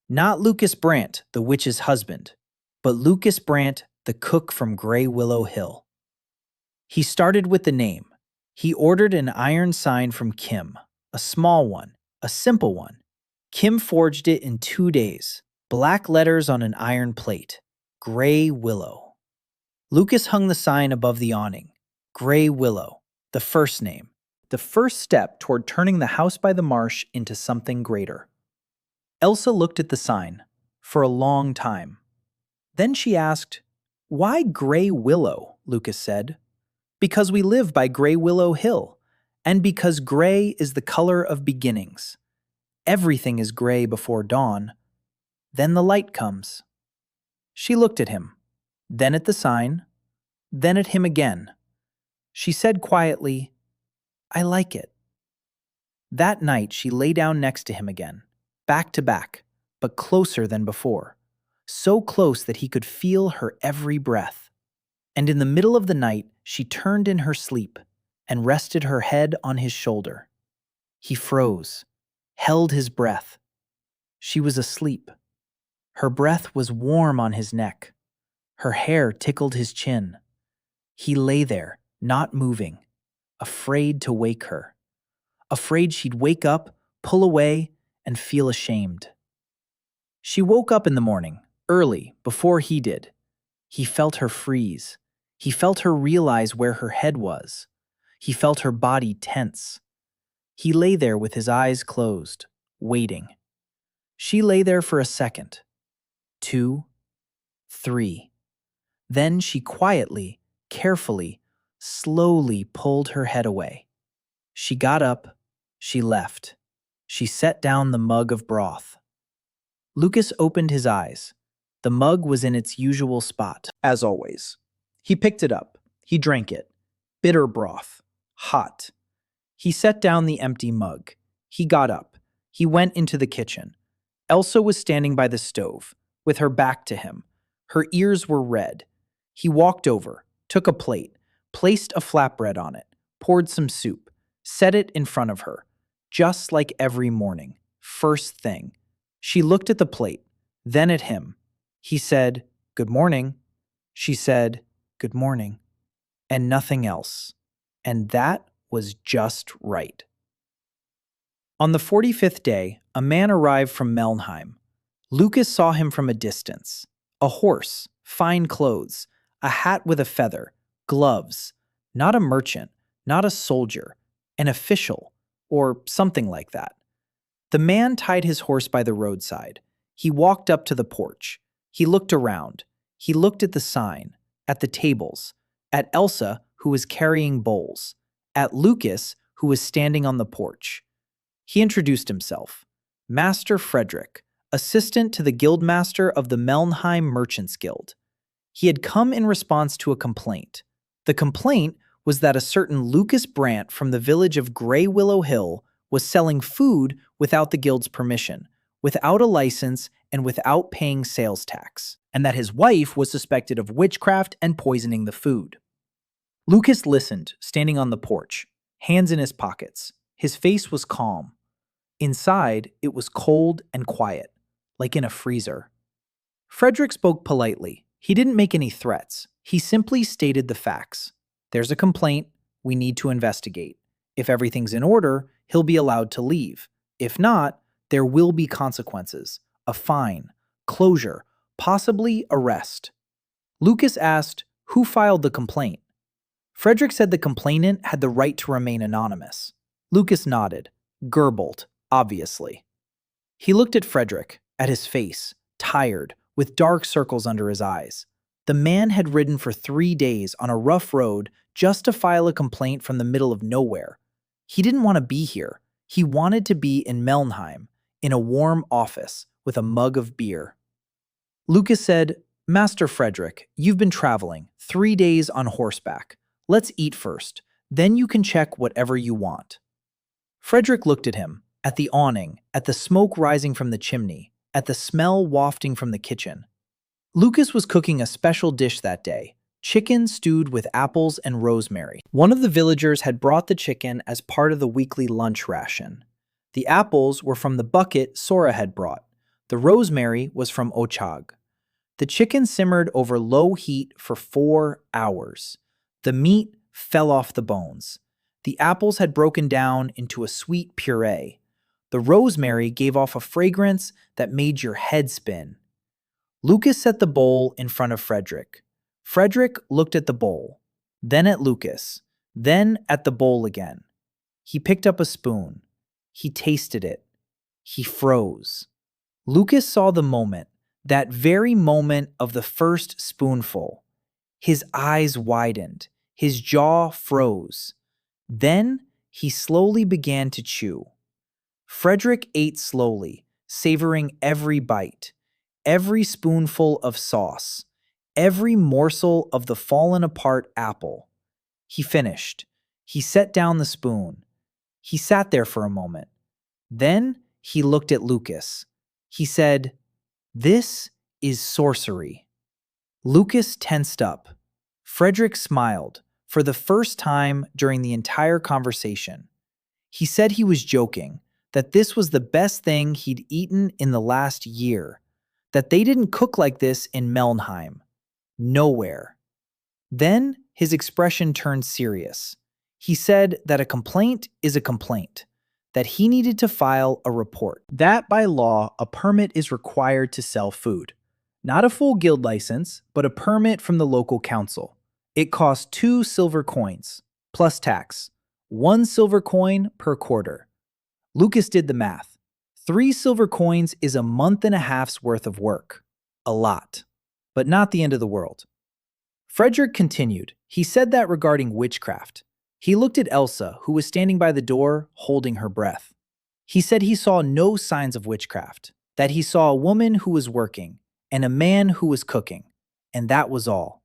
Not Lucas Brandt, the witch's husband, but Lucas Brandt, the cook from Grey Willow Hill. He started with the name. He ordered an iron sign from Kim, a small one, a simple one. Kim forged it in 2 days, black letters on an iron plate, Grey Willow. Lucas hung the sign above the awning, Grey Willow, the first name, the first step toward turning the house by the marsh into something greater. Elsa looked at the sign for a long time. Then she asked, "Why Grey Willow?" Lucas said. "Because we live by Grey Willow Hill, and because gray is the color of beginnings. Everything is gray before dawn. Then the light comes." She looked at him, then at the sign, then at him again. She said quietly, "I like it." That night she lay down next to him again, back to back, but closer than before, so close that he could feel her every breath. And in the middle of the night, she turned in her sleep and rested her head on his shoulder. He froze, held his breath. She was asleep. Her breath was warm on his neck. Her hair tickled his chin. He lay there, not moving, afraid to wake her. Afraid she'd wake up, pull away, and feel ashamed. She woke up in the morning, early, before he did. He felt her freeze. He felt her realize where her head was. He felt her body tense. He lay there with his eyes closed, waiting. She lay there for a second, 2, 3. Then she quietly, carefully, slowly pulled her head away. She got up. She left. She set down the mug of broth. Lucas opened his eyes. The mug was in its usual spot, as always. He picked it up. He drank it. Bitter broth. Hot. He set down the empty mug. He got up. He went into the kitchen. Elsa was standing by the stove, with her back to him. Her ears were red. He walked over, took a plate, placed a flatbread on it, poured some soup, set it in front of her, just like every morning, first thing. She looked at the plate, then at him. He said, "Good morning." She said, "Good morning," and nothing else. And that was just right. On the 45th day, a man arrived from Melnheim. Lucas saw him from a distance. A horse, fine clothes, a hat with a feather, gloves. Not a merchant, not a soldier, an official, or something like that. The man tied his horse by the roadside. He walked up to the porch. He looked around. He looked at the sign, at the tables, at Elsa, who was carrying bowls, at Lucas, who was standing on the porch. He introduced himself. Master Frederick, assistant to the guildmaster of the Melnheim Merchants Guild. He had come in response to a complaint. The complaint was that a certain Lucas Brant from the village of Grey Willow Hill was selling food without the guild's permission, without a license, and without paying sales tax, and that his wife was suspected of witchcraft and poisoning the food. Lucas listened, standing on the porch, hands in his pockets. His face was calm. Inside, it was cold and quiet, like in a freezer. Frederick spoke politely. He didn't make any threats. He simply stated the facts. There's a complaint. We need to investigate. If everything's in order, he'll be allowed to leave. If not, there will be consequences. A fine, closure, possibly arrest. Lucas asked, who filed the complaint? Frederick said the complainant had the right to remain anonymous. Lucas nodded. Gerbold, obviously. He looked at Frederick, at his face, tired, with dark circles under his eyes. The man had ridden for 3 days on a rough road just to file a complaint from the middle of nowhere. He didn't want to be here. He wanted to be in Melnheim, in a warm office, with a mug of beer. Lucas said, Master Frederick, you've been traveling 3 days on horseback. Let's eat first. Then you can check whatever you want. Frederick looked at him, at the awning, at the smoke rising from the chimney, at the smell wafting from the kitchen. Lucas was cooking a special dish that day, chicken stewed with apples and rosemary. One of the villagers had brought the chicken as part of the weekly lunch ration. The apples were from the bucket Sora had brought. The rosemary was from Ochag. The chicken simmered over low heat for 4 hours. The meat fell off the bones. The apples had broken down into a sweet puree. The rosemary gave off a fragrance that made your head spin. Lucas set the bowl in front of Frederick. Frederick looked at the bowl, then at Lucas, then at the bowl again. He picked up a spoon. He tasted it. He froze. Lucas saw the moment, that very moment of the first spoonful. His eyes widened. His jaw froze. Then he slowly began to chew. Frederick ate slowly, savoring every bite, every spoonful of sauce, every morsel of the fallen-apart apple. He finished. He set down the spoon. He sat there for a moment. Then he looked at Lucas. He said, "This is sorcery." Lucas tensed up. Frederick smiled, for the first time during the entire conversation. He said he was joking, that this was the best thing he'd eaten in the last year, that they didn't cook like this in Melnheim. Nowhere. Then his expression turned serious. He said that a complaint is a complaint, that he needed to file a report. That by law, a permit is required to sell food. Not a full guild license, but a permit from the local council. It costs 2 silver coins, plus tax. 1 silver coin per quarter. Lucas did the math. 3 silver coins is a month and a half's worth of work. A lot. But not the end of the world. Frederick continued. He said that regarding witchcraft. He looked at Elsa, who was standing by the door, holding her breath. He said he saw no signs of witchcraft, that he saw a woman who was working, and a man who was cooking, and that was all.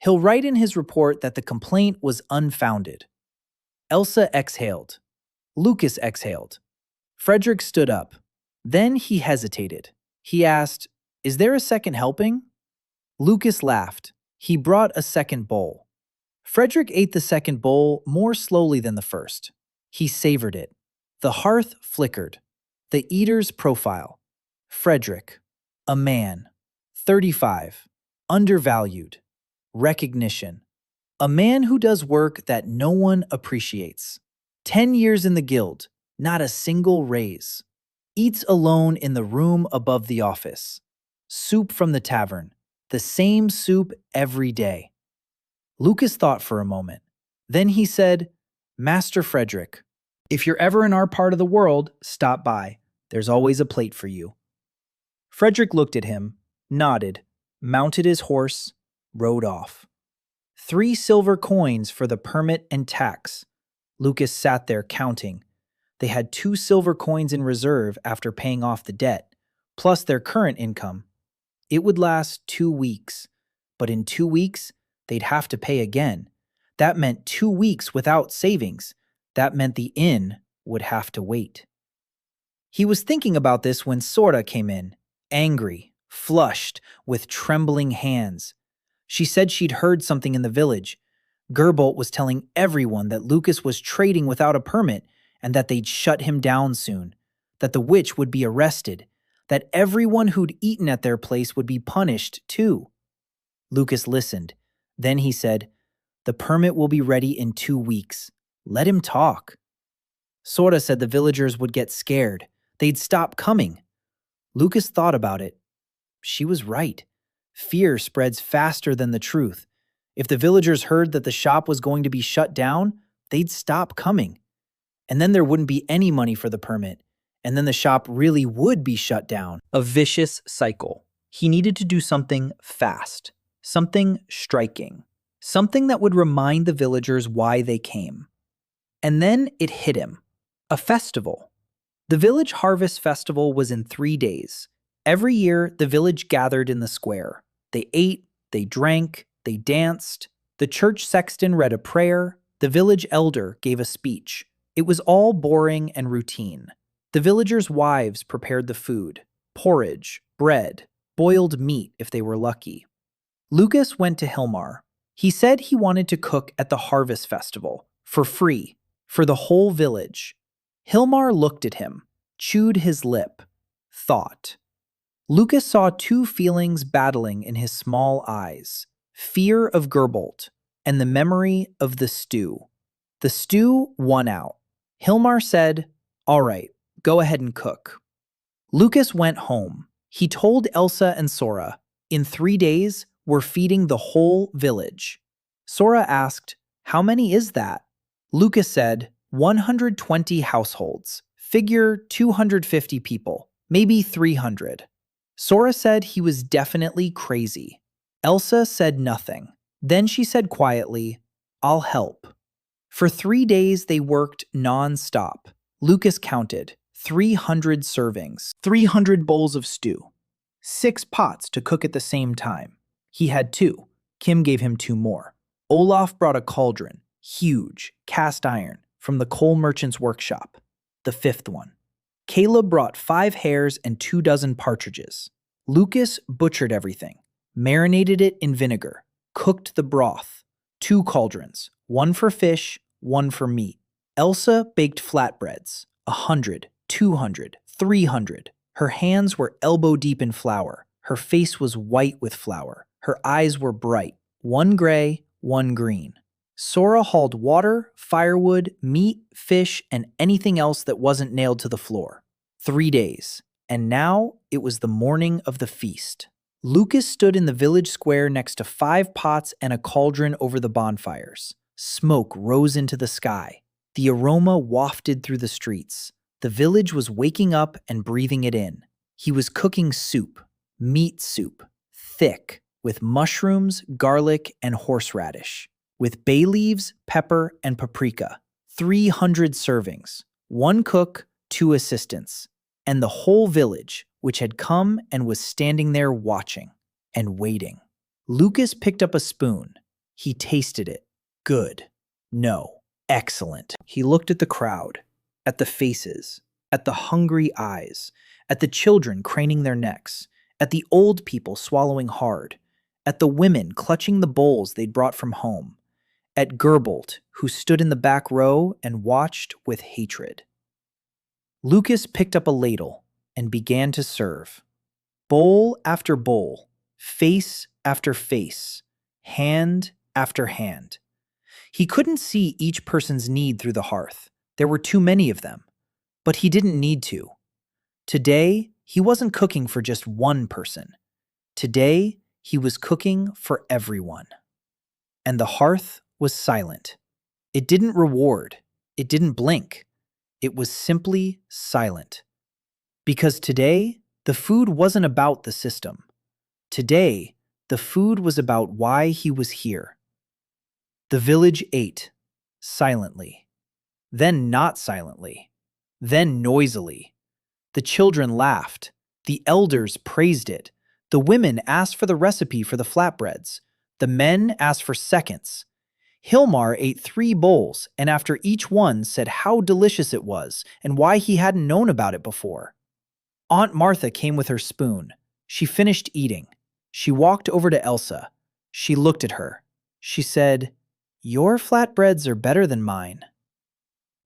He'll write in his report that the complaint was unfounded. Elsa exhaled. Lucas exhaled. Frederick stood up. Then he hesitated. He asked, "Is there a second helping?" Lucas laughed. He brought a second bowl. Frederick ate the second bowl more slowly than the first. He savored it. The hearth flickered. The eater's profile. Frederick. A man. 35. Undervalued. Recognition. A man who does work that no one appreciates. 10 years in the guild. Not a single raise. Eats alone in the room above the office. Soup from the tavern. The same soup every day. Lucas thought for a moment. Then he said, "Master Frederick, if you're ever in our part of the world, stop by. There's always a plate for you." Frederick looked at him, nodded, mounted his horse, rode off. 3 silver coins for the permit and tax. Lucas sat there counting. They had 2 silver coins in reserve after paying off the debt, plus their current income. It would last 2 weeks, but in 2 weeks, they'd have to pay again. That meant 2 weeks without savings. That meant the inn would have to wait. He was thinking about this when Sora came in, angry, flushed, with trembling hands. She said she'd heard something in the village. Gerbolt was telling everyone that Lucas was trading without a permit and that they'd shut him down soon, that the witch would be arrested, that everyone who'd eaten at their place would be punished too. Lucas listened. Then he said, "The permit will be ready in 2 weeks. Let him talk." Sora said the villagers would get scared. They'd stop coming. Lucas thought about it. She was right. Fear spreads faster than the truth. If the villagers heard that the shop was going to be shut down, they'd stop coming. And then there wouldn't be any money for the permit. And then the shop really would be shut down. A vicious cycle. He needed to do something fast, something striking, something that would remind the villagers why they came. And then it hit him. A festival. The village harvest festival was in 3 days. Every year, the village gathered in the square. They ate, they drank, they danced. The church sexton read a prayer. The village elder gave a speech. It was all boring and routine. The villagers' wives prepared the food: porridge, bread, boiled meat if they were lucky. Lucas went to Hilmar. He said he wanted to cook at the harvest festival, for free, for the whole village. Hilmar looked at him, chewed his lip, thought. Lucas saw 2 feelings battling in his small eyes: fear of Gerbolt and the memory of the stew. The stew won out. Hilmar said, "All right, go ahead and cook." Lucas went home. He told Elsa and Sora, "In 3 days, we're feeding the whole village." Sora asked, "How many is that?" Lucas said, 120 households. Figure 250 people, maybe 300. Sora said he was definitely crazy. Elsa said nothing. Then she said quietly, "I'll help." For 3 days they worked non-stop. Lucas counted 300 servings, 300 bowls of stew, 6 pots to cook at the same time. He had 2. Kim gave him 2 more. Olaf brought a cauldron, huge, cast iron, from the coal merchant's workshop, the 5th one. Caleb brought 5 hares and 2 dozen partridges. Lucas butchered everything, marinated it in vinegar, cooked the broth. 2 cauldrons, 1 for fish, 1 for meat. Elsa baked flatbreads, 100, 200, 300. Her hands were elbow deep in flour. Her face was white with flour. Her eyes were bright, 1 gray, 1 green. Sora hauled water, firewood, meat, fish, and anything else that wasn't nailed to the floor. 3 days. And now it was the morning of the feast. Lucas stood in the village square next to 5 pots and a cauldron over the bonfires. Smoke rose into the sky. The aroma wafted through the streets. The village was waking up and breathing it in. He was cooking soup, meat soup, thick, with mushrooms, garlic, and horseradish, with bay leaves, pepper, and paprika. 300 servings, 1 cook, 2 assistants, and the whole village, which had come and was standing there watching and waiting. Lucas picked up a spoon. He tasted it. Good. No. Excellent. He looked at the crowd, at the faces, at the hungry eyes, at the children craning their necks, at the old people swallowing hard, at the women clutching the bowls they'd brought from home, at Gerbolt, who stood in the back row and watched with hatred. Lucas picked up a ladle and began to serve. Bowl after bowl, face after face, hand after hand. He couldn't see each person's need through the hearth. There were too many of them. But he didn't need to. Today, he wasn't cooking for just one person. Today, he was cooking for everyone. And the hearth was silent. It didn't reward. It didn't blink. It was simply silent. Because today, the food wasn't about the system. Today, the food was about why he was here. The village ate, silently. Then not silently. Then noisily. The children laughed. The elders praised it. The women asked for the recipe for the flatbreads. The men asked for seconds. Hilmar ate 3 bowls and after each one said how delicious it was and why he hadn't known about it before. Aunt Martha came with her spoon. She finished eating. She walked over to Elsa. She looked at her. She said, "Your flatbreads are better than mine."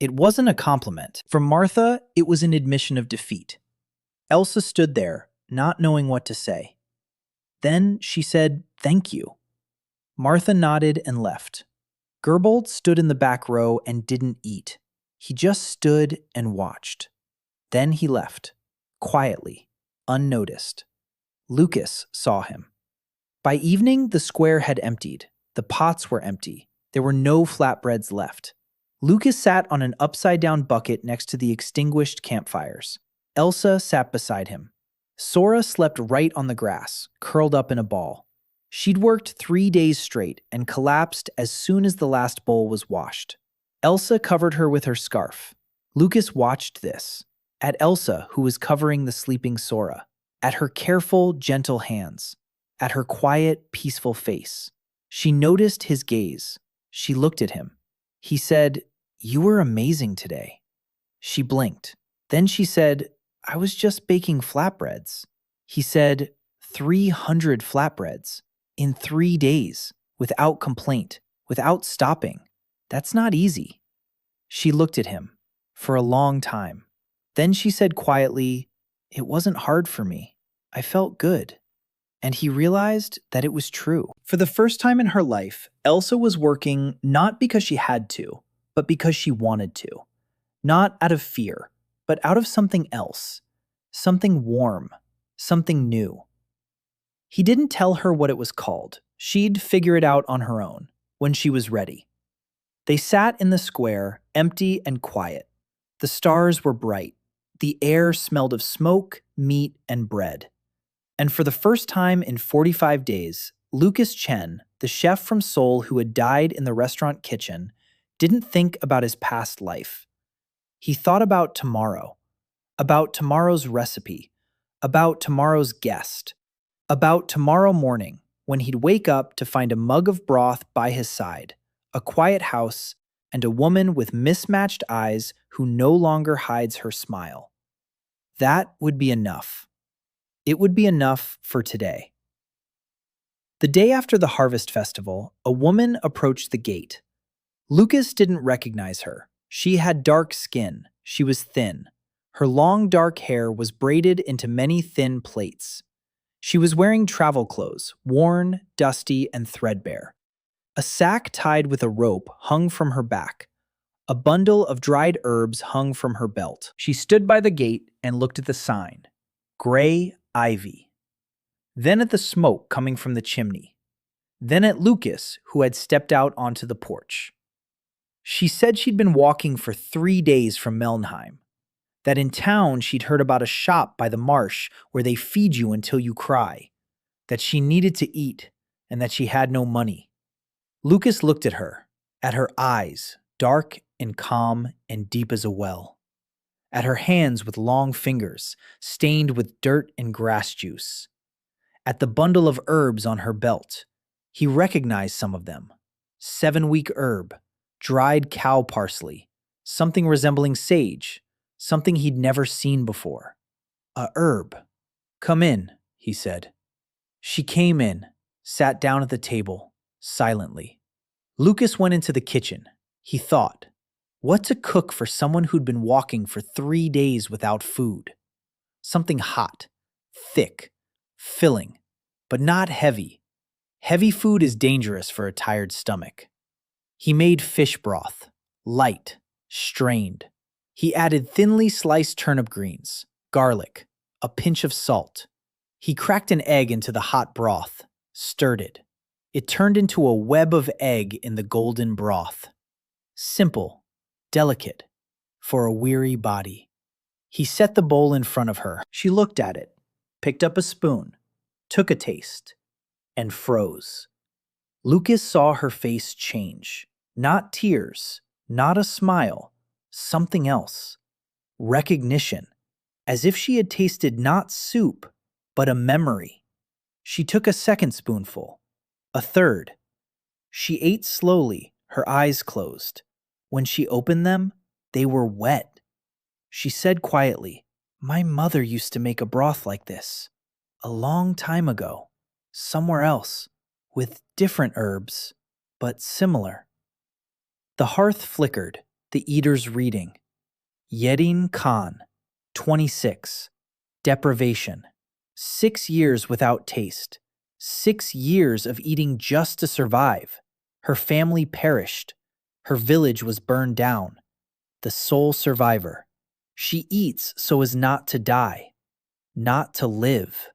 It wasn't a compliment. For Martha, it was an admission of defeat. Elsa stood there, not knowing what to say. Then she said, "Thank you." Martha nodded and left. Gerbold stood in the back row and didn't eat. He just stood and watched. Then he left, quietly, unnoticed. Lucas saw him. By evening, the square had emptied. The pots were empty. There were no flatbreads left. Lucas sat on an upside-down bucket next to the extinguished campfires. Elsa sat beside him. Sora slept right on the grass, curled up in a ball. She'd worked 3 days straight and collapsed as soon as the last bowl was washed. Elsa covered her with her scarf. Lucas watched this. At Elsa, who was covering the sleeping Sora. At her careful, gentle hands. At her quiet, peaceful face. She noticed his gaze. She looked at him. He said, "You were amazing today." She blinked. Then she said, "I was just baking flatbreads." He said, 300 flatbreads. In 3 days, without complaint, without stopping. That's not easy. She looked at him for a long time. Then she said quietly, "It wasn't hard for me. I felt good." And he realized that it was true. For the first time in her life, Elsa was working not because she had to, but because she wanted to. Not out of fear, but out of something else. Something warm, something new. He didn't tell her what it was called. She'd figure it out on her own, when she was ready. They sat in the square, empty and quiet. The stars were bright. The air smelled of smoke, meat, and bread. And for the first time in 45 days, Lucas Chen, the chef from Seoul who had died in the restaurant kitchen, didn't think about his past life. He thought about tomorrow's recipe, about tomorrow's guest, about tomorrow morning when he'd wake up to find a mug of broth by his side, a quiet house, and a woman with mismatched eyes who no longer hides her smile. That would be enough. It would be enough for today. The day after the Harvest Festival, a woman approached the gate. Lucas didn't recognize her. She had dark skin. She was thin. Her long dark hair was braided into many thin plaits. She was wearing travel clothes, worn, dusty, and threadbare. A sack tied with a rope hung from her back. A bundle of dried herbs hung from her belt. She stood by the gate and looked at the sign. Gray Ivy. Then at the smoke coming from the chimney. Then at Lucas, who had stepped out onto the porch. She said she'd been walking for 3 days from Melnheim. That in town she'd heard about a shop by the marsh where they feed you until you cry. That she needed to eat, and that she had no money. Lucas looked at her eyes, dark and calm and deep as a well. At her hands with long fingers, stained with dirt and grass juice. At the bundle of herbs on her belt. He recognized some of them. 7-week herb, dried cow parsley, something resembling sage, something he'd never seen before. A herb. "Come in," he said. She came in, sat down at the table, silently. Lucas went into the kitchen. He thought, what to cook for someone who'd been walking for 3 days without food? Something hot, thick, filling, but not heavy. Heavy food is dangerous for a tired stomach. He made fish broth, light, strained. He added thinly sliced turnip greens, garlic, a pinch of salt. He cracked an egg into the hot broth, stirred it. It turned into a web of egg in the golden broth. Simple, delicate, for a weary body. He set the bowl in front of her. She looked at it, picked up a spoon, took a taste, and froze. Lucas saw her face change. Not tears, not a smile, something else. Recognition, as if she had tasted not soup, but a memory. She took a second spoonful, a third. She ate slowly, Her eyes closed. When she opened them, they were wet. She said quietly, "My mother used to make a broth like this. A long time ago. Somewhere else. With different herbs, but similar." The hearth flickered, the eater's reading. Yedin Khan, 26. Deprivation. 6 years without taste. 6 years of eating just to survive. Her family perished. Her village was burned down. The sole survivor. She eats so as not to die, not to live.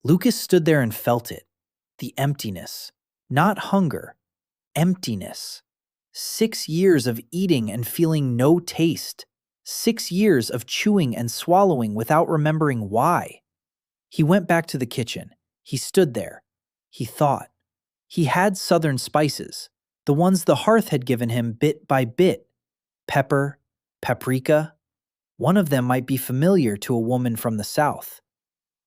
Lucas stood there and felt it. The emptiness. Not hunger. Emptiness. 6 years of eating and feeling no taste. 6 years of chewing and swallowing without remembering why. He went back to the kitchen. He stood there. He thought. He had southern spices, the ones the hearth had given him bit by bit. Pepper, paprika. One of them might be familiar to a woman from the south.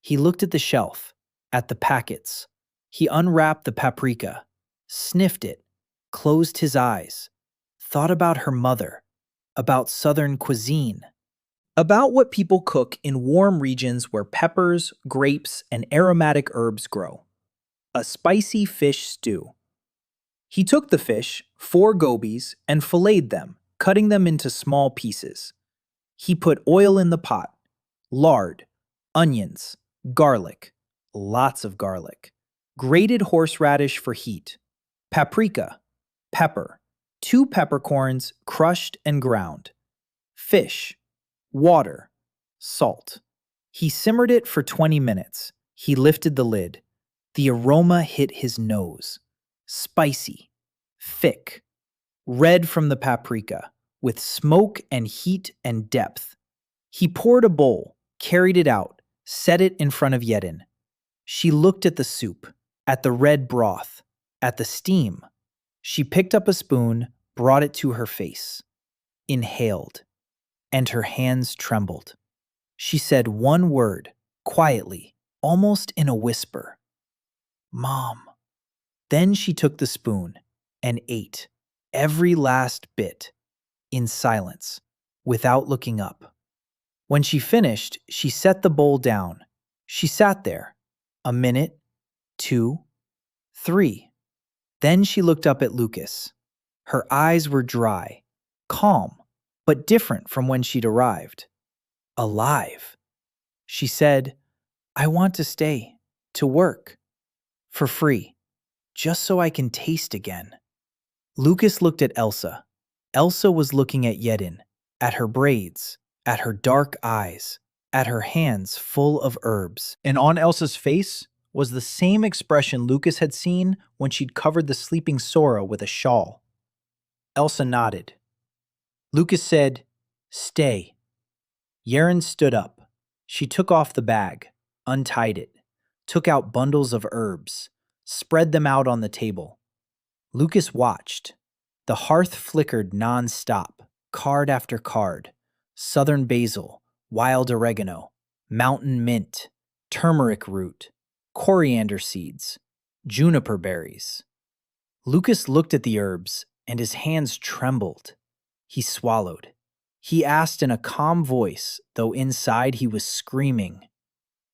He looked at the shelf, at the packets. He unwrapped the paprika, sniffed it, closed his eyes, thought about her mother, about southern cuisine, about what people cook in warm regions where peppers, grapes, and aromatic herbs grow. A spicy fish stew. He took the fish, 4 gobies, and filleted them, cutting them into small pieces. He put oil in the pot, lard, onions, garlic, lots of garlic, grated horseradish for heat, paprika, pepper, 2 peppercorns crushed and ground, fish, water, salt. He simmered it for 20 minutes. He lifted the lid. The aroma hit his nose. Spicy, thick, red from the paprika, with smoke and heat and depth. He poured a bowl, carried it out, set it in front of Yedin. She looked at the soup, at the red broth, at the steam. She picked up a spoon, brought it to her face, inhaled, and her hands trembled. She said one word, quietly, almost in a whisper. "Mom." Then she took the spoon and ate every last bit, in silence, without looking up. When she finished, she set the bowl down. She sat there, a minute, 2, 3. Then she looked up at Lucas. Her eyes were dry, calm, but different from when she'd arrived. Alive. She said, "I want to stay, to work, for free, just so I can taste again." Lucas looked at Elsa. Elsa was looking at Yedin, at her braids, at her dark eyes, at her hands full of herbs. And on Elsa's face was the same expression Lucas had seen when she'd covered the sleeping Sora with a shawl. Elsa nodded. Lucas said, "Stay." Yeren stood up. She took off the bag, untied it, took out bundles of herbs, spread them out on the table. Lucas watched. The hearth flickered non-stop, card after card. Southern basil, wild oregano, mountain mint, turmeric root, coriander seeds, juniper berries. Lucas looked at the herbs, and his hands trembled. He swallowed. He asked in a calm voice, though inside he was screaming,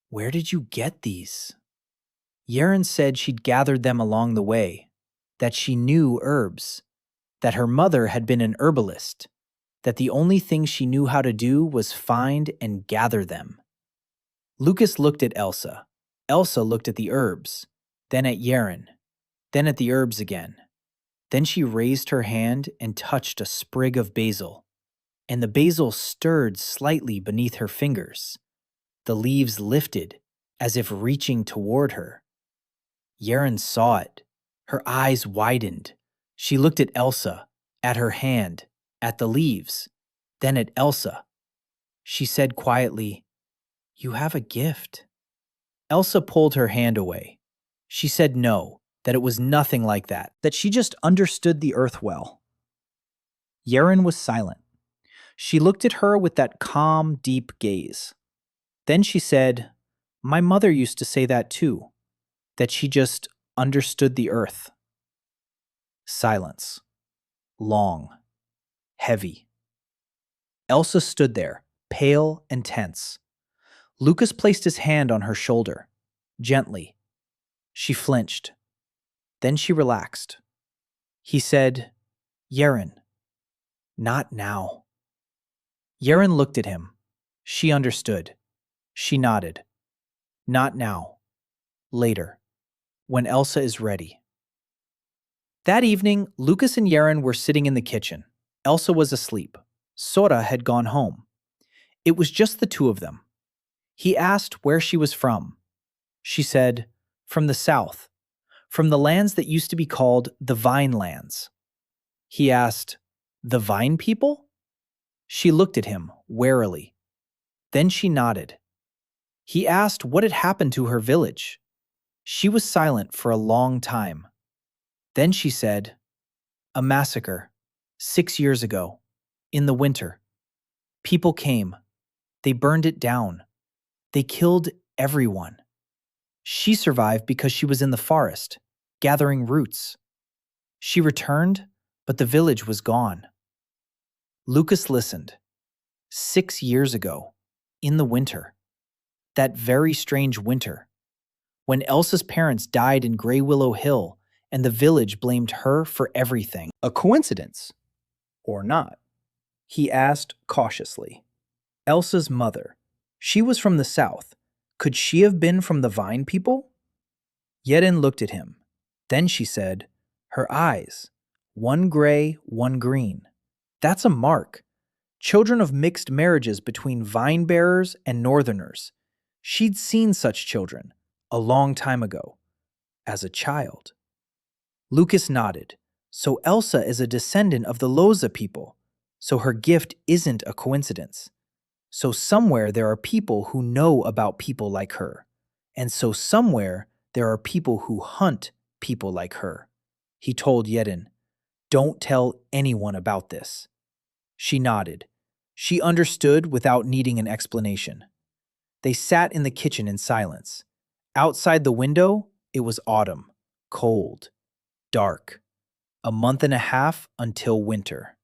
"Where did you get these?" Yeren said she'd gathered them along the way, that she knew herbs, that her mother had been an herbalist, that the only thing she knew how to do was find and gather them. Lucas looked at Elsa. Elsa looked at the herbs, then at Yeren, then at the herbs again. Then she raised her hand and touched a sprig of basil, and the basil stirred slightly beneath her fingers. The leaves lifted, as if reaching toward her. Yeren saw it. Her eyes widened. She looked at Elsa, at her hand, at the leaves, then at Elsa. She said quietly, "You have a gift." Elsa pulled her hand away. She said no, that it was nothing like that she just understood the earth well. Yeren was silent. She looked at her with that calm, deep gaze. Then she said, "My mother used to say that too, that she just understood the earth." Silence. long, heavy. Elsa stood there, pale and tense. Lucas placed his hand on her shoulder, gently. She flinched. Then she relaxed. He said, "Yeren, not now." Yeren looked at him. She understood. She nodded. "Not now. Later. When Elsa is ready." That evening, Lucas and Yeren were sitting in the kitchen. Elsa was asleep. Sora had gone home. It was just the two of them. He asked where she was from. She said, "From the south, from the lands that used to be called the Vine Lands." He asked, "The Vine people?" She looked at him warily. Then she nodded. He asked what had happened to her village. She was silent for a long time. Then she said, "A massacre, 6 years ago, in the winter. People came. They burned it down. They killed everyone. She survived because she was in the forest, gathering roots. She returned, but the village was gone." Lucas listened. 6 years ago, in the winter. That very strange winter, when Elsa's parents died in Grey Willow Hill and the village blamed her for everything. A coincidence? Or not? He asked cautiously. Elsa's mother. She was from the south. Could she have been from the Vine people? Yeren looked at him. Then she said, "Her eyes. One gray, one green. That's a mark. Children of mixed marriages between vine bearers and northerners. She'd seen such children, a long time ago, as a child." Lucas nodded. So Elsa is a descendant of the Loza people. So her gift isn't a coincidence. So somewhere there are people who know about people like her. And so somewhere there are people who hunt people like her. He told Yedin, "Don't tell anyone about this." She nodded. She understood without needing an explanation. They sat in the kitchen in silence. Outside the window, it was autumn, cold, dark. A month and a half until winter.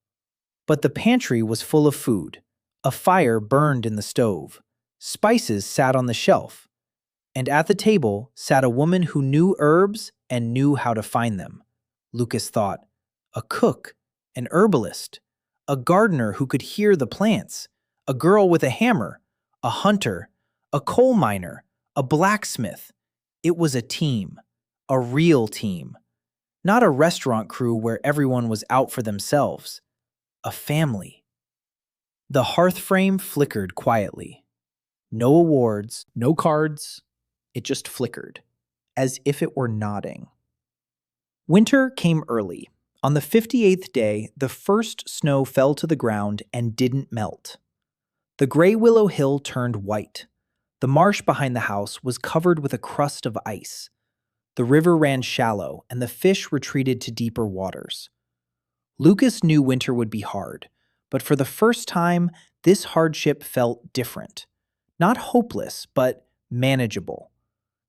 But the pantry was full of food. A fire burned in the stove. Spices sat on the shelf. And at the table sat a woman who knew herbs and knew how to find them. Lucas thought, a cook, an herbalist, a gardener who could hear the plants, a girl with a hammer, a hunter, a coal miner, a blacksmith. It was a team, a real team. Not a restaurant crew where everyone was out for themselves. A family. The hearth frame flickered quietly. No awards, no cards. It just flickered, as if it were nodding. Winter came early. On the 58th day, the first snow fell to the ground and didn't melt. The Grey Willow Hill turned white. The marsh behind the house was covered with a crust of ice. The river ran shallow, and the fish retreated to deeper waters. Lucas knew winter would be hard, but for the first time, this hardship felt different. Not hopeless, but manageable.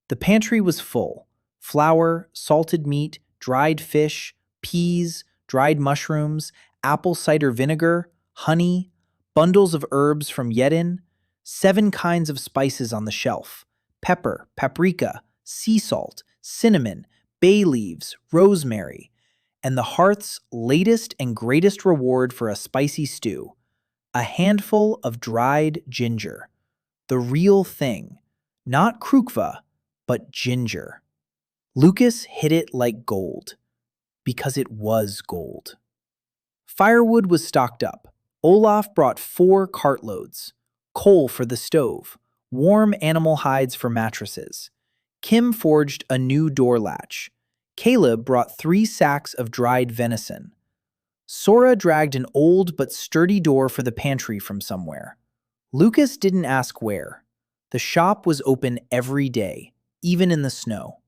The pantry was full. Flour, salted meat, dried fish, peas, dried mushrooms, apple cider vinegar, honey, bundles of herbs from Yedin, 7 kinds of spices on the shelf, pepper, paprika, sea salt, cinnamon, bay leaves, rosemary, and the hearth's latest and greatest reward for a spicy stew, a handful of dried ginger. The real thing, not krukva, but ginger. Lucas hid it like gold, because it was gold. Firewood was stocked up. Olaf brought 4 cartloads, coal for the stove, warm animal hides for mattresses. Kim forged a new door latch. Caleb brought 3 sacks of dried venison. Sora dragged an old but sturdy door for the pantry from somewhere. Lucas didn't ask where. The shop was open every day, even in the snow.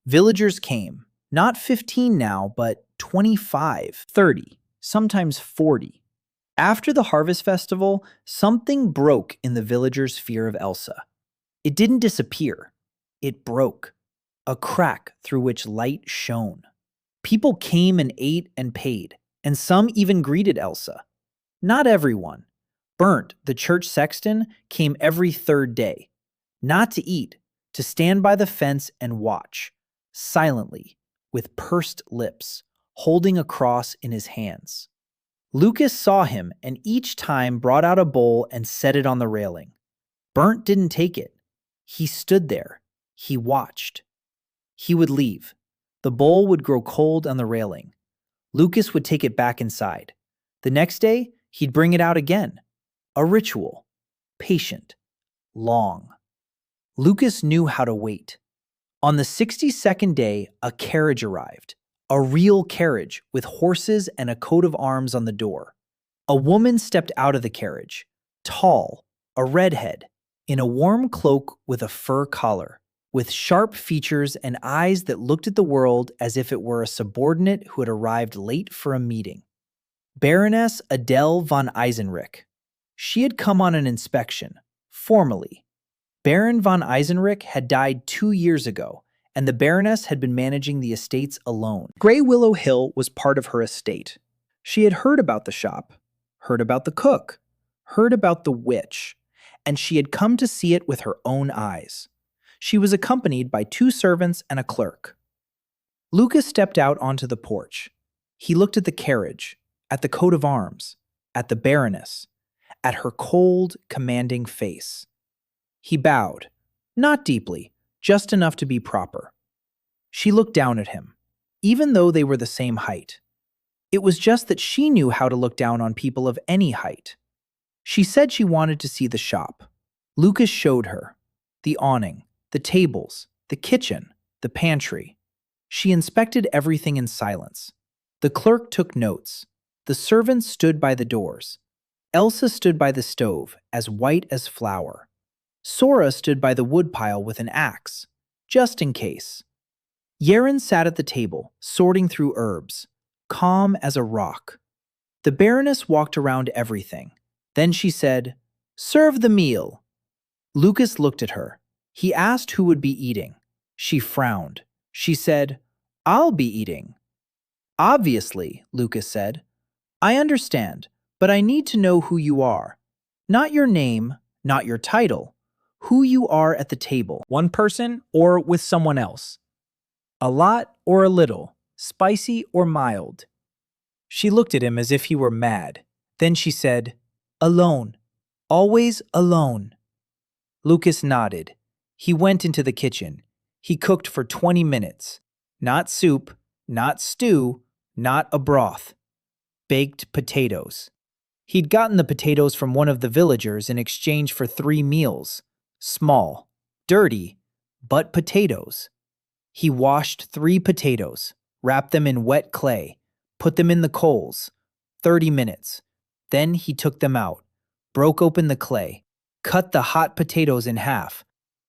Villagers came, not 15 now, but 25, 30, sometimes 40. After the harvest festival, something broke in the villagers' fear of Elsa. It didn't disappear. It broke. A crack through which light shone. People came and ate and paid, and some even greeted Elsa. Not everyone. Burnt, the church sexton, came every third day. Not to eat, to stand by the fence and watch, silently, with pursed lips, holding a cross in his hands. Lucas saw him and each time brought out a bowl and set it on the railing. Burnt didn't take it. He stood there. He watched. He would leave. The bowl would grow cold on the railing. Lucas would take it back inside. The next day, he'd bring it out again. A ritual. Patient. Long. Lucas knew how to wait. On the 62nd day, a carriage arrived. A real carriage with horses and a coat of arms on the door. A woman stepped out of the carriage. Tall, a redhead, in a warm cloak with a fur collar, with sharp features and eyes that looked at the world as if it were a subordinate who had arrived late for a meeting. Baroness Adele von Eisenrich. She had come on an inspection, formally. Baron von Eisenrich had died 2 years ago, and the Baroness had been managing the estates alone. Grey Willow Hill was part of her estate. She had heard about the shop, heard about the cook, heard about the witch, and she had come to see it with her own eyes. She was accompanied by 2 servants and a clerk. Lucas stepped out onto the porch. He looked at the carriage, at the coat of arms, at the Baroness, at her cold, commanding face. He bowed, not deeply, just enough to be proper. She looked down at him, even though they were the same height. It was just that she knew how to look down on people of any height. She said she wanted to see the shop. Lucas showed her. The awning, the tables, the kitchen, the pantry. She inspected everything in silence. The clerk took notes. The servants stood by the doors. Elsa stood by the stove, as white as flour. Sora stood by the woodpile with an axe, just in case. Yeren sat at the table, sorting through herbs, calm as a rock. The Baroness walked around everything. Then she said, "Serve the meal." Lucas looked at her. He asked who would be eating. She frowned. She said, "I'll be eating." "Obviously," Lucas said. "I understand, but I need to know who you are. Not your name, not your title. Who you are at the table, one person or with someone else. A lot or a little, spicy or mild." She looked at him as if he were mad. Then she said, "Alone, always alone." Lucas nodded. He went into the kitchen. He cooked for 20 minutes. Not soup, not stew, not a broth. Baked potatoes. He'd gotten the potatoes from one of the villagers in exchange for 3 meals. Small, dirty, but potatoes. He washed 3 potatoes, wrapped them in wet clay, put them in the coals. 30 minutes. Then he took them out, broke open the clay, cut the hot potatoes in half,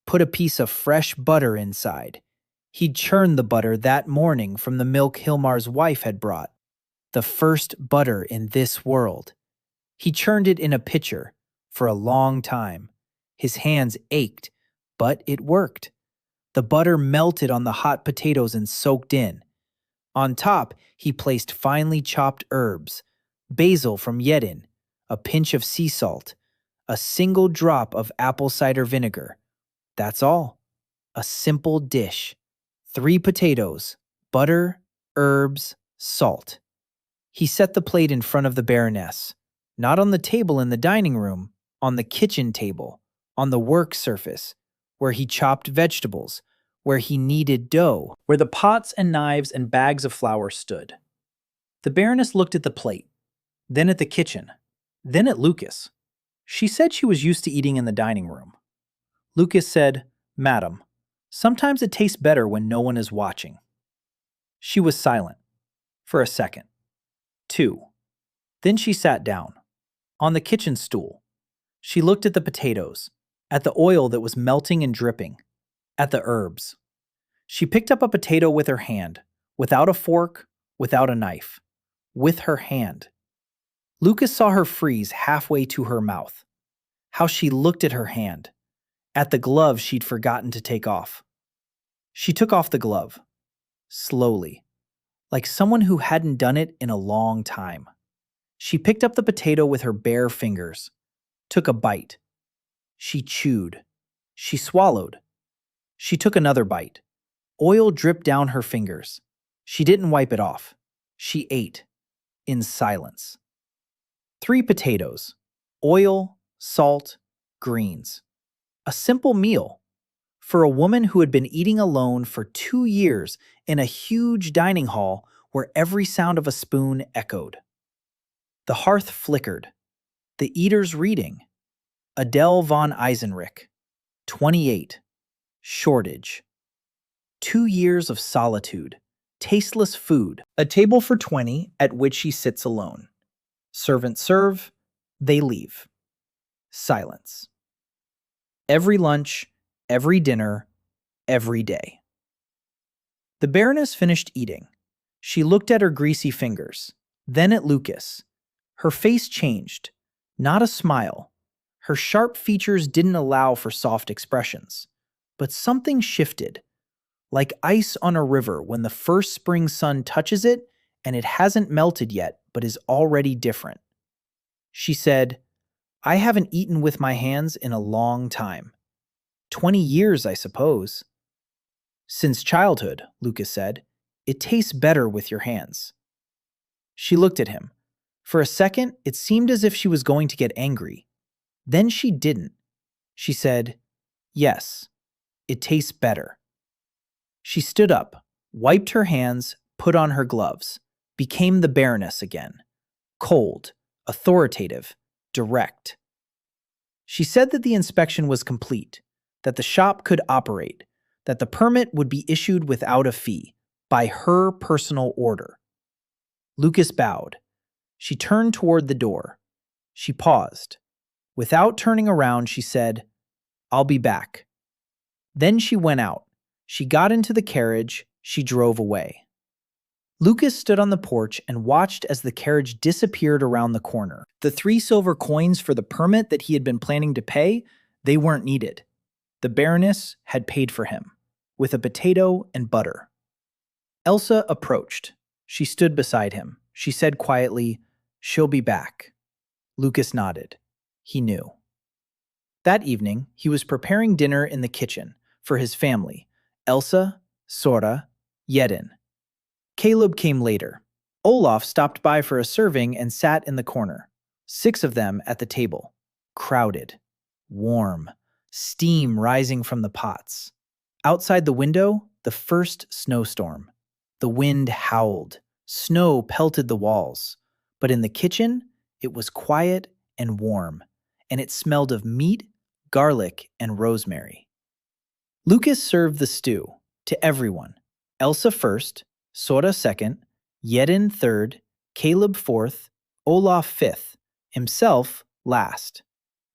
put a piece of fresh butter inside. He'd churned the butter that morning from the milk Hilmar's wife had brought. The first butter in this world. He churned it in a pitcher for a long time. His hands ached, but it worked. The butter melted on the hot potatoes and soaked in. On top, he placed finely chopped herbs, basil from Yedin, a pinch of sea salt, a single drop of apple cider vinegar. That's all. A simple dish. 3 potatoes, butter, herbs, salt. He set the plate in front of the Baroness, not on the table in the dining room, on the kitchen table, on the work surface, where he chopped vegetables, where he kneaded dough, where the pots and knives and bags of flour stood. The Baroness looked at the plate, then at the kitchen, then at Lucas. She said she was used to eating in the dining room. Lucas said, "Madam, sometimes it tastes better when no one is watching." She was silent. For a second. 2. Then she sat down. On the kitchen stool. She looked at the potatoes, at the oil that was melting and dripping, at the herbs. She picked up a potato with her hand, without a fork, without a knife. With her hand. Lucas saw her freeze halfway to her mouth. How she looked at her hand. At the glove she'd forgotten to take off. She took off the glove. Slowly. like someone who hadn't done it in a long time. She picked up the potato with her bare fingers, took a bite. She chewed. She swallowed. She took another bite. Oil dripped down her fingers. She didn't wipe it off. She ate, in silence. 3 potatoes, oil, salt, greens. A simple meal for a woman who had been eating alone for 2 years in a huge dining hall where every sound of a spoon echoed. The hearth flickered. The eaters reading. Adele von Eisenrich, 28. Shortage. 2 years of solitude. Tasteless food. A table for 20 at which she sits alone. Servants serve. They leave. Silence. Every lunch, every dinner, every day. The Baroness finished eating. She looked at her greasy fingers, then at Lucas. Her face changed. Not a smile. Her sharp features didn't allow for soft expressions. But something shifted, like ice on a river when the first spring sun touches it and it hasn't melted yet but is already different. She said, "I haven't eaten with my hands in a long time. 20 years, I suppose." "Since childhood," Lucas said. "It tastes better with your hands." She looked at him. For a second, it seemed as if she was going to get angry. Then she didn't. She said, "Yes, it tastes better." She stood up, wiped her hands, put on her gloves, became the Baroness again. Cold, authoritative, direct. She said that the inspection was complete, that the shop could operate, that the permit would be issued without a fee, by her personal order. Lucas bowed. She turned toward the door. She paused. Without turning around, she said, "I'll be back." Then she went out. She got into the carriage. She drove away. Lucas stood on the porch and watched as the carriage disappeared around the corner. The 3 silver coins for the permit that he had been planning to pay, they weren't needed. The Baroness had paid for him, with a potato and butter. Elsa approached. She stood beside him. She said quietly, "She'll be back." Lucas nodded. He knew. That evening, he was preparing dinner in the kitchen for his family, Elsa, Sora, Yedin. Caleb came later. Olaf stopped by for a serving and sat in the corner. 6 of them at the table. Crowded. Warm. Steam rising from the pots. Outside the window, the first snowstorm. The wind howled. Snow pelted the walls. But in the kitchen, it was quiet and warm, and it smelled of meat, garlic, and rosemary. Lucas served the stew to everyone. Elsa first, Sora second, Yedin third, Caleb fourth, Olaf fifth, himself last.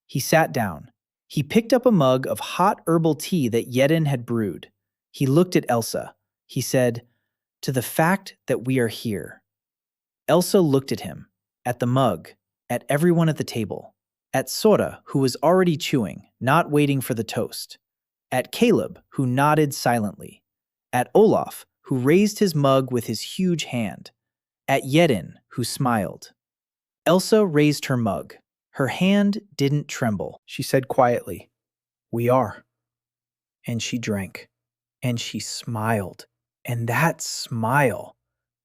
He sat down. He picked up a mug of hot herbal tea that Yedin had brewed. He looked at Elsa. He said, "To the fact that we are here." Elsa looked at him, at the mug, at everyone at the table, at Sora, who was already chewing, not waiting for the toast, at Caleb, who nodded silently, at Olaf, who raised his mug with his huge hand, at Yedin, who smiled. Elsa raised her mug. Her hand didn't tremble. She said quietly, "We are." And she drank. And she smiled. And that smile!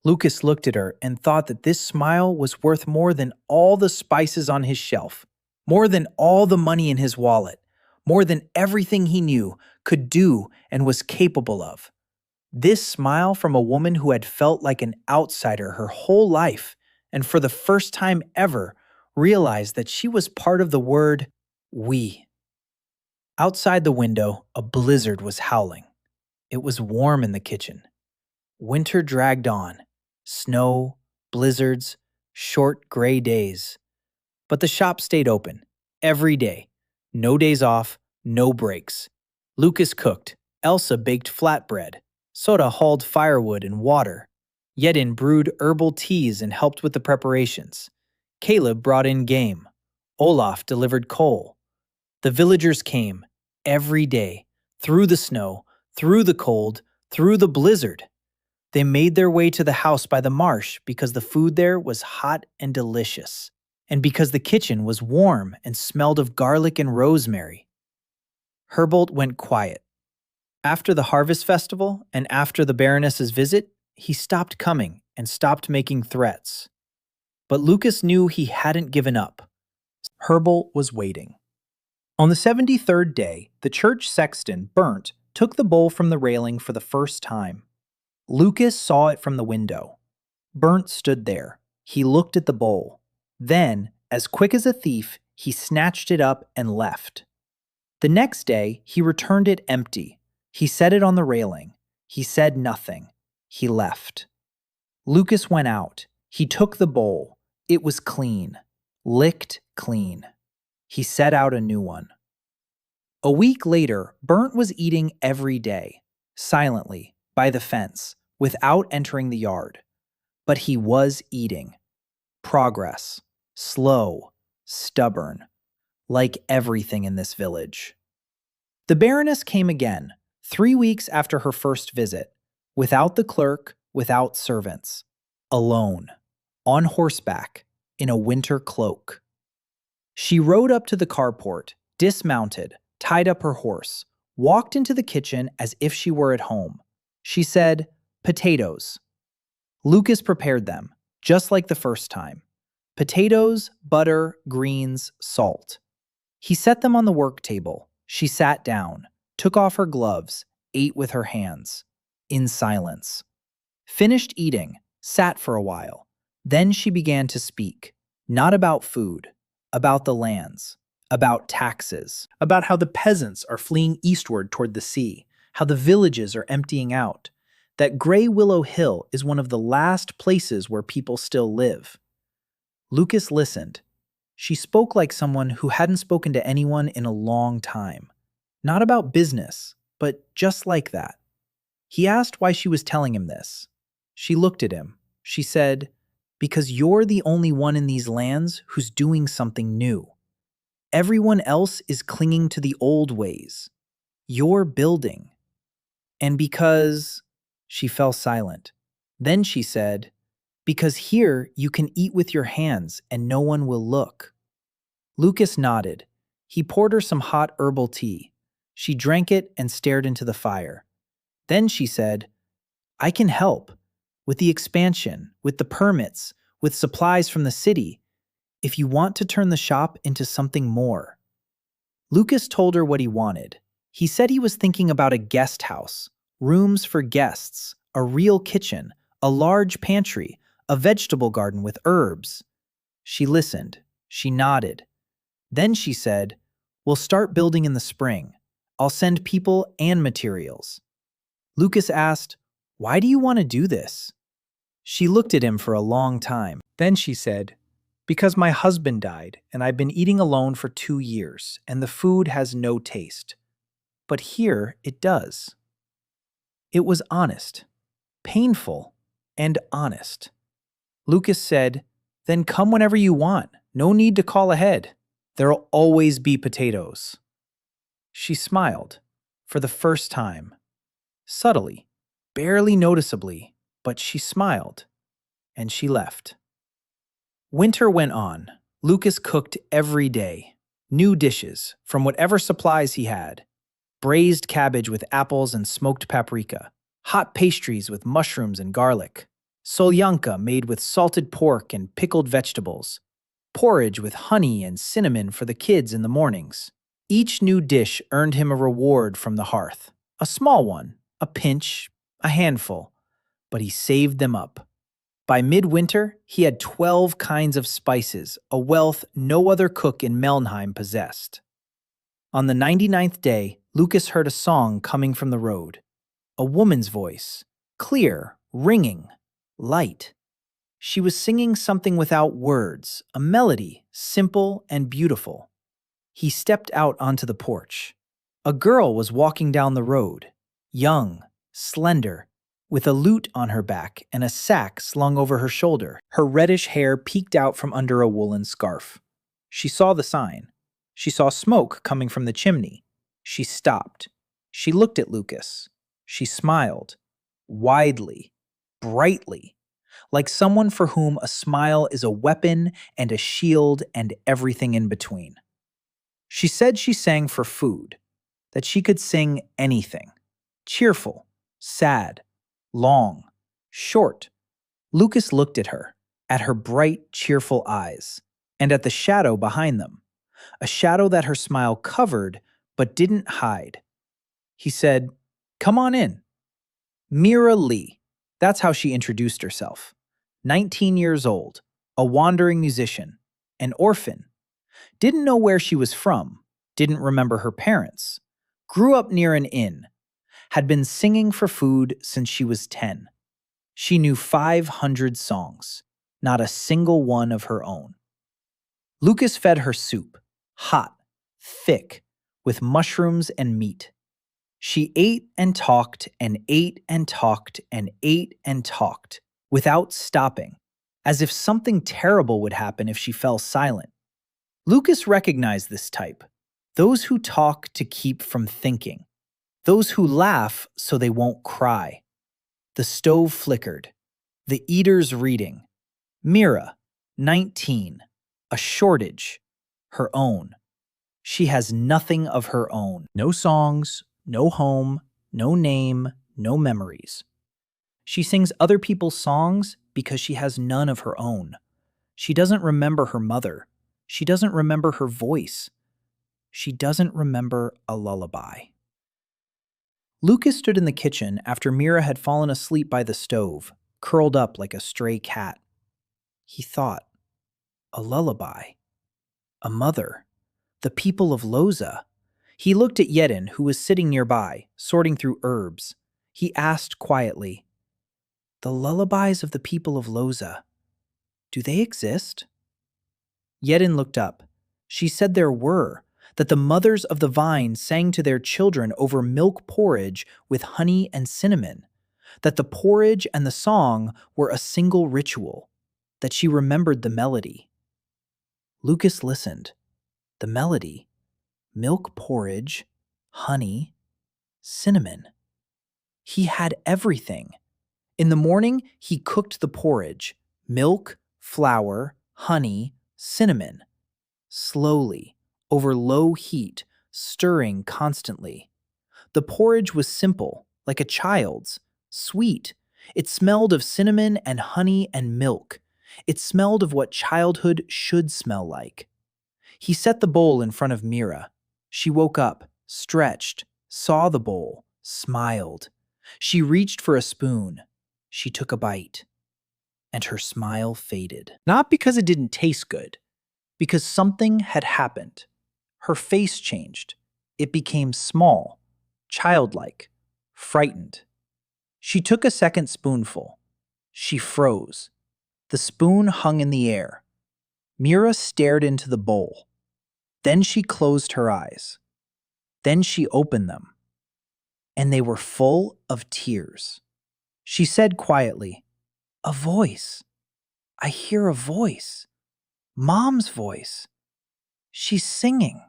Lucas looked at her and thought that this smile was worth more than all the spices on his shelf, more than all the money in his wallet, more than everything he knew, could do, and was capable of. This smile from a woman who had felt like an outsider her whole life, and for the first time ever, realized that she was part of the word we. Outside the window, a blizzard was howling. It was warm in the kitchen. Winter dragged on. Snow, blizzards, short gray days. But the shop stayed open, every day. No days off, no breaks. Lucas cooked. Elsa baked flatbread. Sora hauled firewood and water. Yedin brewed herbal teas and helped with the preparations. Caleb brought in game. Olaf delivered coal. The villagers came, every day, through the snow, through the cold, through the blizzard. They made their way to the house by the marsh because the food there was hot and delicious, and because the kitchen was warm and smelled of garlic and rosemary. Herbold went quiet. After the harvest festival and after the Baroness's visit, he stopped coming and stopped making threats. But Lucas knew he hadn't given up. Herbold was waiting. On the 73rd day, the church sexton, Burnt, took the bowl from the railing for the first time. Lucas saw it from the window. Burnt stood there. He looked at the bowl. Then, as quick as a thief, he snatched it up and left. The next day, he returned it empty. He set it on the railing. He said nothing. He left. Lucas went out. He took the bowl. It was clean. Licked clean. He set out a new one. A week later, Burnt was eating every day, silently, by the fence, without entering the yard. But he was eating. Progress. Slow. Stubborn. Like everything in this village. The Baroness came again, 3 weeks after her first visit, without the clerk, without servants, alone, on horseback, in a winter cloak. She rode up to the carport, dismounted, tied up her horse, walked into the kitchen as if she were at home. She said, "Potatoes." Lucas prepared them, just like the first time. Potatoes, butter, greens, salt. He set them on the work table. She sat down, took off her gloves, ate with her hands, in silence. Finished eating, sat for a while. Then she began to speak, not about food, about the lands, about taxes, about how the peasants are fleeing eastward toward the sea, how the villages are emptying out, that Grey Willow Hill is one of the last places where people still live. Lucas listened. She spoke like someone who hadn't spoken to anyone in a long time. Not about business, but just like that. He asked why she was telling him this. She looked at him. She said, "Because you're the only one in these lands who's doing something new. Everyone else is clinging to the old ways. You're building. And because..." She fell silent. Then she said, "Because here you can eat with your hands and no one will look." Lucas nodded. He poured her some hot herbal tea. She drank it and stared into the fire. Then she said, "I can help. With the expansion, with the permits, with supplies from the city, if you want to turn the shop into something more." Lucas told her what he wanted. He said he was thinking about a guest house, rooms for guests, a real kitchen, a large pantry, a vegetable garden with herbs. She listened. She nodded. Then she said, "We'll start building in the spring. I'll send people and materials." Lucas asked, "Why do you want to do this?" She looked at him for a long time. Then she said, "Because my husband died, and I've been eating alone for 2 years, and the food has no taste. But here it does." It was honest, painful, and honest. Lucas said, "Then come whenever you want. No need to call ahead. There'll always be potatoes." She smiled, for the first time. Subtly, barely noticeably, but she smiled, and she left. Winter went on. Lucas cooked every day. New dishes, from whatever supplies he had. Braised cabbage with apples and smoked paprika. Hot pastries with mushrooms and garlic. Solyanka made with salted pork and pickled vegetables. Porridge with honey and cinnamon for the kids in the mornings. Each new dish earned him a reward from the hearth. A small one, a pinch, a handful. But he saved them up. By midwinter, he had 12 kinds of spices, a wealth no other cook in Melnheim possessed. On the 99th day, Lucas heard a song coming from the road. A woman's voice, clear, ringing, light. She was singing something without words, a melody, simple and beautiful. He stepped out onto the porch. A girl was walking down the road, young, slender, with a lute on her back and a sack slung over her shoulder. Her reddish hair peeked out from under a woolen scarf. She saw the sign. She saw smoke coming from the chimney. She stopped. She looked at Lucas. She smiled, widely. brightly, like someone for whom a smile is a weapon and a shield and everything in between. She said she sang for food, that she could sing anything: cheerful, sad, long, short. Lucas looked at her bright, cheerful eyes, and at the shadow behind them, a shadow that her smile covered but didn't hide. He said, "Come on in." Mira Lee, that's how she introduced herself. 19 years old, a wandering musician, an orphan, didn't know where she was from, didn't remember her parents, grew up near an inn, had been singing for food since she was 10. She knew 500 songs, not a single one of her own. Lucas fed her soup, hot, thick, with mushrooms and meat. She ate and talked and ate and talked and ate and talked, without stopping, as if something terrible would happen if she fell silent. Lucas recognized this type: those who talk to keep from thinking, those who laugh so they won't cry. The stove flickered, the eater's reading. Mira, 19, a shortage, her own. She has nothing of her own. No songs, no home, no name, no memories. She sings other people's songs because she has none of her own. She doesn't remember her mother. She doesn't remember her voice. She doesn't remember a lullaby. Lucas stood in the kitchen after Mira had fallen asleep by the stove, curled up like a stray cat. He thought, a lullaby. A mother. The people of Loza. He looked at Yedin, who was sitting nearby, sorting through herbs. He asked quietly, "The lullabies of the people of Loza, do they exist?" Yedin looked up. She said there were, that the mothers of the vine sang to their children over milk porridge with honey and cinnamon, that the porridge and the song were a single ritual, that she remembered the melody. Lucas listened. The melody: milk porridge, honey, cinnamon. He had everything. In the morning, he cooked the porridge: milk, flour, honey, cinnamon. Slowly, over low heat, stirring constantly. The porridge was simple, like a child's, sweet. It smelled of cinnamon and honey and milk. It smelled of what childhood should smell like. He set the bowl in front of Mira. She woke up, stretched, saw the bowl, smiled. She reached for a spoon. She took a bite, and her smile faded. Not because it didn't taste good, because something had happened. Her face changed. It became small, childlike, frightened. She took a second spoonful. She froze. The spoon hung in the air. Mira stared into the bowl. Then she closed her eyes. Then she opened them, and they were full of tears. She said quietly, "A voice. I hear a voice. Mom's voice. She's singing."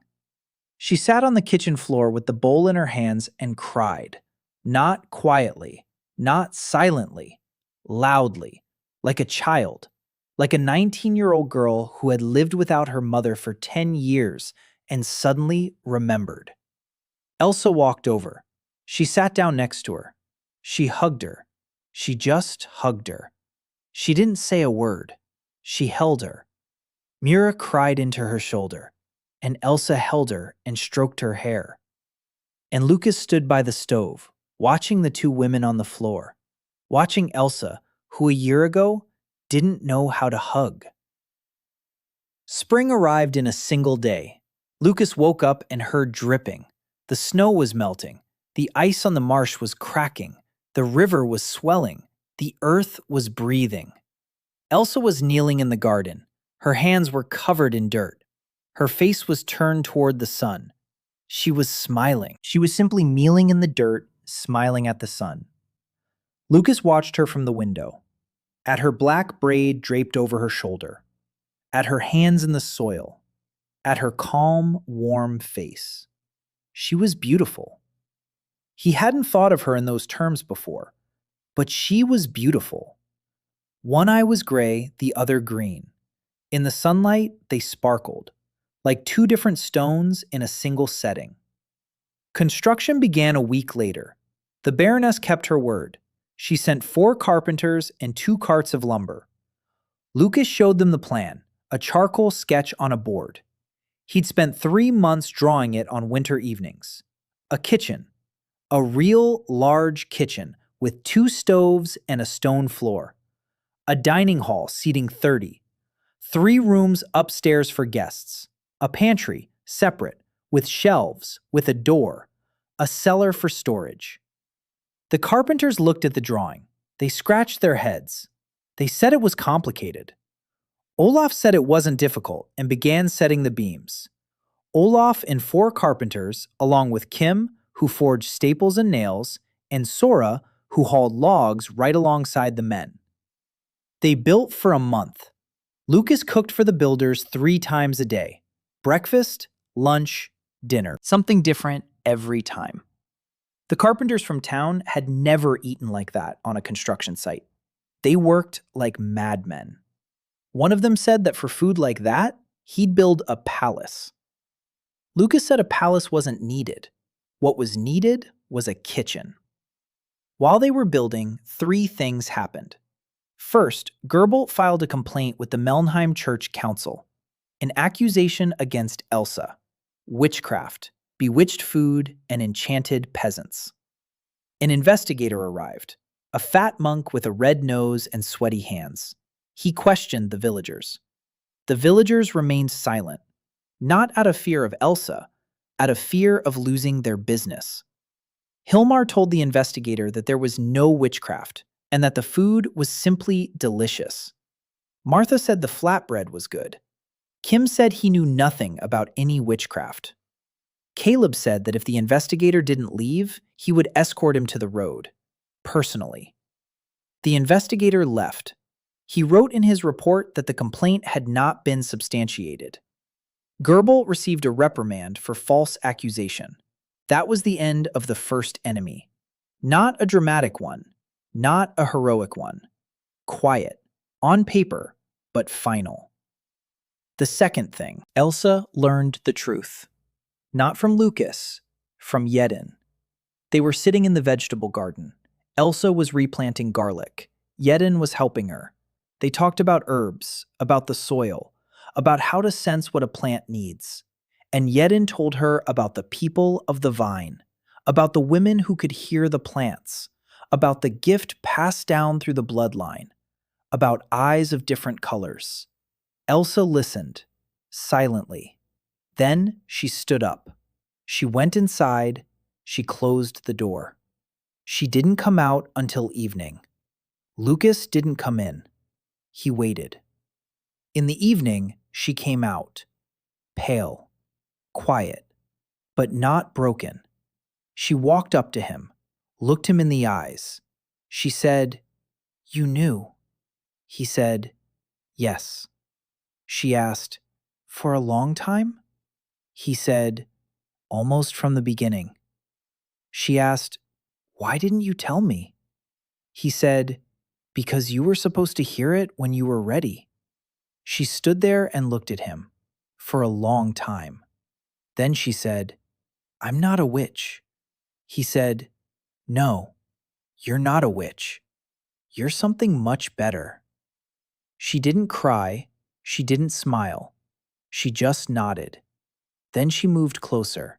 She sat on the kitchen floor with the bowl in her hands and cried, not quietly, not silently, loudly, like a child, like a 19-year-old girl who had lived without her mother for 10 years and suddenly remembered. Elsa walked over. She sat down next to her. She hugged her. She just hugged her. She didn't say a word. She held her. Mira cried into her shoulder, and Elsa held her and stroked her hair. And Lucas stood by the stove, watching the two women on the floor, watching Elsa, who a year ago didn't know how to hug. Spring arrived in a single day. Lucas woke up and heard dripping. The snow was melting. The ice on the marsh was cracking. The river was swelling. The earth was breathing. Elsa was kneeling in the garden. Her hands were covered in dirt. Her face was turned toward the sun. She was smiling. She was simply kneeling in the dirt, smiling at the sun. Lucas watched her from the window, at her black braid draped over her shoulder, at her hands in the soil, at her calm, warm face. She was beautiful. He hadn't thought of her in those terms before. But she was beautiful. One eye was gray, the other green. In the sunlight, they sparkled, like two different stones in a single setting. Construction began a week later. The Baroness kept her word. She sent 4 carpenters and 2 carts of lumber. Lucas showed them the plan, a charcoal sketch on a board. He'd spent 3 months drawing it on winter evenings. A kitchen. A real large kitchen with 2 stoves and a stone floor. A dining hall seating 30. 3 rooms upstairs for guests. A pantry, separate, with shelves, with a door. A cellar for storage. The carpenters looked at the drawing. They scratched their heads. They said it was complicated. Olaf said it wasn't difficult and began setting the beams. Olaf and 4 carpenters, along with Kim, who forged staples and nails, and Sora, who hauled logs right alongside the men. They built for a month. Lucas cooked for the builders 3 times a day. Breakfast, lunch, dinner. Something different every time. The carpenters from town had never eaten like that on a construction site. They worked like madmen. One of them said that for food like that, he'd build a palace. Lucas said a palace wasn't needed. What was needed was a kitchen. While they were building, 3 things happened. First, Goebbels filed a complaint with the Melnheim Church Council. An accusation against Elsa. Witchcraft, bewitched food, and enchanted peasants. An investigator arrived. A fat monk with a red nose and sweaty hands. He questioned the villagers. The villagers remained silent, not out of fear of Elsa, out of fear of losing their business. Hilmar told the investigator that there was no witchcraft and that the food was simply delicious. Martha said the flatbread was good. Kim said he knew nothing about any witchcraft. Caleb said that if the investigator didn't leave, he would escort him to the road, personally. The investigator left. He wrote in his report that the complaint had not been substantiated. Goebbels received a reprimand for false accusation. That was the end of the first enemy. Not a dramatic one, not a heroic one. Quiet, on paper, but final. The second thing, Elsa learned the truth. Not from Lucas, from Yedin. They were sitting in the vegetable garden. Elsa was replanting garlic. Yedin was helping her. They talked about herbs, about the soil, about how to sense what a plant needs. And Yedin told her about the people of the vine, about the women who could hear the plants, about the gift passed down through the bloodline, about eyes of different colors. Elsa listened, silently. Then she stood up. She went inside. She closed the door. She didn't come out until evening. Lucas didn't come in. He waited. In the evening, she came out, pale, quiet, but not broken. She walked up to him, looked him in the eyes. She said, "You knew." He said, "Yes." She asked, "For a long time?" He said, "Almost from the beginning." She asked, "Why didn't you tell me?" He said, "Because you were supposed to hear it when you were ready." She stood there and looked at him for a long time. Then she said, "I'm not a witch." He said, "No, you're not a witch. You're something much better." She didn't cry. She didn't smile. She just nodded. Then she moved closer.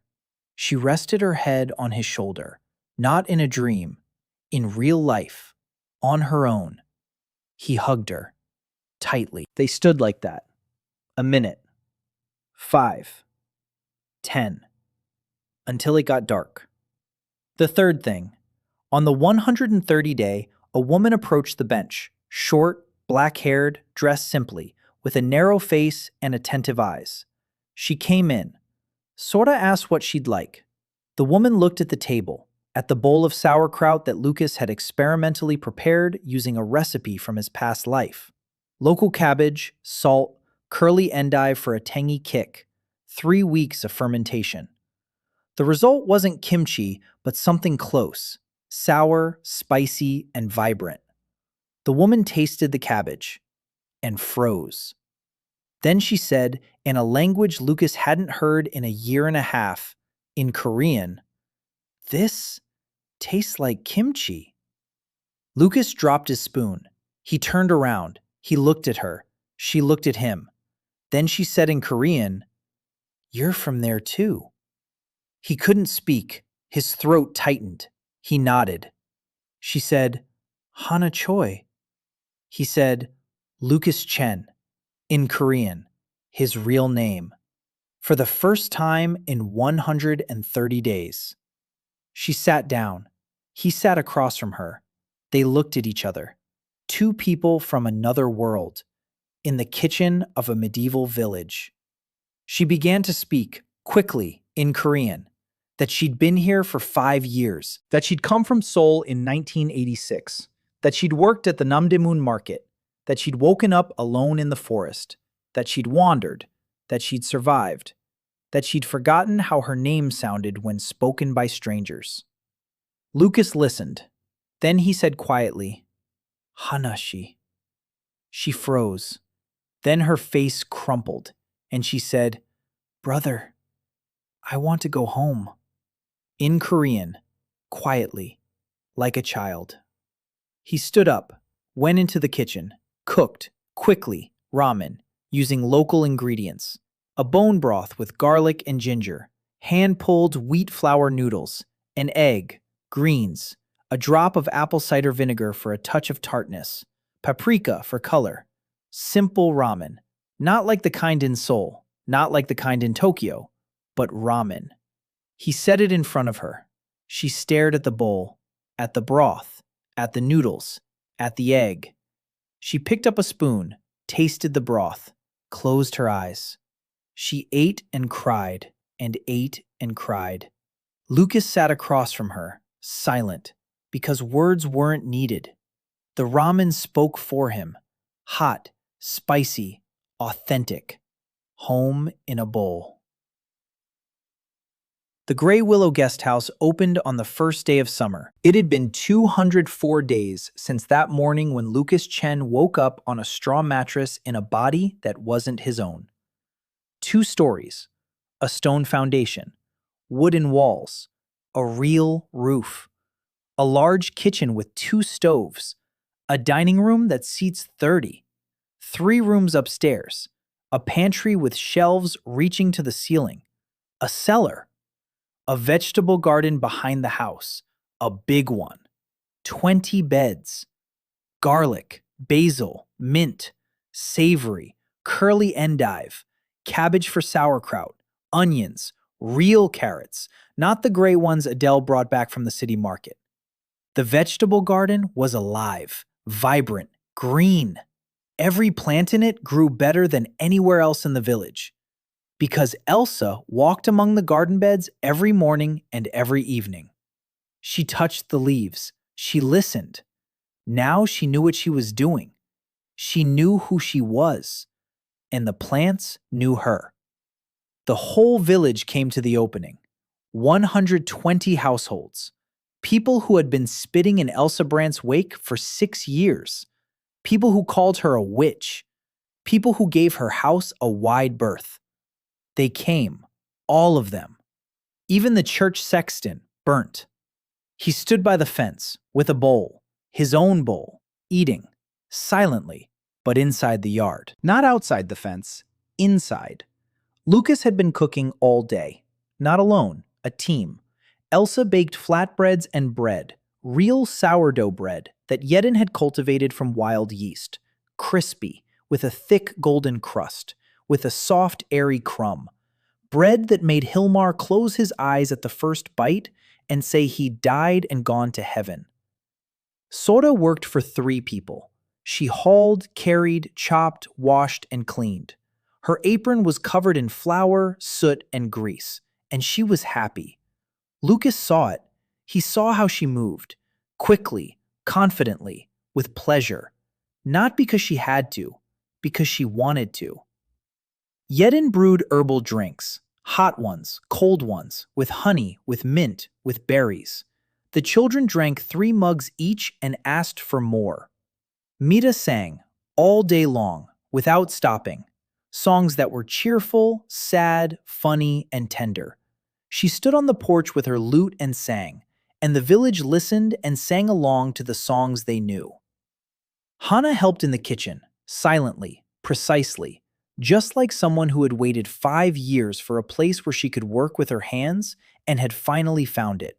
She rested her head on his shoulder, not in a dream, in real life, on her own. He hugged her, tightly. They stood like that. A minute. 5. 10. Until it got dark. The third thing. On the 130 day, a woman approached the bench, short, black-haired, dressed simply, with a narrow face and attentive eyes. She came in. Sora asked what she'd like. The woman looked at the table, at the bowl of sauerkraut that Lucas had experimentally prepared using a recipe from his past life. Local cabbage, salt, curly endive for a tangy kick, 3 weeks of fermentation. The result wasn't kimchi, but something close. sour, spicy, and vibrant. The woman tasted the cabbage and froze. Then she said, in a language Lucas hadn't heard in a year and a half, in Korean, "This tastes like kimchi." Lucas dropped his spoon. He turned around. He looked at her. She looked at him. Then she said in Korean, "You're from there too." He couldn't speak. His throat tightened. He nodded. She said, "Hana Choi." He said, "Lucas Chen," in Korean, his real name, for the first time in 130 days. She sat down. He sat across from her. They looked at each other. Two people from another world, in the kitchen of a medieval village. She began to speak, quickly, in Korean, that she'd been here for 5 years, that she'd come from Seoul in 1986, that she'd worked at the Namdaemun market, that she'd woken up alone in the forest, that she'd wandered, that she'd survived, that she'd forgotten how her name sounded when spoken by strangers. Lucas listened. Then he said quietly, "Hanashi." She froze. Then her face crumpled, and she said, "Brother, I want to go home." In Korean, quietly, like a child. He stood up, went into the kitchen, cooked, quickly, ramen, using local ingredients. A bone broth with garlic and ginger, hand-pulled wheat flour noodles, an egg, greens, a drop of apple cider vinegar for a touch of tartness, paprika for color. Simple ramen. Not like the kind in Seoul, not like the kind in Tokyo, but ramen. He set it in front of her. She stared at the bowl, at the broth, at the noodles, at the egg. She picked up a spoon, tasted the broth, closed her eyes. She ate and cried, and ate and cried. Lucas sat across from her, silent, because words weren't needed. The ramen spoke for him. Hot, spicy, authentic. Home in a bowl. The Grey Willow Guest House opened on the first day of summer. It had been 204 days since that morning when Lucas Chen woke up on a straw mattress in a body that wasn't his own. 2 stories, a stone foundation, wooden walls, a real roof, a large kitchen with 2 stoves, a dining room that seats 30, 3 rooms upstairs, a pantry with shelves reaching to the ceiling, a cellar, a vegetable garden behind the house, a big one, 20 beds, garlic, basil, mint, savory, curly endive, cabbage for sauerkraut, onions, real carrots, not the gray ones Adele brought back from the city market. The vegetable garden was alive, vibrant, green. Every plant in it grew better than anywhere else in the village. Because Elsa walked among the garden beds every morning and every evening. She touched the leaves. She listened. Now she knew what she was doing. She knew who she was. And the plants knew her. The whole village came to the opening. 120 households. People who had been spitting in Elsa Brandt's wake for 6 years. People who called her a witch. People who gave her house a wide berth. They came, all of them. Even the church sexton, burnt. He stood by the fence, with a bowl, his own bowl, eating, silently, but inside the yard. Not outside the fence, inside. Lucas had been cooking all day. Not alone, a team. Elsa baked flatbreads and bread, real sourdough bread that Yedin had cultivated from wild yeast, crispy, with a thick golden crust, with a soft, airy crumb. Bread that made Hilmar close his eyes at the first bite and say he'd died and gone to heaven. Sora worked for 3 people. She hauled, carried, chopped, washed, and cleaned. Her apron was covered in flour, soot, and grease, and she was happy. Lucas saw it. He saw how she moved, quickly, confidently, with pleasure. Not because she had to, because she wanted to. Yedin brewed herbal drinks, hot ones, cold ones, with honey, with mint, with berries. The children drank 3 mugs each and asked for more. Mita sang all day long, without stopping, songs that were cheerful, sad, funny, and tender. She stood on the porch with her lute and sang, and the village listened and sang along to the songs they knew. Hana helped in the kitchen, silently, precisely, just like someone who had waited 5 years for a place where she could work with her hands and had finally found it.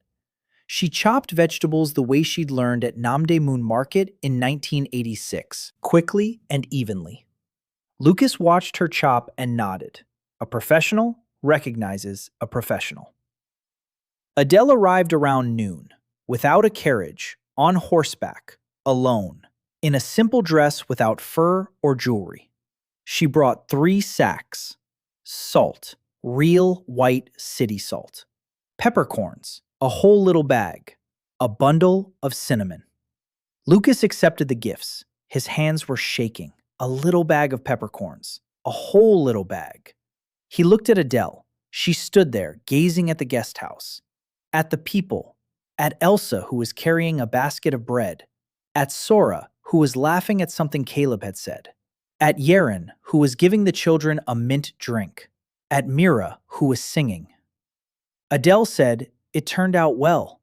She chopped vegetables the way she'd learned at Namdaemun Market in 1986, quickly and evenly. Lucas watched her chop and nodded. A professional recognizes a professional. Adele arrived around noon, without a carriage, on horseback, alone, in a simple dress without fur or jewelry. She brought 3 sacks: salt, real white city salt; peppercorns, a whole little bag; a bundle of cinnamon. Lucas accepted the gifts. His hands were shaking. A little bag of peppercorns. A whole little bag. He looked at Adele. She stood there, gazing at the guest house. At the people. At Elsa, who was carrying a basket of bread. At Sora, who was laughing at something Caleb had said. At Yeren, who was giving the children a mint drink. At Mira, who was singing. Adele said, "It turned out well."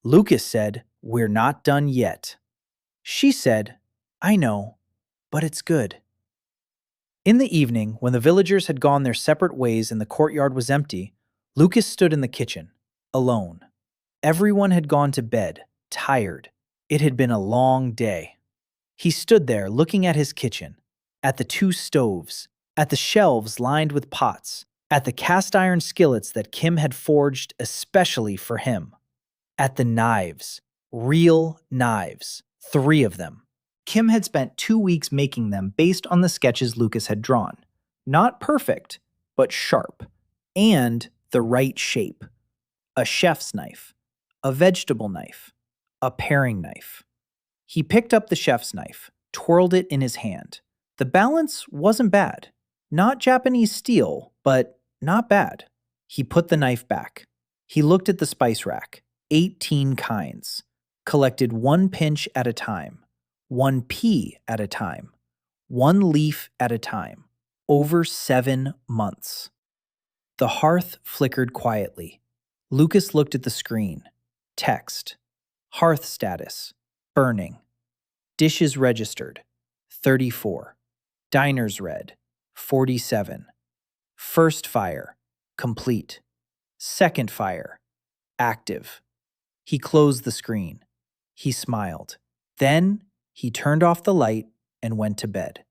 Lucas said, "We're not done yet." She said, "I know, but it's good." In the evening, when the villagers had gone their separate ways and the courtyard was empty, Lucas stood in the kitchen, alone. Everyone had gone to bed, tired. It had been a long day. He stood there looking at his kitchen, at the 2 stoves, at the shelves lined with pots, at the cast iron skillets that Kim had forged especially for him, at the knives, real knives, 3 of them. Kim had spent 2 weeks making them based on the sketches Lucas had drawn. Not perfect, but sharp, and the right shape. A chef's knife, a vegetable knife, a paring knife. He picked up the chef's knife, twirled it in his hand. The balance wasn't bad. Not Japanese steel, but not bad. He put the knife back. He looked at the spice rack. 18 kinds. Collected 1 pinch at a time. 1 pea at a time. 1 leaf at a time. Over 7 months. The hearth flickered quietly. Lucas looked at the screen. Text. Hearth status. Burning. Dishes registered. 34. Diners read. 47. First fire. Complete. Second fire. Active. He closed the screen. He smiled. Then he turned off the light and went to bed.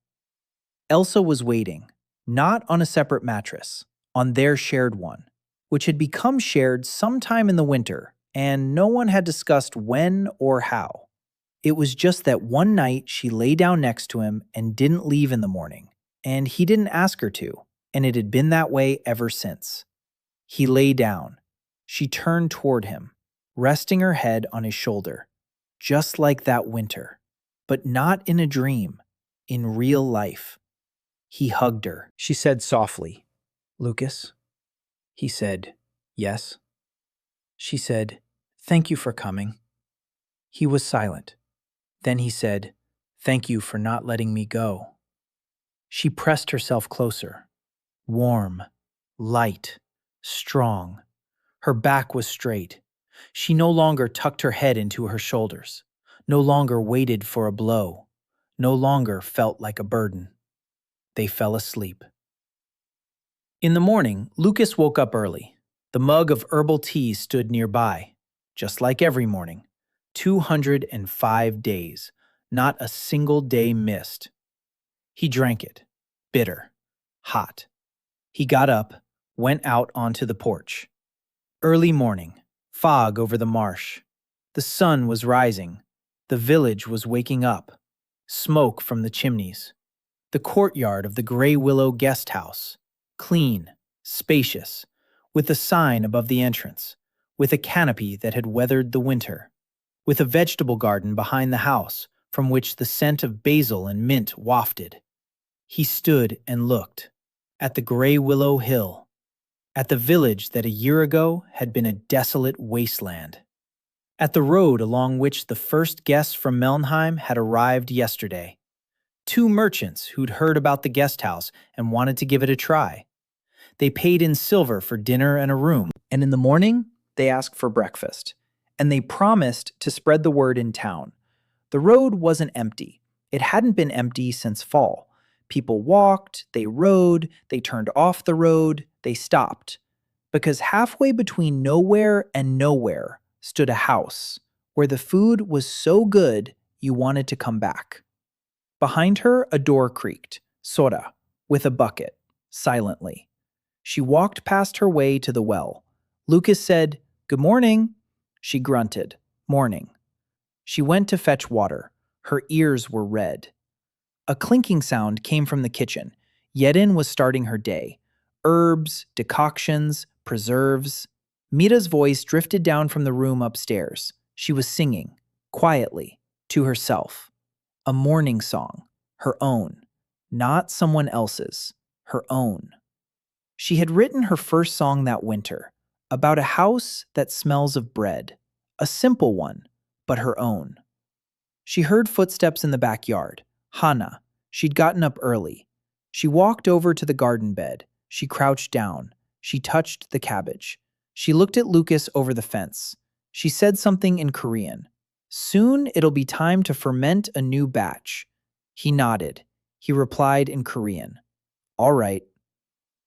Elsa was waiting, not on a separate mattress, on their shared one, which had become shared sometime in the winter, and no one had discussed when or how. It was just that one night she lay down next to him and didn't leave in the morning, and he didn't ask her to, and it had been that way ever since. He lay down. She turned toward him, resting her head on his shoulder, just like that winter, but not in a dream, in real life. He hugged her. She said softly, "Lucas?" He said, "Yes." She said, "Thank you for coming." He was silent. Then he said, "Thank you for not letting me go." She pressed herself closer. Warm, light, strong. Her back was straight. She no longer tucked her head into her shoulders, no longer waited for a blow, no longer felt like a burden. They fell asleep. In the morning, Lucas woke up early. The mug of herbal tea stood nearby, just like every morning. 205 days, not a single day missed. He drank it, bitter, hot. He got up, went out onto the porch. Early morning, fog over the marsh. The sun was rising. The village was waking up. Smoke from the chimneys. The courtyard of the Grey Willow guest house. Clean, spacious, with a sign above the entrance, with a canopy that had weathered the winter, with a vegetable garden behind the house from which the scent of basil and mint wafted. He stood and looked at the Grey Willow Hill, at the village that a year ago had been a desolate wasteland. at the road along which the first guests from Melnheim had arrived yesterday. Two merchants who'd heard about the guest house and wanted to give it a try. They paid in silver for dinner and a room, and in the morning, they asked for breakfast. And they promised to spread the word in town. The road wasn't empty. It hadn't been empty since fall. People walked, they rode, they turned off the road, they stopped. Because halfway between nowhere and nowhere stood a house where the food was so good you wanted to come back. Behind her, a door creaked, Sora, with a bucket, silently. She walked past her way to the well. Lucas said, "Good morning." She grunted, "Morning." She went to fetch water. Her ears were red. A clinking sound came from the kitchen. Yedin was starting her day. Herbs, decoctions, preserves. Mira's voice drifted down from the room upstairs. She was singing, quietly, to herself. A morning song, her own. Not someone else's, her own. She had written her first song that winter, about a house that smells of bread. A simple one, but her own. She heard footsteps in the backyard. Hana. She'd gotten up early. She walked over to the garden bed. She crouched down. She touched the cabbage. She looked at Lucas over the fence. She said something in Korean. "Soon it'll be time to ferment a new batch." He nodded. He replied in Korean. "All right."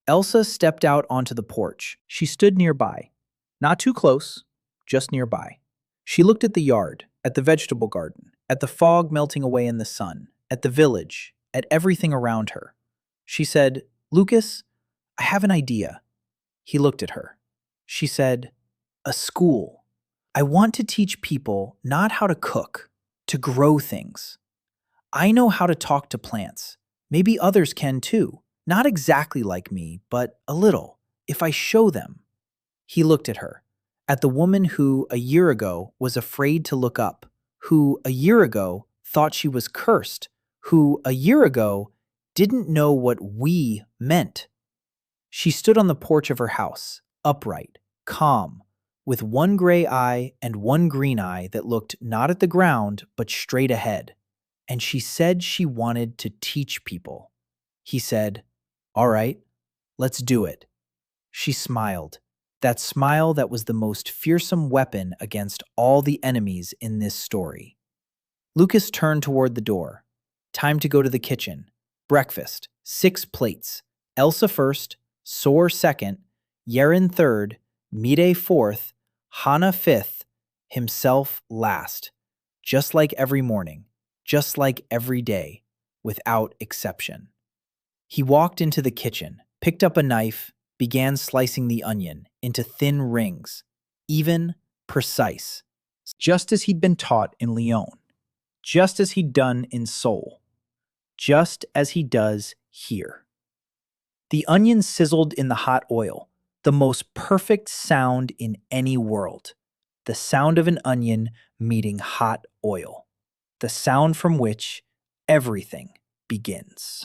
Elsa stepped out onto the porch. She stood nearby. Not too close, just nearby. She looked at the yard, at the vegetable garden, at the fog melting away in the sun, at the village, at everything around her. She said, "Lucas, I have an idea." He looked at her. She said, "A school. I want to teach people not how to cook, to grow things. I know how to talk to plants. Maybe others can too. Not exactly like me, but a little, if I show them." He looked at her, at the woman who, a year ago, was afraid to look up, who, a year ago, thought she was cursed, who, a year ago, didn't know what "we" meant. She stood on the porch of her house, upright, calm, with one gray eye and one green eye that looked not at the ground, but straight ahead. And she said she wanted to teach people. He said, "All right, let's do it." She smiled, that smile that was the most fearsome weapon against all the enemies in this story. Lucas turned toward the door. Time to go to the kitchen. Breakfast, 6 plates. Elsa first, Sor second, Yeren third, Mide fourth, Hana fifth, himself last. Just like every morning, just like every day, without exception. He walked into the kitchen, picked up a knife, began slicing the onion into thin rings, even, precise, just as he'd been taught in Lyon, just as he'd done in Seoul, just as he does here. The onion sizzled in the hot oil, the most perfect sound in any world. The sound of an onion meeting hot oil, the sound from which everything begins.